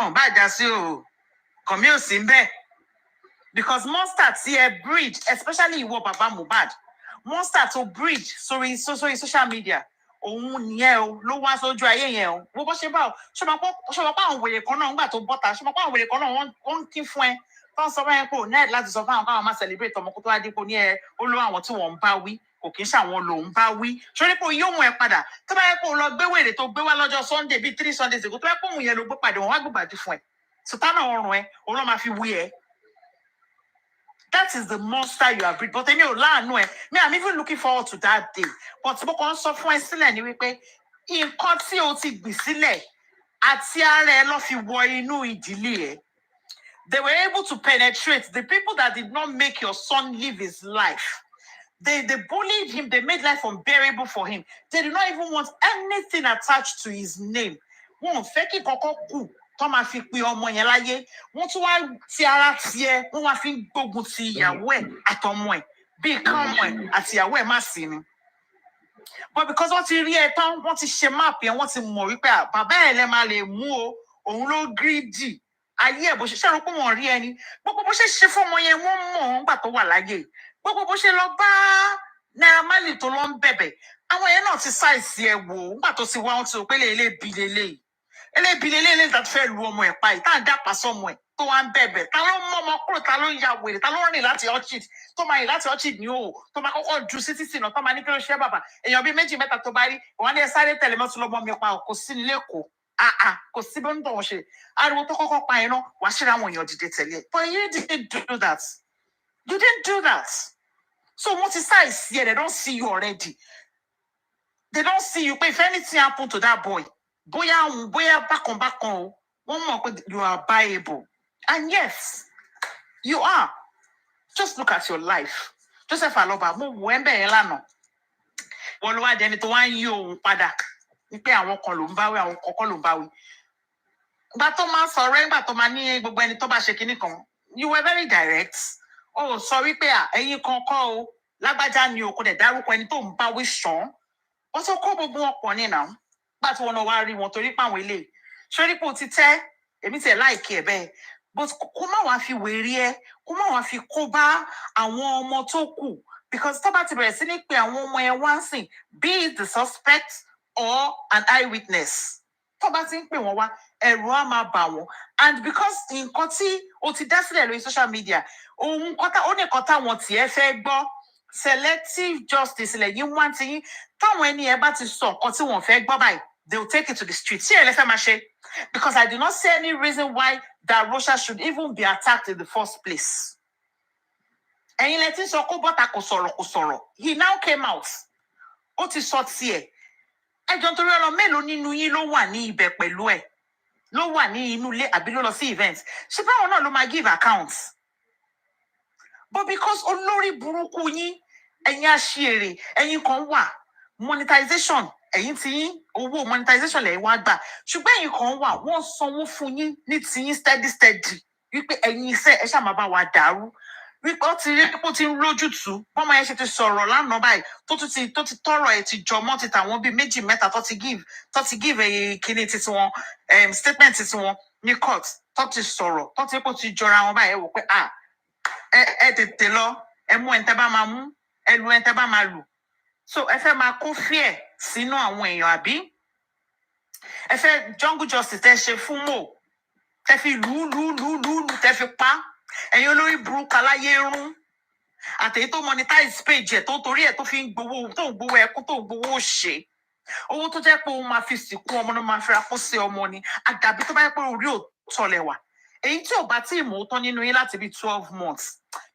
òun bá já sí o kàn mí ò sí bẹ́ẹ̀ because monster tí ẹ breed especially ìwọ bàbá Mohbad monster tó breed sórí social media òun nìyẹn o ló wá sójú ayé yẹn o wo bó ṣe bá o ṣe máa pa àwọn wèrè kan náà nígbà tó bọ́ta ṣe máa pa àwọn wèrè kan náà wọ́n ń kí fún ẹ tó ń sọ fún ẹ pé ò nẹ́ẹ̀dì láti sọ fún àwọn káwọn máa celebrate ọmọ kó tó wá dípò ní ẹ ó ló àwọn tí wọ́n ń bá wí kò kí ń ṣàwọn lòun bá wí ṣorí pé yóò mú ẹ padà tó bá yẹ kó lọ gbé wèrè tó gbé wá lọ́jọ́ Sunday bíi 3 Sundays ago tó yẹ kó òun yẹn ló gbé padà wọn wá gbèbàdì fún ẹ sùtánà ọrùn ẹ òun ló máa fi wí ẹ. That is the monster you have breed. But èmi ò láàánú ẹ. Me, I'm even looking forward to that day. But mo kàn sọ fún ẹ sílẹ̀ ni wípé nǹkan tí o ti gbìn sílẹ̀ àti ara ẹ lọ fi wọ inú ìdílé ẹ. They were able to penetrate the people that did not make your son live his life. They bullied him. They made life unbearable for him. They did not even want anything attached to his name. Wọ́n fẹ́ kí kọ́kọ́ kú. Tó máa fi pe ọmọ yẹn láyé wọ́n tún wá ti ara tiẹ̀ wọ́n wá fi ń gbógun ti ìyàwó ẹ̀ àtọmọ ẹ̀ bíi káwọn ẹ̀ àti ìyàwó ẹ̀ má sí ni but because wọ́n ti rí ẹ tán wọ́n ti ṣe máàpù yẹn wọ́n ti mọ̀ wípé bàbá ẹ̀ lẹ máa lè mú o òun ló gírídì ayé ẹ̀ bó ṣe ṣàrò pé wọ́n rí ẹni gbogbo bó ṣe ṣe fún ọmọ yẹn wọ́n mọ̀ ọ́n gbà tó wà láyé gbogbo bó ṣe lọ bá Naira Marley tó lọ ń bẹ̀bẹ̀ àwọn yẹn náà ti ṣàìsí ẹ̀ wò nígbà tó ti wá wọn ti rò pé eléèbí lélẹ́yìí tá fẹ́ lu ọmọ ẹ̀ pa yìí tá à ń dàpá sọmọ ẹ̀ tó wá ń bẹ̀bẹ̀ ta ló ń mọ ọmọ kúrò ta ló ń ya wèrè ta ló ń rìn láti orchid tó máa rìn láti orchid ní òò tó máa kọ́kọ́ ju sí títì náà tó máa ní kí ló ṣe bàbá èèyàn bíi 2-3 tó bá rí wọn ní ẹ sáré tẹ̀lé mọ́tò lọ́mọ mi pa kò sí nílé Èkó kò sí bí ó ń tọ̀ wọ́n ṣe ariwo tó kọ́kọ́ pa iná wàá ṣe àwọn èèyàn dìde tẹ̀lé but you didn't do that so wọ́n ti ṣàìsí ẹ̀ they don't see you already they don't see you pé if anything happen to that boy bóyá bákan o wọ́n mọ̀ pé you are buyable and yes you are just look at your life Joseph Aloba mo wò ẹ́ bẹ́ẹ̀ lánàá wọ́n ló wá dẹni tó wá ń yí òun padà wípé àwọn kan ló ń báwí àwọn kọ̀ọ̀kan ló ń báwí ìgbà tó máa sọ̀rọ̀ ìgbà tó máa ní gbogbo ẹni tó bá ṣe kinní kan you were very direct o sọ wípé ẹ̀yin kan kọ́ o lágbájá ni o kò dẹ̀ dárúkọ ẹni tó ń báwí ṣàn ó tó kó gbogbo wọn pọ̀ nínú bá tí wọn náà wá rí wọn torí pé àwọn ilé ṣorí pé o ti tẹ èmi tẹ láìkí ẹ bẹ́ẹ̀ but kó má wàá fi wèrè ẹ kó má wàá fi kó bá àwọn ọmọ tó kù because tó bá ti bẹ̀rẹ̀ sí ní pé àwọn ọmọ ẹ wá ń sìn be it the suspect or an eyewitness tó bá ti ń pè wọ́n wá ẹ̀rù á máa bà wọ́n and because nǹkan tí o ti dá sílẹ̀ lórí social media ó ní nǹkan táwọn tiẹ̀ fẹ́ gbọ́ selective justice lẹ́yìn wá ti yín táwọn ẹni ẹ bá ti sọ nǹkan tí wọ́n fẹ́ gbọ́ báyìí they will take it to the street. See, because I do not see any reason why that Russia should even be attacked in the first place. And let him sọ̀rọ̀. He now came out. Ó ti sọ tiẹ̀. Ẹ jọ̀ọ́ nítorí Ọlọ́run mélòó nínú yín ló wà ní ibẹ̀ pẹ̀lú ẹ̀. Ló wà ní inú ilé àbí ló lọ sí event. Ṣé báwọn náà ló máa give accounts? But because olórí burúkú yín, ẹ̀yin àṣìírè, ẹ̀yin kan wà monetization. Ẹ̀yin tí yín owó monetization lẹ́yìn wá gbà ṣùgbọ́n ẹ̀yin kan wà wọ́n sanwó fún yín ní tí yín steady wípé ẹ̀yin iṣẹ́ ẹ ṣáà máa bá wa dàrú wípé ó ti rí pé ó ti ń lójútùú bọ́mọ yẹn ṣe ti sọ̀rọ̀ lánàá báyìí tó ti tọrọ ẹ̀ ti jọmọ́ ti tàwọn bíi méjì mẹ́ta tó ti give èyí kíní títí wọn statement títí wọn ní court tó ti sọ̀rọ̀ tó ti pé ó ti jọra wọn báyìí ẹ wò pé ẹ tètè lọ ẹ mú ẹ̀ ń tẹ́ bá máa mú ẹ lu ẹ̀ ń tẹ́ bá máa lù so ẹ fẹ́ máa kó fear sínú àwọn èèyàn àbí ẹ fẹ́ jungle justice tẹ́ ṣe fún mò tẹ́ fi lù tẹ́ fi pa ẹ̀yin olórí burúkú aláyé rún àtẹ̀yí tó monetize page ẹ̀ tó torí ẹ̀ tó fi ń gbowó tó ń gbowó ẹkún tó ń gbowó òṣè owó tó jẹ́ pé òun máa fi sìnkú ọmọ náà máa fi ra kó sí ọmọ ni àdàbí tó bá yẹ pé orí òótọ́ lẹ wà èyí tí ò bá tí ì mọ̀ tán nínú yín láti bí 12 months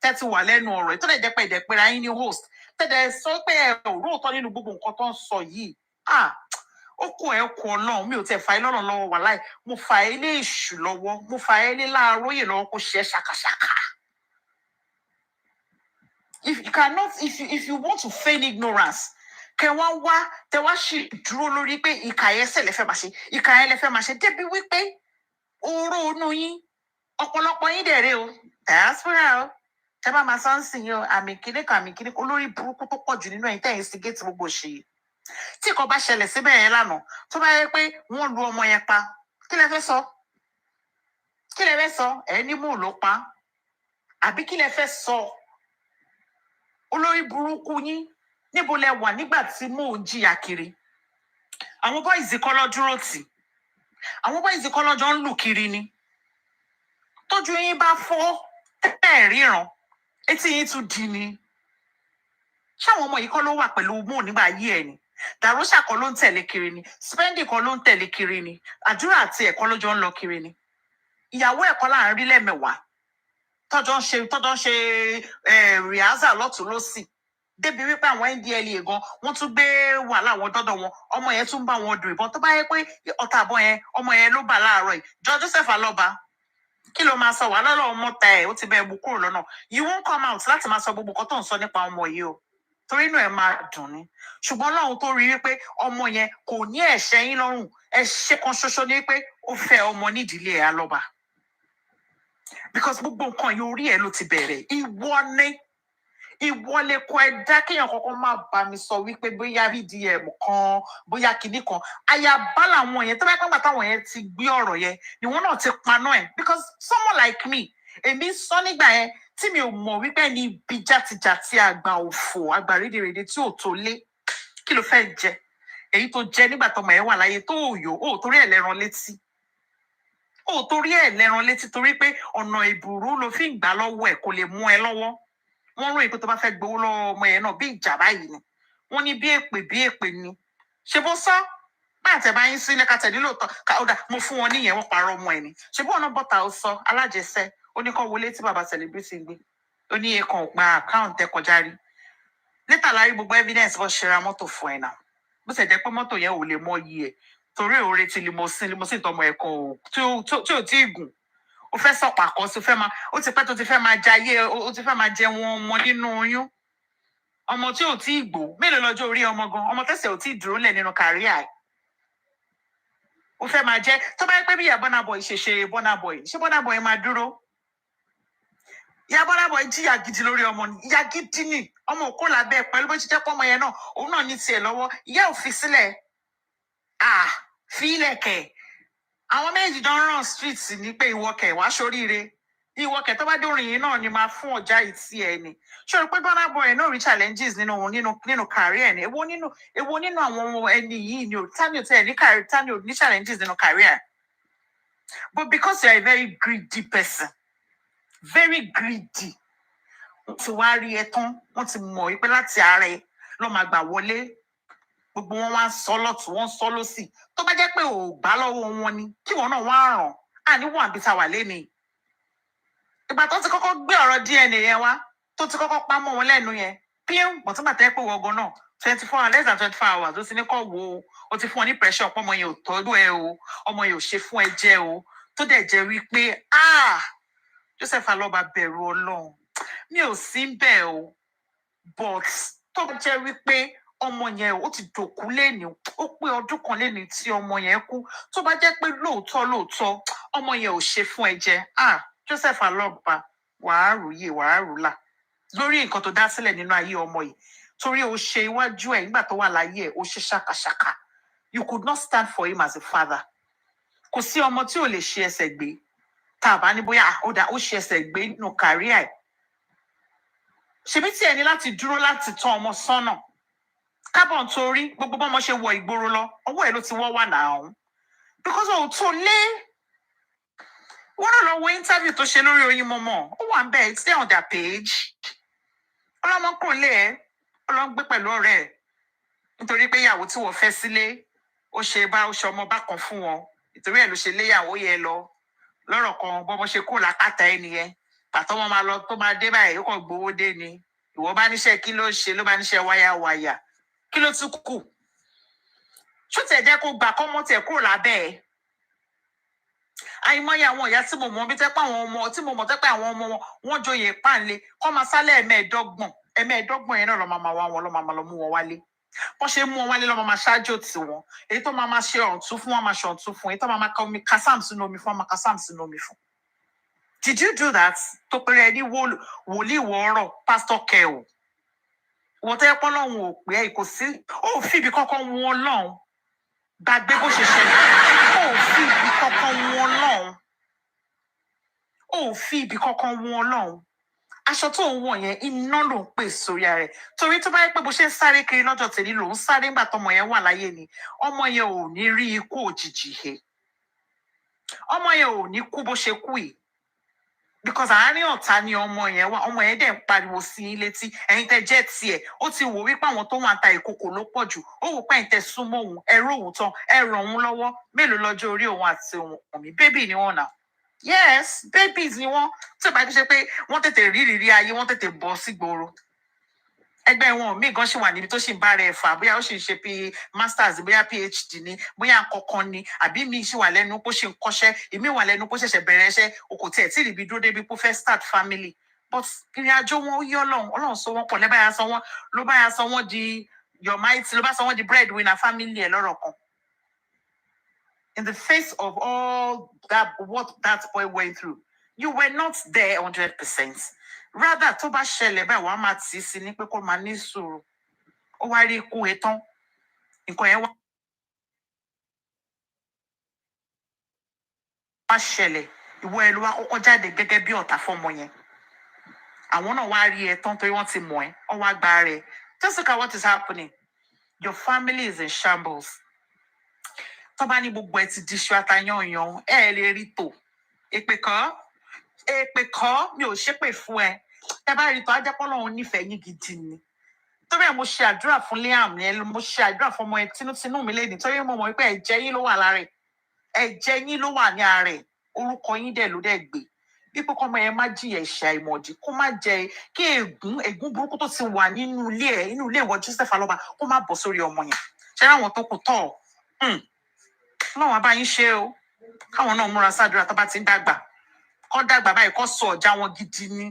tẹ́ ti wà lẹ́nu ọ̀rọ̀ tó lè jẹ́ pé ìdẹ̀pẹ̀rẹ̀ yín ní host tẹ́lẹ̀ sọ pé ẹ ò róòtọ́ nínú gbogbo nǹkan tó ń sọ yìí ó kó ẹ kó ọlọ́run mi ò tẹ̀ fà á lọ́rùn lọ́wọ́ wà láì mo fà á ilé èṣù lọ́wọ́ mo fà á ilé láàróyè lọ́wọ́ kó ṣe é ṣàkàṣàkà. If you want to feign ignorance kẹ wá sì dúró lórí pé ìkà yẹn ṣe lè fẹ́ máa ṣe ìkà yẹn lè fẹ́ máa ṣe débi wípé oró inú yín ọ̀pọ̀lọpọ̀ yín dẹ̀ rè o diaspora o tẹ bá máa sọ ń sìn yín o àmì kíní olórí burúkú tó pọ̀ jù nínú ẹ̀yin tẹ̀yìn sí géètì gbogbo ṣe tí nǹkan bá ṣẹlẹ̀ síbẹ̀ yẹn lánàá tó bá yẹ pé wọ́n lu ọmọ yẹn pa kí lẹ fẹ́ sọ ẹ ní mò ló pa àbí kí lẹ fẹ́ sọ olórí burúkú yín níbo lẹ wà nígbà tí mò ń jìyà kiri àwọn bọ́ìsì kọ́ lọ dúró tì àwọn bọ́ìsì kọ́ lọ́jọ́ ń lù kiri ni tójú yín bá fọ́ ẹ̀ ríran etí yín tún di ni ṣáwọn ọmọ yìí kọ́ ló wà pẹ̀lú mò nígbà ayé ẹ̀ ni dàrúṣà kọ́ ló ń tẹ̀lé kiri ni spending kọ́ ló ń tẹ̀lé kiri ni àdúrà àti ẹ̀kọ́ lọ́jọ́ ń lọ kiri ni ìyàwó ẹ̀kọ́ láàrin rí lẹ́mẹ̀wàá tọ́jọ́ ń ṣe rìhásà lọ́tún lọ́sì débi wípé àwọn ndla gan wọ́n tún gbé wàhálà wọn dọ́dọ̀ wọn ọmọ yẹn tún bá wọn dùn ìbọn tó bá yẹ pé ọ̀tá àbọ̀ yẹn ọmọ yẹn ló bà láàárọ̀ yìí Joseph Alọ́ba kí ló máa sọ wà lọ́lọ́ mọ́ta ẹ̀ ó ti bẹ́ẹ̀ mú kúrò lọ́nà you won't come out láti máa sọ gbogbo nǹkan tó ń sọ nípa ọmọ yìí o torí inú ẹ̀ máa dùn ni ṣùgbọ́n lọ́hùn tó rí wípé ọmọ yẹn kò ní ẹ̀ṣẹ̀ yín lọ́rùn ẹ̀ṣẹ̀ kan ṣoṣo ní wípé ó fẹ́ ọmọ nídìílé ẹ̀ Alọ́ba because gbogbo nǹkan yìí orí ẹ̀ ló ti bẹ̀rẹ̀ ìwọ lè kọ ẹ̀dá kéèyàn kankan máa bá mi sọ wípé bóyá VDM kan bóyá kinní kan àyàbá làwọn yẹn tó bá pàgbà táwọn yẹn ti gbé ọ̀rọ̀ yẹn ni wọ́n náà ti paná ẹ̀ because someone like me èmi sọ nígbà yẹn tí mi ò mọ̀ wípé ní ibi játijàti àgbà òfò àgbà rédèrèdè tí ò tó lé kí ló fẹ́ jẹ èyí tó jẹ nígbà tọmọ ẹ wà láyé tó òyò ó torí ẹ̀ lẹ́ran létí torí pé ọ̀nà ìbùrú ló fi ń gbà lọ́wọ́ ẹ̀ kò lè mú ẹ lọ́wọ́ wọ́n ròyìn pé tó bá fẹ́ gbowó lọ́wọ́ ọmọ yẹn náà bí ìjà báyìí ni wọ́n ní bí èpè ni ṣe bó sọ bá àtẹ̀bá yín sílẹ̀ ká tẹ̀lé lóòótọ́ káódà mo fún wọn níyẹn wọ́n parọ́ ọmọ ẹ̀ ni ṣe bó ọ̀nà bọ́tà ó sọ alájẹsẹ́ ó ní kọ́ wọlé tí bàbá celebrity gbé ó ní ẹ̀kan gba àkáǹtì ẹ̀ kọjá rí létà lárí gbogbo evidence bó ṣe ra mọ́tò fún ẹ̀ náà bó ṣe jẹ́ pé mọ́tò yẹn ò lè mọ iye ẹ̀ torí òre ti limousine tọmọ ẹ̀ kan tí ò tí ì gùn ó fẹ́ sọ̀pà kan sí ó ti pẹ́ tó ti fẹ́ máa jayé ó ti fẹ́ máa jẹ wọn ọmọ nínú oyún ọmọ tí ò tí ì gbò mélòó lọ́jọ́ orí ọmọ gan ọmọ tẹ̀sẹ̀ ò tí ì dúró lẹ̀ nínú kàríà ẹ̀ ó fẹ́ máa jẹ́ tó bá yẹ pé bí ìyá Burna Boy ṣe Burna Boy ṣé Burna Boy máa dúró ìyá Burna Boy jìyà gidi lórí ọmọ ni ìyá gidi ni ọmọ òkú làbẹ́ pẹ̀lú bó ṣe jẹ́ pọ́mọ yẹn náà òun náà ní tiẹ̀ lọ́wọ́ ìyá ò fi sílẹ̀ fi ilẹ̀ kẹ̀ àwọn méjì jọ ń ràn street ní pé ìwọkẹ̀ wá sóríire ìwọkẹ̀ tó bá dórin yìí náà ni máa fún ọjà ìtì ẹ̀ ni ṣòro pé Burna Boy náà rí challenges nínú career ẹ̀ ni èwo nínú àwọn ẹni yìí ni tani ò tẹ̀ ní career tani ò ní challenges nínú career but because you are a very greedy person very greedy wọ́n ti wá rí ẹ tán wọ́n ti mọ̀ wípé láti ara ẹ ló máa gbà wọlé gbogbo wọn wá ń sọ lọ́tún wọ́n ń sọ lọ́sì tó bá jẹ́ pé ò gbà lọ́wọ́ wọn ni kí wọn náà wá ràn àní wọn àbí ta wà lẹ́nu ìgbà tó ti kọ́kọ́ gbé ọ̀rọ̀ DNA yẹn wá tó ti kọ́kọ́ pa mọ́ wọn lẹ́nu yẹn pín bọ̀ tó bá tẹ́ pé wọ́gàn náà 24 less than 24 hours ó ti ní kọ́ wo ó ti fún ọ ní pressure pé ọmọ yẹn ò tọ́jú ẹ o ọmọ yẹn ò ṣe fún ẹ jẹ o tó dẹ̀ jẹ́ wípé Joseph Alọ́ba bẹ̀rù Ọlọ́run mi ò sí bẹ́ẹ̀ o but tó jẹ́ wípé ọmọ yẹn ó ti dòkú lẹ́ni ó pé ọdún kan lẹ́ni tí ọmọ yẹn kú tó bá jẹ́ pé lóòótọ́ ọmọ yẹn ò ṣe fún ẹ jẹ Joseph Alogba wàá ròyè wàá rùlà lórí nǹkan tó dá sílẹ̀ nínú ayé ọmọ yìí torí o ṣe iwájú ẹ̀ nígbà tó wà láyé ẹ̀ o ṣe ṣàkàṣàkà. You could not stand for him as a father. Kò sí ọmọ tí ò lè ṣe ẹsẹ̀ gbé tá a bá ní bóyá ó ṣe ẹsẹ̀ gbé nínú kàríà ẹ̀. Ṣebí tí ẹni láti dúró láti tọ́ ọmọ sọ́nà kábọ̀ nítorí gbogbo bọ́mọ ṣe wọ ìgboro lọ ọwọ́ ẹ̀ ló ti wọ́ wà náà because òun tó lé wọ́n náà lọ wo interview tó ṣe lórí Oyin Mọ́mọ́ ó wà ń bẹ̀ it's there on their page ọlọ́mọkùnrin lé ẹ̀ ọlọ́ngbé pẹ̀lú ọ̀rẹ́ ẹ̀ nítorí pé ìyàwó tí wọ́n fẹ́ sílé ó ṣe ọmọ bá kan fún wọn nítorí ẹ̀ ló ṣe léyàwó yẹn lọ lọ́rọ̀ kan bọ́mọ ṣe kó làkàtà ẹ̀ nìyẹn pàtó wọn máa lọ tó máa dé báyìí ó kàn gbowó dé ni ìwọ bá níṣẹ́ kí ló ṣe ló bá níṣẹ́ wáyà kí ló tún kù ṣó tẹ̀ jẹ́ kó gbà kọ́mọ tẹ̀ kúrò lábẹ́ ẹ̀ àìmọye àwọn ìyá tí mo mọ̀ bí tẹ́pẹ́ àwọn ọmọ tí mo mọ̀ tẹ́pẹ́ àwọn ọmọ wọn joyè páńlé kọ́ máa sálẹ̀ ẹ̀mẹ́ẹ̀dọ́gbọ̀n yẹn náà lọ́ máa wá wọn lọ́ máa lọ mú wọn wálé bọ́n ṣe mú wọn wálé lọ́ máa ṣáájú tì wọn èyí tó máa ṣe ọ̀ǹtún fún wọn máa ṣe ọ̀ǹtún fún èyí tó máa ka omi kásáàm sínú omi fún wọn máa kásáàm sínú omi fún. Did you do that? Tó péré ẹni wòlíì wọ́ọ́rọ̀ pásítọ̀ kẹ́ò wọ́n tẹ́ pọ́n lọ́hùn ò pé ẹ̀ kò sí ó fi ibi kankan wọn lọ́hùn gbàgbé bó ṣe ṣẹlẹ̀ ó fi ibi kankan wọn lọ́hùn ó fi ibi kankan wọn lọ́hùn aṣọ tó ń wọ̀ yẹn iná ló ń pè sórí ara rẹ̀ torí tó bá yẹ pé bó ṣe ń sáré kiri lọ́jọ́ tèmi ló ń sáré nígbà tọmọ yẹn wà láyé ni ọmọ yẹn ò ní rí ikú òjijì he ọmọ yẹn ò ní kú bó ṣe kú yìí because àárín ọ̀tá ni ọmọ yẹn wà ọmọ yẹn dẹ̀ ń pariwo sí i létí ẹ̀yin tẹ́ jẹ́ tiẹ̀ ó ti wò wípé àwọn tó wà ń ta ìkòkò ló pọ̀ jù ó wò pé ẹ̀yin tẹ́ súnmọ́ òun ẹ̀rọ òun tán ẹ̀rọ òun lọ́wọ́ mélòó lọ́jọ́ orí òun àti òun mi bébì ni wọ́n nà yes babies ni wọ́n tí ò bá ti ṣe pé wọ́n tètè rí ìrírí ayé wọ́n tètè bọ́ sígboro ẹgbẹ́ wọn míì gan ṣì wà níbi tó ṣì ń bá rẹ̀ fà bóyá ó ṣì ń ṣe masters bóyá phd ni bóyá kankan ni àbí míì ṣì wà lẹ́nu pé ó ṣì ń kọ́ṣẹ́ ìmíì wà lẹ́nu pé ó ṣẹ̀ṣẹ̀ bẹ̀rẹ̀ iṣẹ́ o kò tiẹ̀ tí ì ríbi dúró débi pé ó fẹ́ start family but ìrìn àjò wọn ó yí ọlọ́run sọ wọ́n pọ̀ lẹ́bàá ló bá yà sọ wọ́n di your mighty ló bá sọ wọ́n di breadwinner family ẹ̀ lọ́rọ̀ kan in the face of all that what that boy went through you were not there 100%. Rather tó bá ṣẹlẹ̀ báyìí wàá máa tì í sí ní pé kó máa ní sùúrù ó wá rí ikú etán nǹkan yẹn wá ṣẹlẹ̀ ìwọ ẹ ló wá kọ́kọ́ jáde gẹ́gẹ́ bí ọ̀tá fọ́mọ yẹn àwọn náà wá rí ẹ tán torí wọ́n ti mọ̀ ẹ́ wọ́n wá gba rẹ̀ just look at what is happening your family is in shambles tó bá ní gbogbo ẹ ti di iṣu atayanyan ẹ lè rí tò èpè kọ́ mi ò ṣépè fún ẹ ẹ bá rí tó ajẹ́pọ̀ lọ́hún nífẹ̀ẹ́ yín gidi ni torí ẹ mo ṣe àdúrà fún Liam yẹn mo ṣe àdúrà fún ọmọ ẹ tinútinú mi lẹ́yìn torí mo mọ̀ pé ẹ̀jẹ̀ yín ló wà lára ẹ̀ ẹ̀jẹ̀ yín ló wà ní ara ẹ̀ orúkọ yín dẹ̀ ló dẹ̀ gbé pípọ́ kọ́mọ yẹn má jìyà ẹ̀ṣẹ̀ àìmọ̀dí kó má jẹ kí ègún burúkú tó ti wà nínú ilé ìwọ Joseph Alogba kó má bọ̀ sórí ọmọ yẹn ṣé àwọn tó kù tọ̀ Ọlọ́run á bá yín ṣe o káwọn náà múra sádùúrà tó bá ti ń dàgbà kọ́ dàgbà báyìí kọ́ sọ ọ̀já wọn gidi ni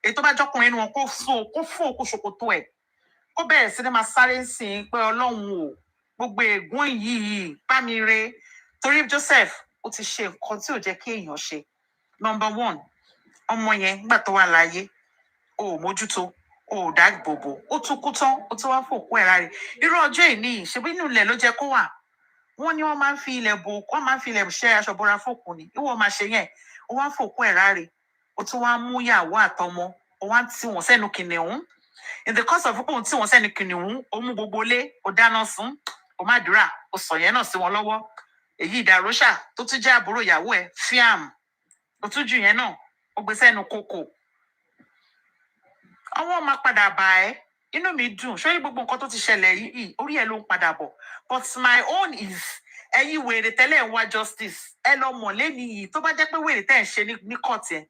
èyí tó bá jọkùnrin inú wọn kó fún òkú ṣòkòtò ẹ̀ kó bẹ̀rẹ̀ sí ní máa sáré sí i pé Ọlọ́run o gbogbo ègún yìí bá mi re torí Joseph ó ti ṣe nǹkan tí ò jẹ́ kí èèyàn ṣe number one ọmọ yẹn nígbà tó wà láyé o ò mójútó o ò dá gbogbo ó tún kú tán ó tún wá fòkú ẹ̀ láre irú ọjọ́ ìní ṣebí inú ilẹ̀ ló jẹ́ kó wà wọ́n ní wọ́n máa ń fi ilẹ̀ bò wọ́n máa ń fi ilẹ̀ ṣe aṣọ bora fòkù ni ìwọ máa ṣe yẹn ó wá fòkú ẹ̀ láre ó tún wá mú yàwó àtọmọ ó wá tì wọ́n sẹ́nu kìnìún in the course of òun tí wọ́n sẹ́nu kìnìún ó mú gbogbo lé ó dáná sun ó má dúrà ó sọ yẹn náà sí wọn lọ́wọ́ èyí ìdàróṣà tó tún jẹ́ àbúrò ìyàwó ẹ̀ fíàm ó tún jù yẹn náà ó gbé sẹ́nu kòkò àwọn máa padà bá ẹ inú mi dùn ṣé gbogbo nǹkan tó ti ṣẹlẹ̀ yìí orí ẹ ló ń padà bọ̀ but my own is ẹ̀yin wèrè tẹ́lẹ̀ ń wá justice ẹ lọ mọ̀ lẹ́ni yìí tó bá jẹ́ pé wèrè tẹ́ ń ṣe ní court yẹn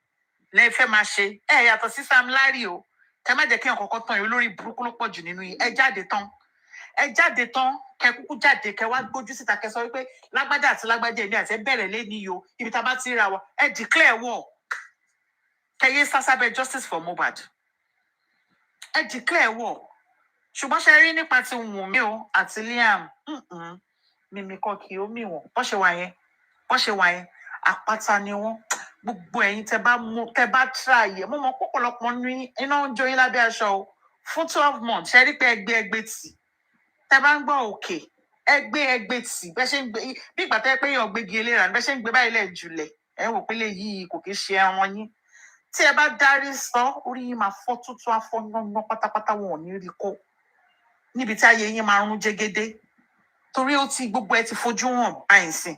lẹ́ fẹ́ máa ṣe ẹ yàtọ̀ sí Sam Larry o kẹ má jẹ́ kí ọ̀kọ̀ọ̀kan tán yìí olórí burúkú ló pọ̀ jù nínú yìí ẹ jáde tán kẹ kúkú jáde kẹ wá gbójú síta kẹ sọ wípé lágbájá àti lágbájá èmi àti ẹ bẹ̀rẹ̀ lẹ́ni yìí o ibi tá a bá ti ra wa ẹ declare war kẹ yé sásábẹ́ justice for MOHBAD ẹ declare war ṣùgbọ́n ṣe rí nípa ti Wùnmí o àti Liam mímí kọ́ kí ó mì wọ́n bọ́ ṣe wà yẹn àpáta ni wọ́n gbogbo ẹ̀yin tẹ́ bá try ẹ̀ mo mọ̀ pọ̀pọ̀lọpọ̀ ní iná ń jó yín lábẹ́ aṣọ o fún 12 months ṣe rí pé ẹgbẹ́ tì tẹ́ bá ń gbọ́ òkè ẹgbẹ́ tì bẹ́ẹ̀ ṣe ń gbé bí ìgbà tẹ́ pé yàn gbégi eléra bẹ́ẹ̀ ṣe ń gbé báyìí lẹ̀ jùlẹ̀ ẹ̀ wò pé lè yí kò kí ṣe ẹran yín tí ẹ bá dárí sọ orí yín máa fọ́ tútù afọ́nàmọ́ pátápátá wọn ò ní rí kó níbi tí ayé yín máa rún jégédé torí ó ti gbogbo ẹ ti fojú hàn báyìí sìn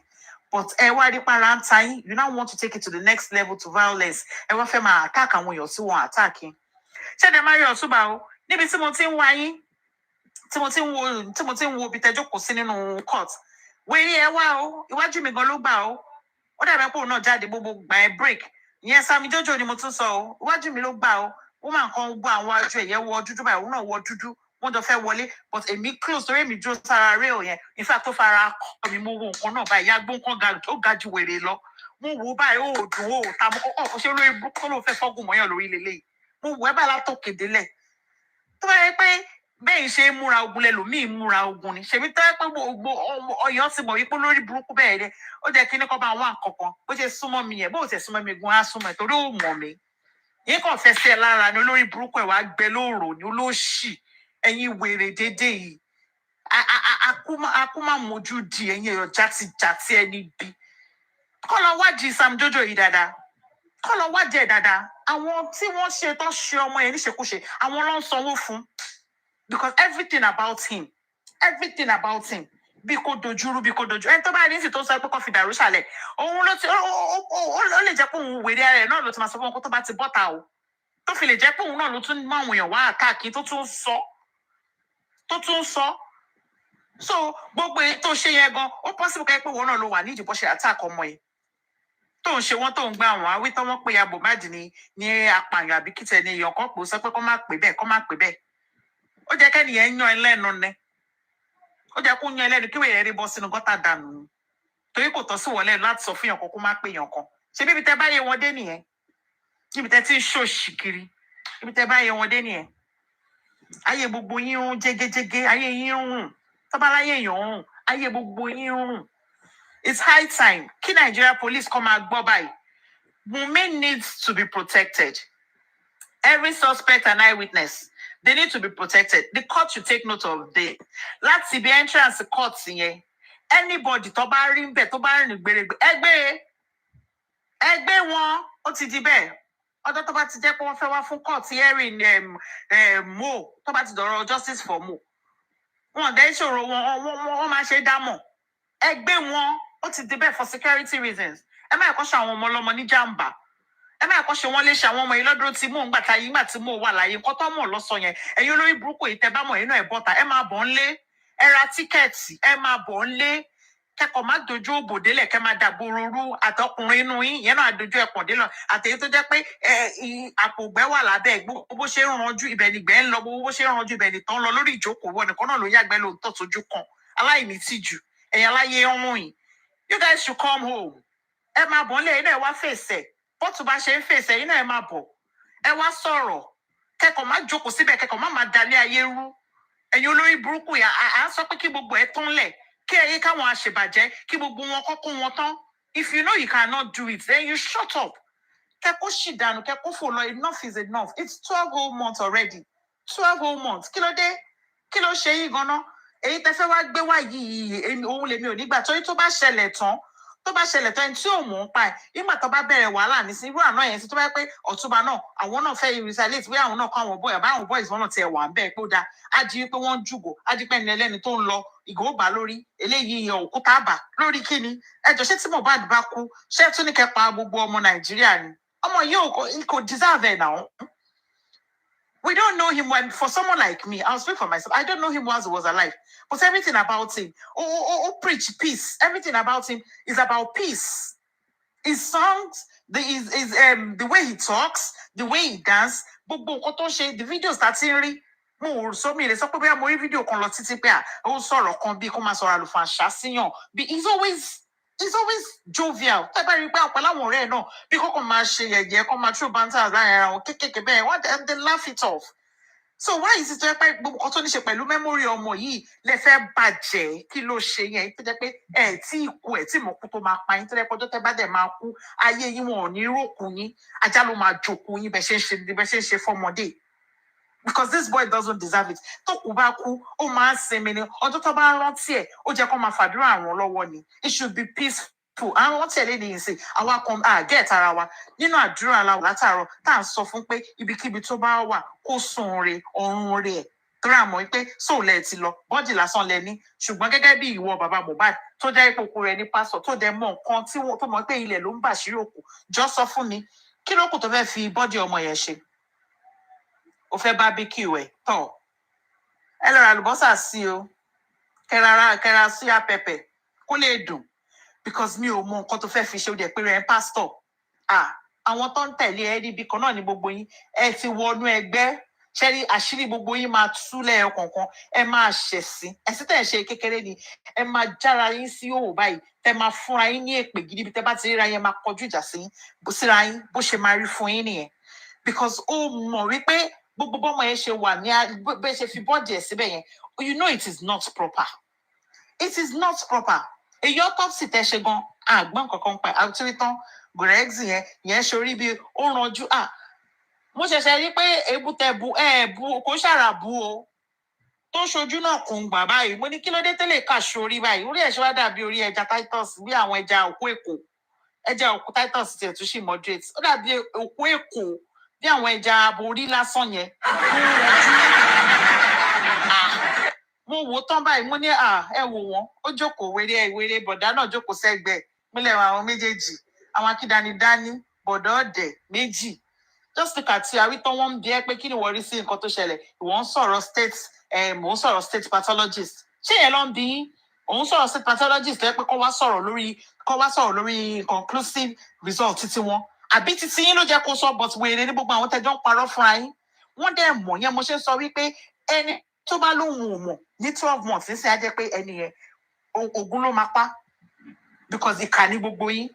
but ẹ wá rí para ń ta yín you now want to take it to the next level to violence ẹ wá fẹ́ máa attack àwọn èèyàn tí wọ́n attack yín ṣẹ́dẹ̀ máa rí ọ̀túnba o níbi tí mo ti ń wá yín tí mo ti ń wo ibi tẹ́ jókòó sí nínú court wẹ́rí ẹ wá o iwájú mi gan ló gbà o ó dàbí pé òun náà jáde gbogbo gbà ẹ break ìyẹn Sami Jojo ni mo tún sọ o iwájú mi ló gbà o woman kan gbọ́ àwọn ajú ẹ̀yẹ wọ dúdú báyìí òun náà wọ dúdú wọ́n jọ fẹ́ wọlé but èmi close torí èmi dúró sára rail yẹn in fact tó fara kọ́ mi mo wo nǹkan náà báyìí yàgbó nǹkan ó ga ju wèrè lọ mo wò báyìí ó dùn ó ta mo kọ́kọ́ ṣé olórí burúkú tó ló fẹ́ fọ́gùn mọ́yàn lórí lélẹ́yìí mo wò ẹ́ bá látòkè délẹ̀ tó bá yẹ pé bẹ́ẹ̀ ṣe múra ogun lẹ́lòmíì múra ogun ni ṣèbí tó yẹ pé gbogbo ọyàn ti mọ̀ wípé lórí burúkú bẹ́ẹ̀ rẹ ó jẹ́ kí ní kọ́ bá wà kankan bó ṣe súnmọ́ mi yẹn bó ṣe súnmọ́ mi gun á súnmọ́ ẹ̀ torí ó mọ̀ mi yín kàn fẹ́ sí ẹ lára ni olórí burúkú ẹ̀ wá gbẹ lóòrò ni olóṣì ẹ̀yin wèrè dédé yìí akú má mójú di ẹ̀yin èèyàn játijàti ẹni bí kọ́ lọ wádìí Sam Jojo yìí dáadáa kọ́ lọ wádìí ẹ̀ dáadáa àwọn tí wọ́n ṣe tó ṣe ọmọ yẹn níṣekúṣe àwọn ló ń sanwó fún because everything about him bí kò dojúrú ẹni tó bá ní sì tó sọ pé kò fi dàrú ṣàlẹ̀ òun ló ti ó lè jẹ́ pé òun wèrè ara ẹ̀ náà ló ti máa sọ fún wọn kó tó bá ti bọ́ta o tó fi lè jẹ́ pé òun náà ló tún mọ àwọn èèyàn wá káàkiri tó tún sọ so gbogbo èyí tó ṣe yẹn gan ó possible kẹ́ pé wọn náà ló wà ní ìdìbò ṣe attack ọmọ yẹn tó ń ṣe wọn tó ń gbá àwọn awítọ́ wọn pé MOHBAD ní apààyàn àbí kìtẹ̀ ní èèyàn kan pò sọ pé kó má pè bẹ́ẹ̀ ó jẹ́ kẹ́nìyẹn yan ẹlẹ́nu ni ó jẹ́ kó yan ẹlẹ́nu kí wèrè rí bọ́ sínú gọ́tà dànù torí kò tọ́ sí wọlé láti sọ fún yàn kan kó má pè yàn kan ṣé bíbi tẹ́ bá yẹ wọn dé nìyẹn níbi tẹ́ ti ń ṣòṣì kiri níbi tẹ́ bá yẹ wọn dé nìyẹn ayé gbogbo yín ń jégéjégé ayé yín ń rùn tọ́ba láyé èèyàn ń rùn ayé gbogbo yín ń rùn it's high time kí Nigeria police kọ́ máa gbọ́ báyìí Wunmi needs to be protected every suspect and eyewitness they need to be protected. The court should take note of this. Láti ibi entrance court yẹn, anybody tó bá rí ńbẹ̀ tó bá rìn gbèrègbè ẹgbẹ́ wọn ó ti di bẹ́ẹ̀. Ọjọ́ tó bá ti jẹ́ pé wọ́n fẹ́ wá fún court hearing Mo tó bá ti dọ̀rọ̀ justice for Mo. Wọ́n dẹ́ ìṣòro wọ́n máa ṣe dámọ̀. Ẹgbẹ́ wọn ó ti di bẹ́ẹ̀ for security reasons. Ẹ má ẹ̀kọ́ ṣe àwọn ọmọ ọlọ́mọ ní jàǹbá. Ẹ má ẹ̀kọ́ ṣe wọ́n lè ṣe àwọn ọmọ yìí lọ́dún tí mò ń gbà táyé nígbà tí mò ń wà láyé nǹkan tó mọ̀ lọ́sọ yẹn ẹ̀yin olórí burúkú yìí tẹ́ bá mọ̀ yín náà ẹ̀ bọ́ta ẹ máa bọ̀ ń lé ẹ ra tíkẹ́ẹ̀tì ẹ máa bọ̀ ń lé kẹ́kọ̀ọ́ má dojú òbòdélẹ̀ kẹ́ máa dàgbòrò rú àtọkùnrin inú yín ìyẹn náà dojú ẹ̀pọ̀ délọ̀ àtẹ̀yìn tó jẹ́ pé àpògbẹ́ wà lábẹ́ bó ṣe ń ranjú ibẹ̀ nìgbẹ́ ń lọ bó ṣe ń ranjú ibẹ̀ nìtàn ń lọ lórí ìjókòó wọn nìkan náà ló yàgbẹ́ ló ń tọ̀ sójú kan aláìní tìjú ẹ̀yin aláyé ọ̀run yìí you guys should come home ẹ máa bọ̀ ń lé ẹ náà wá fèsẹ̀ bọ́tù bá ṣe ń fèsì ẹ̀yin náà ẹ máa bọ̀ ẹ wá sọ̀rọ̀ kẹ́kọ̀ọ́ má jókòó síbẹ̀ kẹ́kọ̀ọ́ má máa dalẹ̀ ayé rú ẹ̀yin olórí burúkú yà á sọ pé kí gbogbo ẹ̀ tán lẹ̀ kí ẹ̀yin káwọn àṣebàjẹ́ kí gbogbo wọn kọ́kọ́ wọn tán if you know you cannot do it then you shut up kẹ́kọ̀ọ́ ṣì dànù kẹ́kọ̀ọ́ fò lọ enough is enough it's 12 whole months already 12 whole months kí ló dé kí ló ṣe yín ganan èyí tẹ́ fẹ́ wá gbé wá yìí òun lèmi ò nígbà torí tó bá ṣẹlẹ̀ tán ẹni tí ò mọ̀ ń pa ẹ̀ nígbà tó bá bẹ̀rẹ̀ wàhálà ní sí irú àná yẹn sí tó bá yẹ pé ọ̀túnba náà àwọn náà fẹ́ retaliate bí àwọn náà kọ́ àwọn bọ́ọ̀yà bá àwọn boys wọn náà tiẹ̀ wà ń bẹ́ẹ̀ pé ó dáa á di pé wọ́n ń jùgò á di pé ẹni ẹlẹ́ni tó ń lọ ìgò bá lórí eléyìí òkúta bà lórí kíni ẹjọ́ ṣé tí MOHBAD bá kú ṣé tún ní kẹpa gbogbo ọmọ Nàìjíríà ni ọmọ yìí kò deserve ẹ̀ náà. We don't know him when, for someone like me, I'll speak for myself. I don't know him once he was alive. But everything about him, preach peace. Everything about him is about peace. His songs, the way he talks, the way he dances, the videos that's in re. Mo so mi le sọ pé bóyá mo rí video kan lọ títí pé ó sọ̀rọ̀ kan bí kó máa sọ̀rọ̀ àlùfàǹṣá síyàn. He's always jovial. Tẹ́ bá rí pé àpẹ láwọn ọ̀rẹ́ náà bí kókò máa ṣe yẹ̀yẹ́ kó máa true banter láàrin ara wọn kékèké bẹ́ẹ̀ wọ́n they laugh it off. So why is it tó jẹ́ pé gbogbo kan tó ní ṣe pẹ̀lú memory ọmọ yìí lẹ fẹ́ bàjẹ́? Kí ló ṣe yẹn tó jẹ́ pé ẹ tí ikú ẹ tí mọ̀kú tó máa pa yín tó jẹ́ pé ọjọ́ tẹ́ bá dẹ̀ máa kú ayé yín wọn ò ní rókun yín ajá ló máa jòkun yín bẹ́ẹ̀ ṣe ń ṣe fọ́mọdé. Because this boy doesn't deserve it. Tó kú bá kú ó máa ń sinmi ni ọjọ́ tó bá ń rántí ẹ̀ ó jẹ́ kó máa fàdúrà ràn lọ́wọ́ ni. It should be peaceful. Àwọn wọ́n tẹ̀lé ní ìsìn àwa kan get ara wa nínú àdúrà aláwọ̀ látàárọ̀ tá à ń sọ fún pé ibikíbi tó bá wà kó sùn re ọ̀run re ẹ̀ torí àmọ́ pé sóòlẹ̀ ti lọ bọ́dì lásán lẹ ní ṣùgbọ́n gẹ́gẹ́ bí ìwọ bàbá Mohbad tó jẹ́ ipò òkú rẹ̀ ní pásọ̀ tó dẹ̀ mọ nǹkan tí wọ́n tó mọ̀ pé ilẹ̀ ló ń bàṣírí òkú jọ sọ fún mi kí ló kù tó fẹ́ fi bọ́dì ọmọ yẹn ṣe? Ó fẹ́ barbecue ẹ̀ tọ̀ ẹ lọ ra àlùbọ́sà sí o kẹra sí apẹ̀pẹ̀ kó lè dùn because mi ò mọ nǹkan tó fẹ́ fi ṣe ó dẹ̀ pé rẹ̀ ń pásítọ̀ àwọn tó ń tẹ̀lé ẹ níbi kan náà ní gbogbo yín ẹ ti wọnú ẹgbẹ́ ṣẹ́rí àṣírí gbogbo yín máa tú lẹ́yọ kọ̀ọ̀kan ẹ máa ṣẹ̀sín ẹ̀sìn tẹ̀ ń ṣe kékeré ni ẹ máa jára yín sí òwò báyìí tẹ máa fúnra yín ní èpè gidi bí tẹ bá ti ríra yẹn máa kọjú ìjà sí yín síra yín bó ṣe máa rí fún yín nìyẹn because ó mọ̀ wípé gbogbo bọ́mọ yẹn ṣe wà ní bẹ́ẹ̀ ṣe fi bọ́ọ̀dì ẹ̀ síbẹ̀ yẹn you know it is not proper. It is not proper. Èyí autopsy tẹ ṣe gan àgbọn kankan pa àtúrí tán Greg's yẹn ṣorí bí ó ranjú mo ṣẹ̀ṣẹ̀ rí pé ebútẹ bu kò ṣàràbù o tó ṣojú náà kùn gbà báyìí mo ní kí ló dé tẹ́lẹ̀ ká ṣorí báyìí orí ẹ̀ ṣe wá dàbí orí ẹja Titus bí àwọn ẹja òkú èkó ẹja òkú Titus tiẹ̀ tún ṣì moderate ó dàbí òkú èkó bí àwọn ẹja aborí lásán yẹn mo wò tán báyìí mo ní ẹ wò wọn ó jókòó wéré bọ̀dá náà jókòó sẹ́gbẹ̀ẹ́ mílẹ̀ àwọn méjèèjì àwọn akídanidání bọ̀dá ọ̀dẹ̀ méjì just look at you àwítọ́ wọn ń bí ẹ pé kí ni wọ́n rí sí nǹkan tó ṣẹlẹ̀ ìwọ ń sọ̀rọ̀ mò ń sọ̀rọ̀ state pathologist ṣé yẹn ló ń bí òun sọ̀rọ̀ state pathologist ẹ pé kó wá sọ̀rọ̀ lórí conclusive result títí wọn àbí títí yín ló jẹ́ kó sọ but wèrè ní gbogbo àwọn tẹ́jọ́ ń parọ́ fúnra yín wọ́n dẹ̀ mọ̀ yẹn mo ṣe ń sọ wípé ẹni tó bá lóhun ò mọ̀ ní 12 months nísìnyí á jẹ́ pé ẹni yẹn ogun ló máa pa because ìkà ní gbogbo yín.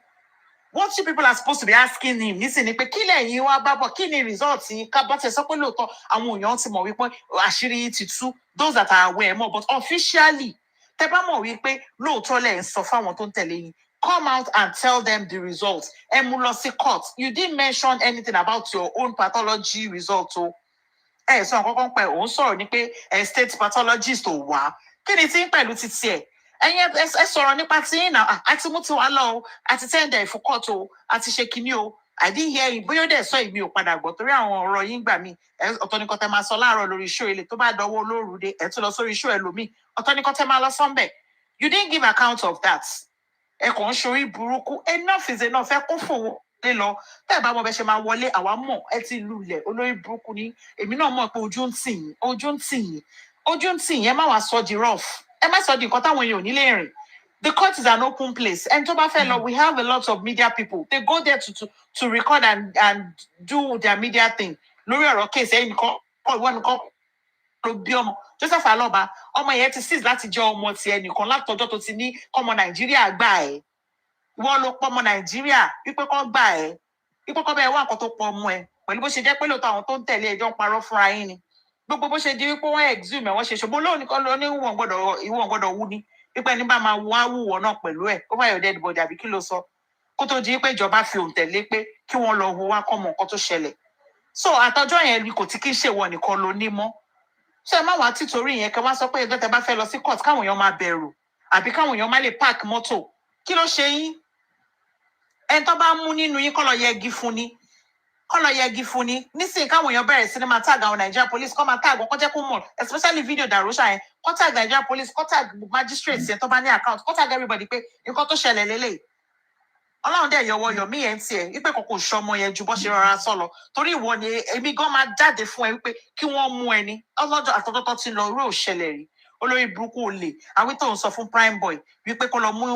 What you people are supposed to be asking him nísìnyí ni pé kí lẹ́yìn wá bá bọ̀ kí ni result yín ká bọ́ tẹ sọ pé lóòótọ́ àwọn èèyàn ti mọ̀ wípé àṣírí yín ti tú those that are aware mọ̀ but officially tẹ bá mọ̀ wípé lóòótọ́ lẹ̀ ń sọ fáwọn tó ń tẹ̀lé yín come out and tell them the result ẹ mú lọ sí court you didn't mention anything about your own pathology result o. Sọ nǹkan pẹ̀ òun sọ̀rọ̀ ní pé state pathologist ò wá kí ni tí ń pẹ̀lú títí ẹ̀ ẹ̀yin ẹ sọ̀rọ̀ nípa tí yín náà àti mú tiwa lọ o àti tẹ́ǹdà ìfúkọ́t o àti ṣe kinní o I didn't hear yín bóyá ó dẹ̀ sọ èmi ò padà gbọ́ torí àwọn ọ̀rọ̀ yín gbà mí ọ̀tọ̀ nìkan tẹ máa sọ láàárọ̀ lórí iṣu ilé tó bá dọwọ́ olóòrùde ẹ̀ tún lọ sórí iṣu ẹlòmíì ọ̀tọ̀ nìkan tẹ máa lọ sọ́ńbẹ̀ you didn't give account of that ẹ kàn ń ṣorí burúkú enough is enough ẹ kó fòwò lé lọ tẹ́ ẹ bá mọ bẹ ṣe máa wọlé àwa mọ̀ ẹ ti lulẹ̀ olórí burúkú ni èmi náà mọ̀ pé ojú ń tì yín ẹ má wàá sọ di rough ẹ má sọ di nǹkan táwọn èèyàn ò ní lè rìn. The court is an open place and tó bá fẹ́ lọ we have a lot of media people they go there to record and do their media thing lórí ọ̀rọ̀ case ẹ̀yìn nìkan ìwọ nìkan ló bí ọmọ Joseph Aloba ọmọ yẹn ti seize láti jẹ́ ọmọ tiẹ̀ nìkan látọjọ́ tó ti ní ọmọ Nàìjíríà gbà ẹ́ wọ́n ló pọ̀ ọmọ Nàìjíríà wípé kọ́ gbà ẹ́ wípé kọ́ bẹ́ẹ̀ wá nǹkan tó pọ̀ ọmọ ẹ̀ pẹ̀lú bó ṣe jẹ́ pé lóòótọ́ àwọn tó ń tẹ̀lé ẹjọ́ ń parọ́ fúnra yín ni gbogbo bó ṣe di wípé wọ́n exhume ẹ̀ wọ́n ṣe ṣògbó lónìí kan lọ ní ìwọ̀n gbọ́dọ̀ wú ni wípé ní bá máa wú àwùwọ̀ náà pẹ̀lú ẹ̀ ó bá yọ dead body àbí kí ló sọ kó tó di pé ìjọba fi òǹtẹ̀lé pé kí wọ́n lọ wo wá kọ́ mọ nǹkan tó ṣẹlẹ̀ so àtọjọ́ yẹn ni kò tí kí ń ṣèwọ nìkan ló ní mọ́ ṣé ẹ má wàá títorí yẹn kẹ wá sọ pé ẹgbẹ́ tẹ bá fẹ́ lọ sí court káwọn èèyàn máa bẹ̀rù àbí káwọn èèyàn má lè park mọ́tò kí ló ṣe yín ẹni tó bá mú nínú yín kọ́ lọ yẹgi fún ni nísìnyí káwọn èèyàn bẹ̀rẹ̀ sí ní máa tag àwọn Nigeria police kọ́ máa tag wọn kọ́ jẹ́ kó mọ̀ especially video dàrúṣà yẹn kọ́ tag Nigeria police kọ́ tag magistrate yẹn tó bá ní account kọ́ tag everybody pé nǹkan tó ṣẹlẹ̀ lélẹ̀ Ọlọ́run dẹ̀ yọwọ́ yọ̀mí yẹn tiẹ̀ wípé kò ṣọmọ yẹn ju bó ṣe rọra sọ lọ torí ìwọ ni èmi gan máa jáde fún ẹ wípé kí wọ́n mú ẹni ọlọ́jọ́ àtọ́tọ́tọ́ ti lọ irú òṣẹlẹ̀ rí olórí burúkú olè àwọn tó ń sọ fún prime boy wípé kó lọ mú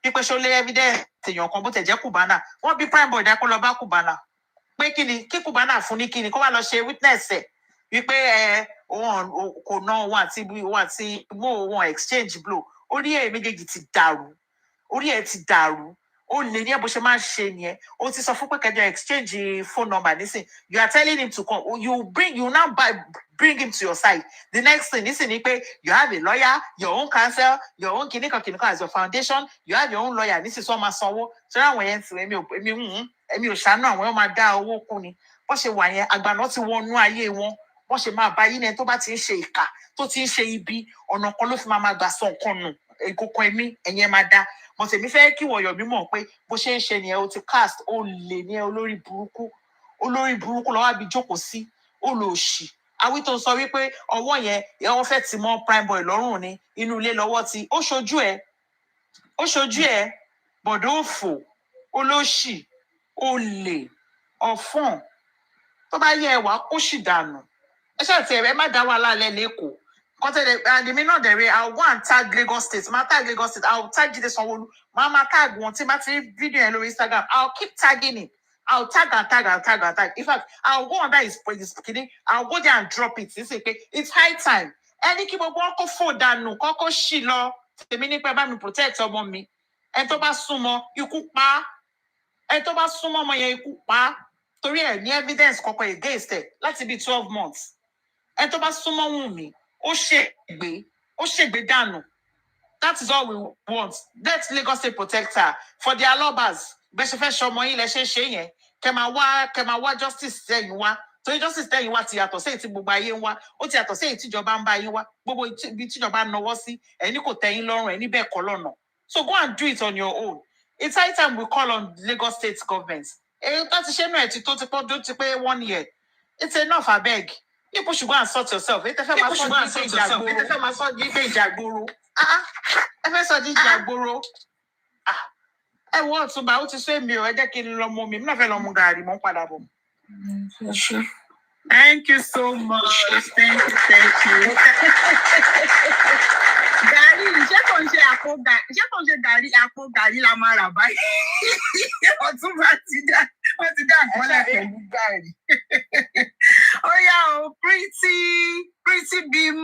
wípé ṣó lé evidence èèyàn kan bó tẹ̀ jẹ́ Cubana wọ́n bí prime boy dá kó lọ bá Cubana pé kí ni kí Cubana fún ní kí ni kó wá lọ ṣe witness ẹ̀ wípé òun kò ná òun àti mú òun exchange blow orí ẹ̀ méjèèjì ti dàrú ó lè ní ẹ bó ṣe máa ń ṣe nìyẹn ó ti sọ fún pé kẹjọ exchange phone number nísìn you are telling him to come you now bring him to your side the next thing nísìn ni pé you have a lawyer your own counsel your own kìnìkan as your foundation you have your own lawyer nísìn sọ ma sanwó sọ́dọ̀ àwọn yẹn ti èmi ò ṣàánú àwọn yẹn máa dá owó kún ni bó ṣe wà yẹn àgbàná ti wọnú ayé wọn bó ṣe máa bá yín ní tó bá ti ń ṣe ìkà tó ti ń ṣe ibi ọ̀nà kan ló fi máa gbà sọ nǹkan nù ìkókó ẹ̀mí ẹ̀yẹn máa dá mo tèmi fẹ́ kí wọ̀yọ̀ mi mọ̀ pé bó ṣe ń ṣe nìyẹn o ti cast ó lè ní olórí burúkú lọ́wọ́ àbí jókòó sí ó lò òṣì àwí tó ń sọ wípé ọwọ́ yẹn wọ́n fẹ́ ti mọ́ prime boy lọ́rùn ní inú ilé lọ́wọ́ ti ó ṣojú ẹ̀ bọ̀dọ̀ òfò olóṣì olè ọ̀fọ̀n tó bá yẹ ẹwà kó sì dànù ẹ ṣáà tí ẹ má dá wàhálà lẹ lẹ́kọ̀ọ́ kọ́tẹ́lẹ̀ and èmi náà dẹ̀rẹ̀ I will go and tag Lagos State máa tag Lagos State I will tag Jídé Sanwó-Olú máa tag wọn tí máa ti rí fídíò yẹn lórí Instagram I will keep tagging him I will tag in fact I will go under his kidney I will go there and drop it ṣe pé it's high time ẹni kí gbogbo wọn kó fò dànù kọ́kọ́ ṣì lọ tèmi ní pé bá mi protect ọmọ mi ẹni tó bá súnmọ́ ikú pa ẹni tó bá súnmọ́ ọmọ yẹn ikú pa torí ẹ̀ ní evidence kọ́kọ́ against ẹ̀ láti bí 12 months ẹni tó bá súnmọ́ Wùnmí ó ṣègbè dànù that is all we want let Lagos State protect her for their lovers bẹ́ẹ̀ ṣe fẹ́ ṣọmọ yín lẹ ṣe ń ṣe yẹn kẹ máa wá justice sẹ́yìn wá torí justice sẹ́yìn wá ti yàtọ̀ sí èyí tí gbogbo ayé ń wá ó ti yàtọ̀ sí èyí tíjọba ń bá yín wá gbogbo ibi tíjọba ń nawọ́ sí ẹ̀yin kò tẹ́ yín lọ́rùn ẹ̀ níbẹ̀ kọ́ lọ́nà so go and do it on your own it's high time we call on Lagos State government èyí tó ti ṣe náà ẹ̀ ti tó ti pé 1 year it's enough abeg. People should go and sort yourself. Ẹ fẹ́ máa sọ jíjẹ ìjàgboro. Ẹ fẹ́ sọ jíjẹ ìjàgboro. Ẹ wọ Ọ̀túnba, ó ti sọ èmi o, ẹ jẹ́ kí n lọ mọ mi. Mi náà fẹ́ lọ mu gàrí, mo ń padà bọ̀. Thank you so much. Thank you. Gàrí, ṣé kò ń ṣe àpò gàrí la máa rà báyìí? Ọ̀túnba ti dá àkọọ́lẹ̀ pẹ̀lú gàrí. Ó yá o, pretty beam.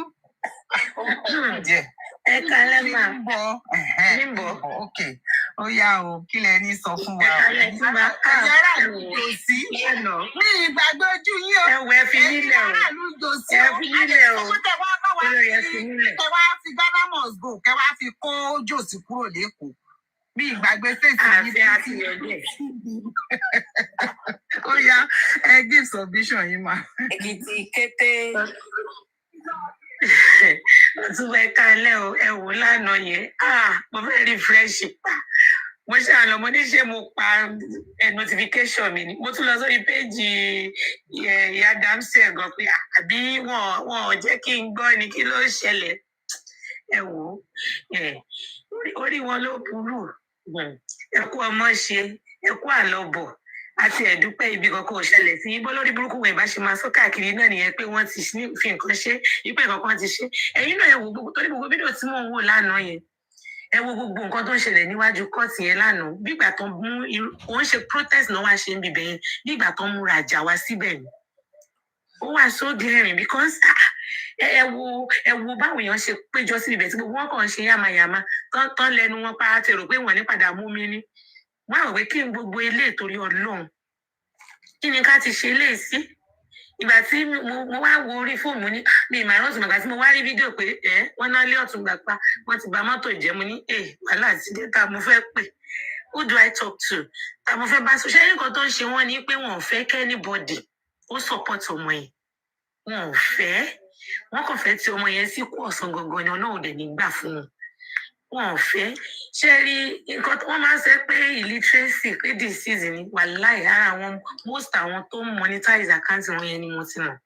Ẹ kalẹ́ mà. Níbo. Ok. Ó yá o, kí lẹ ní sọ fún wa? Ẹ̀yà aráàlú jò sí. Ní ìgbàgbé ojú yín o. Ẹ̀wẹ̀ fi nílẹ̀ o. Ẹ̀yà aráàlú jò sí. Ẹ fi nílẹ̀ o. Kẹ wá fi Ghana must go, kẹ wá fi kó jòsí kúrò l'Ékòó. Bí ìgbàgbé fèsì yìí àti ẹ̀jẹ̀. Ó yá, ẹ give submission yín mà. Èkìtì kété. Ọ̀túnba ẹ kalẹ́ o, ẹ wò lánàá yẹn. Mo fẹ́ refresh pa. Mo ṣàlọ́ mo ní ṣé mo pa notification mi ni. Mo tún lọ sórí péjì ìyá Dámsẹ̀ gan pé àbí wọn ò jẹ́ kí n gbọ́ ni kí ló ṣẹlẹ̀. Ẹ wò orí wọn ló burú. Ẹ kú ọmọ ṣe, ẹ kú àlọ́bọ̀. Àti ẹ̀dúpẹ́ ibi kankan ò ṣẹlẹ̀ sí bó lórí burúkú wọn ìbá ṣe máa sọ káàkiri náà nìyẹn pé wọ́n ti fi nǹkan ṣe ipò ìkankan ti ṣe ẹ̀yin náà ẹ wo gbogbo torí gbogbo fídíò tí mò ń wò lánàá yẹn ẹ wo gbogbo nǹkan tó ń ṣẹlẹ̀ níwájú kọ́ọ̀tì yẹn lánàá bígbà tó mú wọ́n ṣe protest náà wá ṣe ń bibẹ̀ yẹn bígbà tó múra àjà wá síbẹ̀ ni ó wà so glaring because ẹ wo báwọn èèyàn ṣe péjọ sí ibẹ̀ tí gbogbo wọn kàn ń ṣe yàmàyàmà tán lẹ́nu wọn pa á ti rò pé wọ́n ní padà mú mi ní wọ́n àwọn pé kí n gbogbo ilé ìtorí Ọlọ́run kí ni ká ti ṣe lé sí ìgbà tí mo wá wo orí fóònù ní mi ìmọ̀ àrùn ìgbà tí mo wá rí fídíò pé wọ́n náà lé Ọ̀túnba pa wọ́n ti bà mọ́tò jẹ́ mo ní wàhálà ti dé ta mo fẹ́ pè who do I talk to ta mo fẹ́ bá sọ ṣé nǹkan tó ń ṣe wọ́n ní pé wọ́n ò fẹ́ kẹ́ anybody ó support ọmọ yẹn wọn ò fẹ́ wọ́n kàn fẹ́ tí ọmọ yẹn sí kú ọ̀sán gangan ni Ọlọ́run dẹ̀ ní gbà fún wọn ò fẹ́ ṣe rí nǹkan tí wọ́n máa ń sọ pé illiteracy pé disease ni wàláì ara wọn most àwọn tó ń monetize account wọn yẹn ni mo ti mọ̀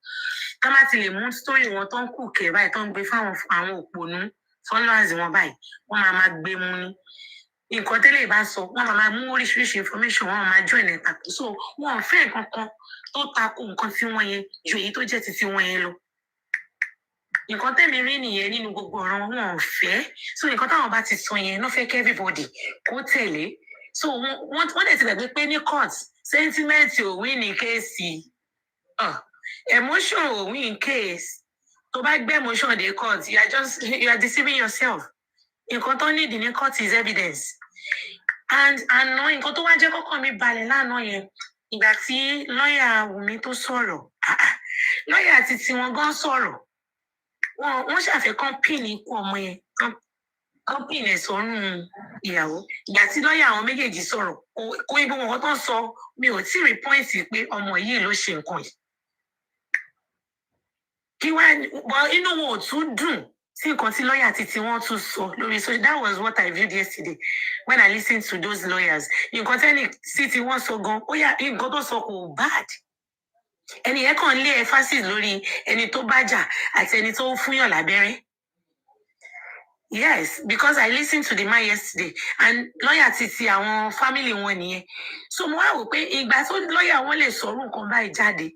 tó bá ti lè mú story wọn tó ń kù kẹ̀ báyìí tó ń gbé fáwọn àwọn òpònú followers wọn báyìí wọ́n máa gbé mú ní nǹkan tẹ́lẹ̀ bá sọ wọ́n máa mú oríṣiríṣi information wọ́n máa join ẹ̀ tàkù so wọn ò fẹ́ nǹkan kan tó takò nǹkan tí wọ́n yẹn ju èyí tó jẹ́ ti tí wọ́n yẹn lọ nǹkan tẹ́mi rí nìyẹn nínú gbogbo ọ̀ràn wọn ò fẹ́ so nǹkan táwọn bá ti sọ yẹn ló fẹ́ kí everybody kó tẹ̀lé so wọ́n dẹ̀ ti gbàgbé pé ní court sentiment ò win ní kéèsì emotion ò win case tó bá gbé emotion dé court you are deceiving yourself nǹkan tó nídìí ní court is evidence and àná nǹkan tó wá jẹ́ kọ́kọ́ mi balẹ̀ lánàá yẹn ìgbà tí lọ́ọ̀yà Wùmí tó sọ̀rọ̀ lọ́ọ̀yà títí wọn gan sọ̀rọ̀ wọ́n ṣàfẹ́ kán pín ikú ọmọ yẹn kán pín ẹ̀ sọ́rùn ìyàwó ìgbà tí lọ́ọ̀yà àwọn méjèèjì sọ̀rọ̀ kó ibo wọn tó ń sọ mi ò tí ì rí pọ́ìntì pé ọmọ yìí ló ṣe nǹkan yìí kí wá inú wọn ò tún dùn sí nǹkan tí lọ́ọ̀yà títí wọ́n tún sọ lórí so that was what I viewed yesterday when I listened to those lawyers nǹkan tẹ́ni sí tí wọ́n sọ gan ó yà nǹkan tó sọ kò bad ẹni yẹn kàn lé emphasis lórí ẹni tó bá jà àti ẹni tó fúnyàn lábẹ́rẹ́ yes because I listened to the man yesterday and lọ́ọ̀yà títí àwọn family wọn nìyẹn so mo wá wò pé ìgbà tó lọ́ọ̀yà wọn lè sọ̀rọ̀ nǹkan báyìí jáde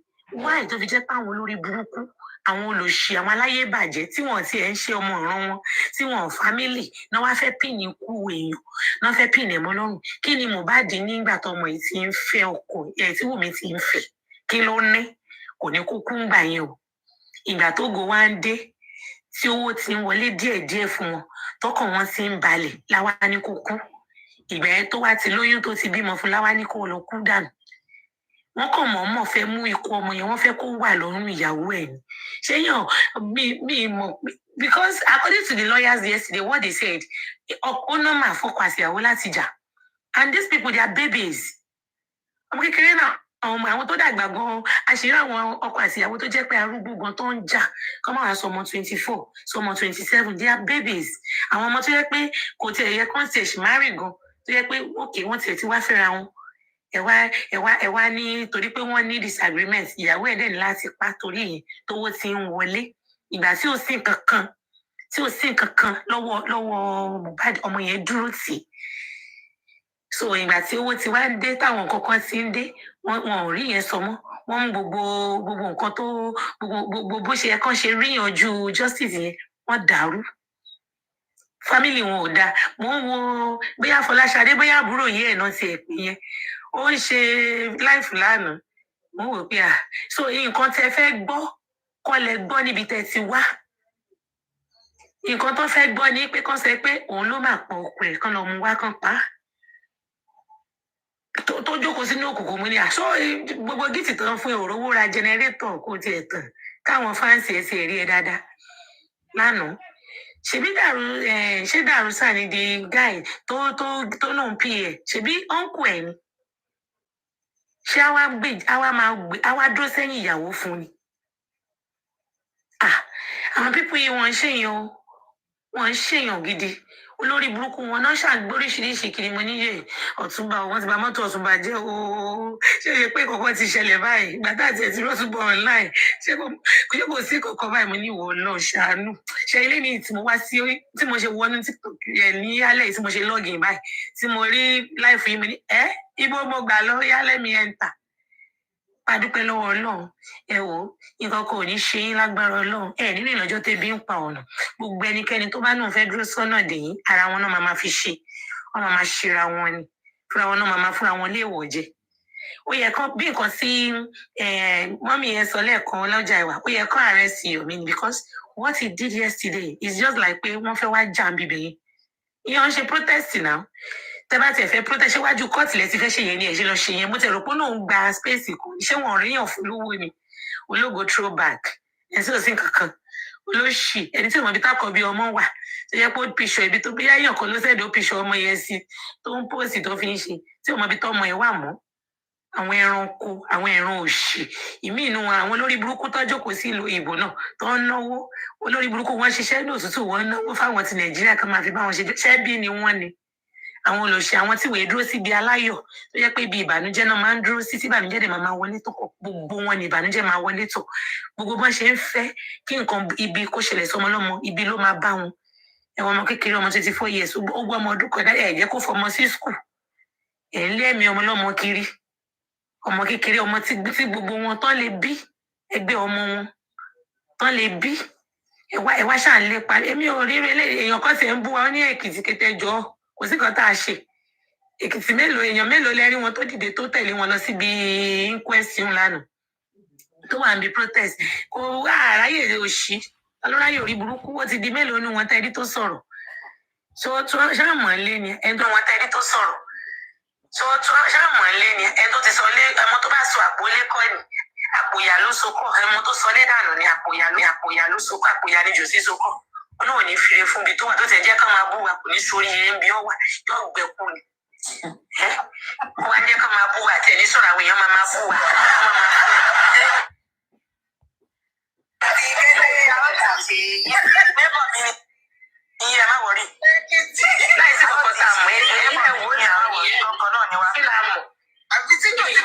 why tó fi jẹ́ pé àwọn olórí burúkú àwọn olòṣì àwọn aláyé bàjẹ́ tí wọ́n ti ẹ̀ ń ṣe ọmọ ìran wọn tí wọ́n fámílì náà wá fẹ́ pín ikú èèyàn náà fẹ́ pín ẹ̀mọ́ lọ́rùn kí ni Mohbad nígbà tọmọ yìí ti ń fẹ́ ọkọ ẹ̀ tí Wùmí ti ń fẹ́ kí ló ní kò ní kúkú ń gbà yẹn o ìgbà tó go wá ń dé tí owó ti ń wọlé díẹ̀díẹ̀ fún wọn tọkàn wọn ti ń balẹ̀ láwa ní kúkú ìgbà yẹn tó wá ti lóyún tó ti bímọ fún láwa ní kó lọ kú dànù wọn kàn mọ̀ọ́mọ̀ fẹ́ mú ikú ọmọ yẹn wọ́n fẹ́ kó wà lọ́rùn ìyàwó ẹ̀ ni ṣé yàn mi mọ̀ because according to the lawyers yesterday what they said ó normal fọkọ àti ìyàwó láti jà and these people they are babies ọmọ kékeré náà àwọn tó dàgbà gan àṣírí àwọn ọkọ àti ìyàwó tó jẹ́ pé arúgbó gan tó ń jà kọ́ máa sọ ọmọ 24 sọ ọmọ 27 they are babies àwọn ọmọ tó yẹ pé kò tiẹ̀ yẹ kán tiẹ̀ ṣì marry gan tó yẹ pé okay wọ́n tiẹ̀ ti wá fẹ́ra wọn ẹ wá ní torí pé wọ́n ní disagreement ìyàwó ẹ̀ dẹ̀ ní láti pa torí yìí tówó ti ń wọlé ìgbà tí ò sí nǹkan kan lọ́wọ́ Mohbad ọmọ yẹn dúró tì í so ìgbà tí owó ti wá ń dé táwọn nǹkan kan ti ń dé wọn ò rí yẹn sọ mọ́ wọ́n ń gbogbo nǹkan tó gbogbo bó ṣe yẹ kán ṣe ríyànjú justice yẹn wọ́n dàrú family wọn ò dáa mo ń wo bóyá Fọláṣadé bóyá àbúrò yìí ẹ̀ náà ti ẹ̀ pín yẹn ó ń ṣe láìfù lánàá mo wò pé so nǹkan tẹ́ fẹ́ gbọ́ kọ́ lẹ gbọ́ níbi tẹ́ ti wá nǹkan tó fẹ́ gbọ́ ni pé kán sọ pé òun ló máa pọ̀ ọkọ ẹ̀ kán lọ mú wá kán pa á tó jókòó sínú òkùnkùn mu ni àṣọ gbogbo gíìtì tó ń fún òróró ra jẹnẹrétọ̀ kó tiẹ̀ tàn káwọn fáǹsì ẹ̀ sì rí ẹ dáadáa lánàá ṣebí ṣé dàrú sáà ni di guy tó lóun pí ẹ ṣebí ọ̀nkù ẹ̀ ni ṣé àwa dúró sẹ́yìn ìyàwó fún ni àwọn pípọ̀ yìí wọ́n ń ṣèyàn gidi olórí burúkú wọn náà ṣàgbóríṣiríṣi kiri mo níyè Ọ̀túnba wọn ti bà mọ́tò Ọ̀túnba jẹ́ ooo ṣé ṣe pé kọ̀ọ̀kan ti ṣẹlẹ̀ báyìí gbàtà àti ẹ̀tí lọ́túnbọ̀ online ṣé kò sí kọ̀ọ̀kan báyìí mo ní ìwọ náà ṣàánú ṣe ilé mi tí mo wá sí tí mo ṣe wọnú TikTok ẹ̀ ní alẹ́ tí mo ṣe login báyìí tí mo rí láìfù yìí mo ní ibo mo gbà lọ yálẹ̀ mi enter adúpẹ́ lọ́wọ́ Ọlọ́run ẹ wò nǹkan kò ní ṣe yín lágbára Ọlọ́run ẹ nínú ìlọ́jọ́ tẹ́bí ń pa ọ̀nà gbogbo ẹnikẹ́ni tó bá náà fẹ́ dúró sọ́nà dèyìn ara wọn náà máa fi ṣe wọn máa ṣera wọn ni fúnra wọn náà máa fúnra wọn léèwọ̀ jẹ ó yẹ kán bí nǹkan tí mọ́mì yẹn sọ lẹ́ẹ̀kan lọ́jà ìwà ó yẹ kán arrest Yomi because what he did yesterday is just like pé wọ́n fẹ́ wá jà ń bíbẹ̀ yẹn ìyẹn ń ṣe protest now tẹ́ bá tiẹ̀ fẹ́ protest ṣéwájú kóòtù lẹ ti fẹ́ ṣe yẹn ni ẹ ṣe lọ ṣe yẹn mo tẹ rò pé náà ń gba space kan ṣé wọn ríyàn fún lówó ni ológo throwback ẹ sì ò sí kankan olóṣì ẹni tí ìmọ̀ ibi tákọ̀ bí ọmọ wà tó yẹ pé ó pìṣọ ibi tó bóyá èèyàn kan ló ṣẹ̀dọ̀ ó pìṣọ ọmọ yẹn sí tó ń pòsì tó fi ń ṣe tí ìmọ̀ ibi tó ọmọ yẹn wà mọ́ àwọn ẹranko àwọn ẹran òṣì ìmí inú wọn àwọn olórí burúkú tó jókòó sí ìlú ìbò náà tó ń náwó olórí burúkú wọn ṣiṣẹ́ ní òtútù wọn náwó fáwọn ti Nàìjíríà kan máa fi bá wọn ṣe ṣẹ́bí ni wọ́n ni àwọn olóṣì àwọn tí wèé dúró síbi aláyọ̀ tó yẹ pé ibi ìbànújẹ́ náà máa ń dúró sí tí ìbànújẹ́ dẹ̀ máa wọlé tó gbogbo wọn ni ìbànújẹ́ máa wọlé tó gbogbo bọ́n ṣe ń fẹ́ kí nǹkan ibi kó ṣẹlẹ̀ sọmọ lọ́mọ ibi ló máa bá wọn ẹ̀wọ̀n ọmọ kékeré ọmọ 24 years ó gbọ́ ọmọ ọdún kan dáyà ẹ̀jẹ̀ kó fọmọ sí skul ẹ̀ ń lé ẹ̀mí ọmọ lọ́mọ kiri ọmọ kékeré ọmọ tí gbogbo wọn tán lè bí ẹgbẹ́ ọmọ wọn tán lè bí ẹ̀wá ṣáà ń lépa èmi ò rí èèyàn kan sì ń bú wa ní Èkìtì kété jọ kò sí kan tá a ṣe Èkìtì èèyàn mélòó lẹ́rí wọn tó dìde tó tẹ̀lé wọn lọ síbi inquest lánàá tó wà níbi protest kò àráyè òṣì alóráyè orí burúkú ó ti di mélòó ní wọn tẹ́rí tó sọ̀rọ̀ ṣáàmù lé ni ẹni tó wọn tẹ́rí tó sọ̀rọ̀ So to ṣáàmù ilé ni ẹni tó ti sọ lé ẹmọ tó bá sọ àpòlé kọ́ ni àpòyà ló sokọ́ ẹmọ tó sọ lé dànù ni àpòyà ló sokọ́ àpòyà ni jòsí sokọ́ olóhùn ní fìrè fún ibi tó wà tó tẹ̀ jẹ́ kán máa bú wa kò ní sórí eré bí ó wà yóò gbẹ̀kú ni kó wá jẹ́ kán máa bú wa tẹ̀ ní sọ̀rọ̀ àwọn èèyàn máa bú wa iye má wọrí láì sí kọkọ tá a mọ ẹ wò ní àwọn ọkọ náà ni wá.